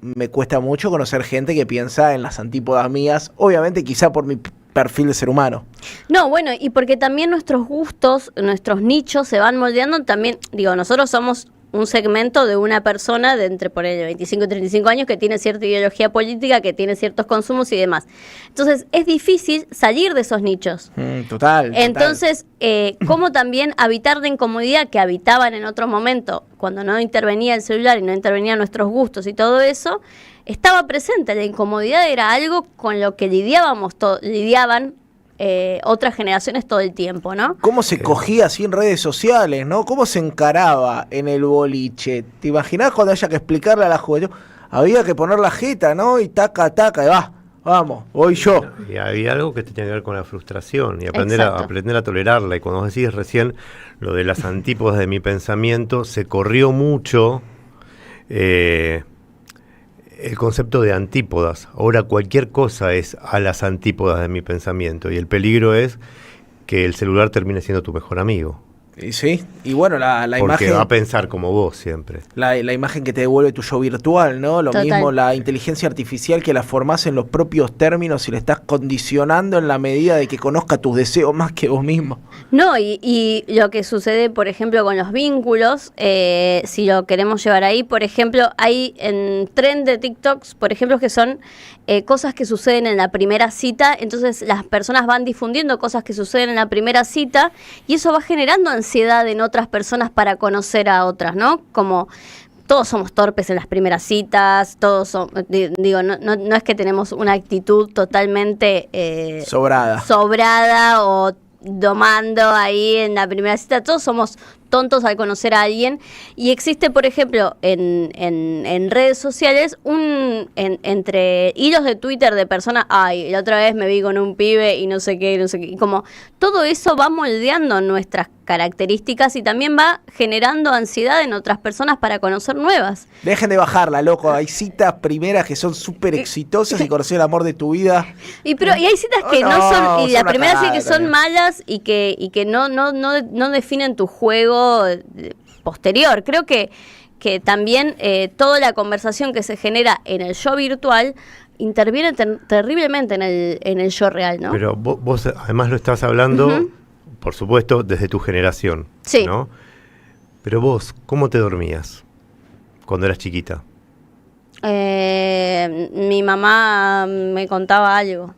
me cuesta mucho conocer gente que piensa en las antípodas mías, obviamente quizá por mi perfil de ser humano. No, bueno, y porque también nuestros gustos, nuestros nichos se van moldeando también. Digo, nosotros somos un segmento de una persona de entre por el 25 y 35 años que tiene cierta ideología política, que tiene ciertos consumos y demás. Entonces, es difícil salir de esos nichos. Total. Entonces, cómo también habitar de incomodidad que habitaban en otro momento, cuando no intervenía el celular y no intervenían nuestros gustos y todo eso, estaba presente. La incomodidad era algo con lo que lidiaban otras generaciones todo el tiempo, ¿no? ¿Cómo se cogía sin redes sociales, no? ¿Cómo se encaraba en el boliche? ¿Te imaginás cuando haya que explicarle a la juventud? Había que poner la jeta, ¿no? Y taca, y vamos, voy yo. Y había algo que tenía que ver con la frustración y aprender a tolerarla. Y cuando vos decís recién lo de las antípodas de mi pensamiento, se corrió mucho el concepto de antípodas. Ahora cualquier cosa es a las antípodas de mi pensamiento, y el peligro es que el celular termine siendo tu mejor amigo. Y sí, y bueno, la Porque imagen... va a pensar como vos siempre. La imagen que te devuelve tu yo virtual, ¿no? Lo Total. mismo la inteligencia artificial que la formás en los propios términos y le estás condicionando en la medida de que conozca tus deseos más que vos mismo. No, y lo que sucede, por ejemplo, con los vínculos, si lo queremos llevar ahí, por ejemplo, hay en trend de TikToks, por ejemplo, que son cosas que suceden en la primera cita, entonces las personas van difundiendo cosas que suceden en la primera cita y eso va generando ansiedad en otras personas para conocer a otras, ¿no? Como todos somos torpes en las primeras citas, todos somos, digo, no es que tenemos una actitud totalmente sobrada o domando ahí en la primera cita, todos somos tontos al conocer a alguien y existe, por ejemplo, en redes sociales entre hilos de Twitter de personas, ay, la otra vez me vi con un pibe y no sé qué, y como todo eso va moldeando nuestras características y también va generando ansiedad en otras personas para conocer nuevas. Dejen de bajarla, loco, hay citas primeras que son súper exitosas y conocer el amor de tu vida. Y hay citas que no son, y la primera sí que son malas y que no definen tu juego posterior. Creo que también toda la conversación que se genera en el yo virtual interviene terriblemente en el yo real, ¿no? Pero vos además lo estás hablando, por supuesto, desde tu generación, sí, ¿no? Pero vos, ¿cómo te dormías cuando eras chiquita? Mi mamá me contaba algo.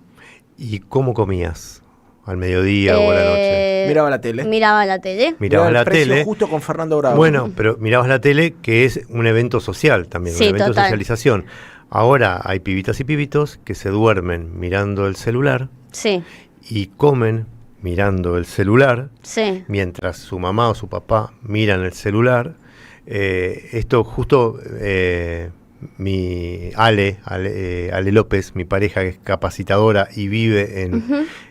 ¿Y cómo comías? ¿Al mediodía o a la noche? Miraba la tele. Miraba la tele. Mirabas la tele. Justo con Fernando Bravo. Bueno, pero mirabas la tele, que es un evento social también, sí, un evento total. de socialización. Ahora hay pibitas y pibitos que se duermen mirando el celular Sí, y comen mirando el celular, sí. mientras su mamá o su papá miran el celular. Esto justo mi Ale López, mi pareja que es capacitadora y vive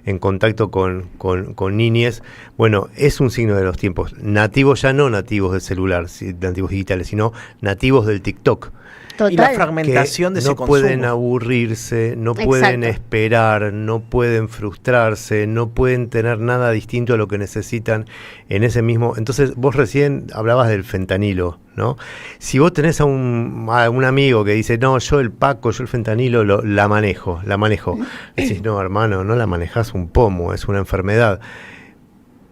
en contacto con niñes, bueno, es un signo de los tiempos. Nativos, ya no nativos del celular, nativos digitales, sino nativos del TikTok. Total. Y la fragmentación de ese no consumo. pueden aburrirse, no pueden esperar, no pueden frustrarse, no pueden tener nada distinto a lo que necesitan en ese mismo. Entonces, vos recién hablabas del fentanilo, ¿no? Si vos tenés a un amigo que dice, no, yo el Paco, yo el fentanilo la manejo. Decís, no, hermano, no la manejás un pomo, es una enfermedad.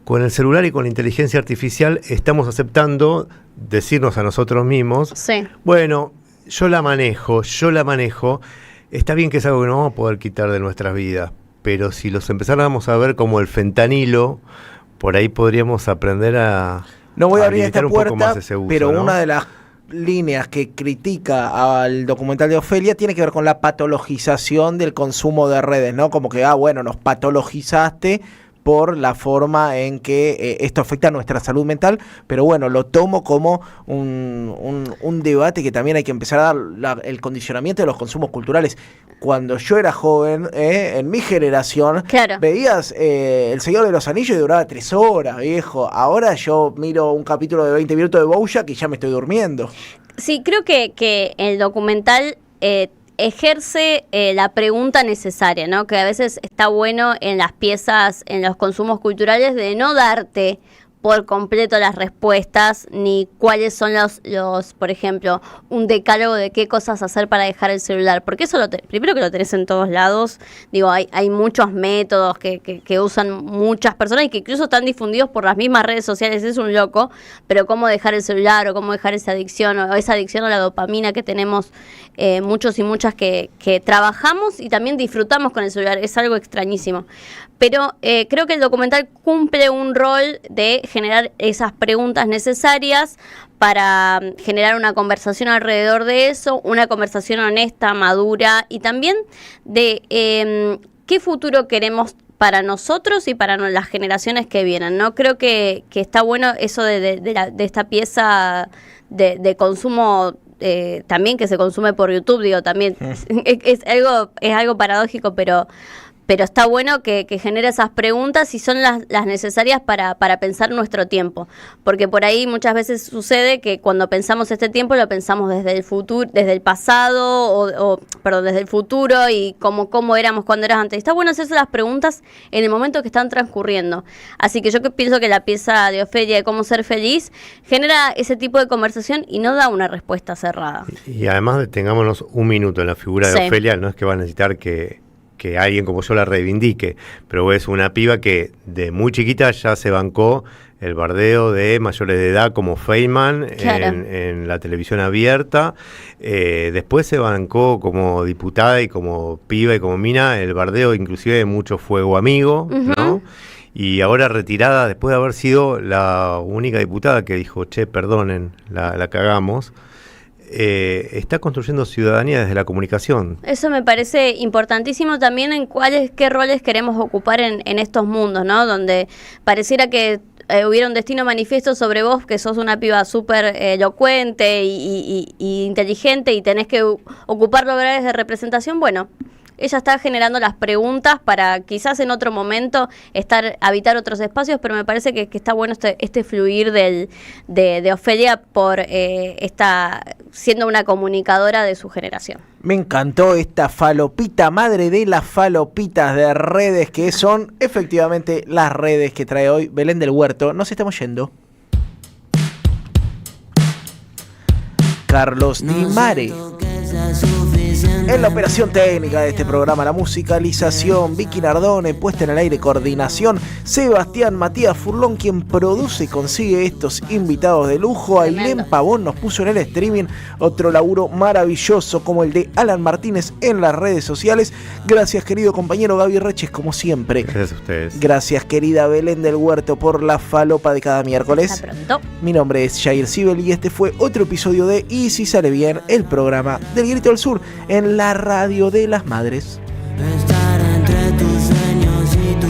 Con el celular y con la inteligencia artificial estamos aceptando decirnos a nosotros mismos, sí, bueno, yo la manejo, está bien que es algo que no vamos a poder quitar de nuestras vidas, pero si los empezáramos a ver como el fentanilo, por ahí podríamos aprender a no voy a abrir limitar esta un poco puerta, más ese uso, pero ¿no? una de las líneas que critica al documental de Ofelia tiene que ver con la patologización del consumo de redes, ¿no? Como que, bueno, nos patologizaste por la forma en que esto afecta a nuestra salud mental, pero bueno, lo tomo como un debate que también hay que empezar a dar el condicionamiento de los consumos culturales. Cuando yo era joven, en mi generación, claro, veías El Señor de los Anillos y duraba 3 horas, viejo. Ahora yo miro un capítulo de 20 minutos de BoJack y ya me estoy durmiendo. Sí, creo que el documental ejerce la pregunta necesaria, ¿no? Que a veces está bueno en las piezas, en los consumos culturales, de no darte por completo las respuestas, ni cuáles son los, por ejemplo, un decálogo de qué cosas hacer para dejar el celular, porque eso primero que lo tenés en todos lados, digo, hay muchos métodos que usan muchas personas y que incluso están difundidos por las mismas redes sociales, es un loco, pero cómo dejar el celular o cómo dejar esa adicción a la dopamina que tenemos muchos y muchas que trabajamos y también disfrutamos con el celular, es algo extrañísimo. Pero creo que el documental cumple un rol de generar esas preguntas necesarias para generar una conversación alrededor de eso, una conversación honesta, madura y también de qué futuro queremos para nosotros y para las generaciones que vienen, ¿no? Creo que está bueno eso de esta pieza de consumo también que se consume por YouTube, digo, también es algo paradójico, pero pero está bueno que genere esas preguntas y son las necesarias para pensar nuestro tiempo, porque por ahí muchas veces sucede que cuando pensamos este tiempo lo pensamos desde el futuro, desde el pasado desde el futuro y cómo éramos cuando eras antes. Está bueno hacerse las preguntas en el momento que están transcurriendo. Así que yo pienso que la pieza de Ofelia de Cómo ser feliz genera ese tipo de conversación y no da una respuesta cerrada. Y además tengámonos un minuto en la figura de Ofelia, no es que va a necesitar que alguien como yo la reivindique, pero es una piba que de muy chiquita ya se bancó el bardeo de mayores de edad como Feynman en la televisión abierta. Después se bancó como diputada y como piba y como mina el bardeo inclusive de Mucho Fuego Amigo, ¿no? Y ahora retirada, después de haber sido la única diputada que dijo, che, perdonen, la cagamos. Está construyendo ciudadanía desde la comunicación. Eso me parece importantísimo también en qué roles queremos ocupar en estos mundos, ¿no? Donde pareciera que hubiera un destino manifiesto sobre vos, que sos una piba súper elocuente y inteligente y tenés que ocupar lugares de representación. Bueno, ella está generando las preguntas para quizás en otro momento habitar otros espacios, pero me parece que está bueno este fluir de Ofelia por siendo una comunicadora de su generación. Me encantó esta falopita, madre de las falopitas de redes, que son efectivamente las redes que trae hoy Belén del Huerto. Nos estamos yendo. Carlos Di Mare. En la operación técnica de este programa, la musicalización, Vicky Nardone, puesta en el aire, coordinación, Sebastián Matías Furlón, quien produce y consigue estos invitados de lujo. Ailén Pavón nos puso en el streaming otro laburo maravilloso como el de Alan Martínez en las redes sociales. Gracias, querido compañero Gaby Reches, como siempre. Gracias a ustedes. Gracias, querida Belén del Huerto, por la falopa de cada miércoles. Hasta pronto. Mi nombre es Jair Sibel y este fue otro episodio de Y si sale bien, el programa del Grito del Sur en la radio de las madres.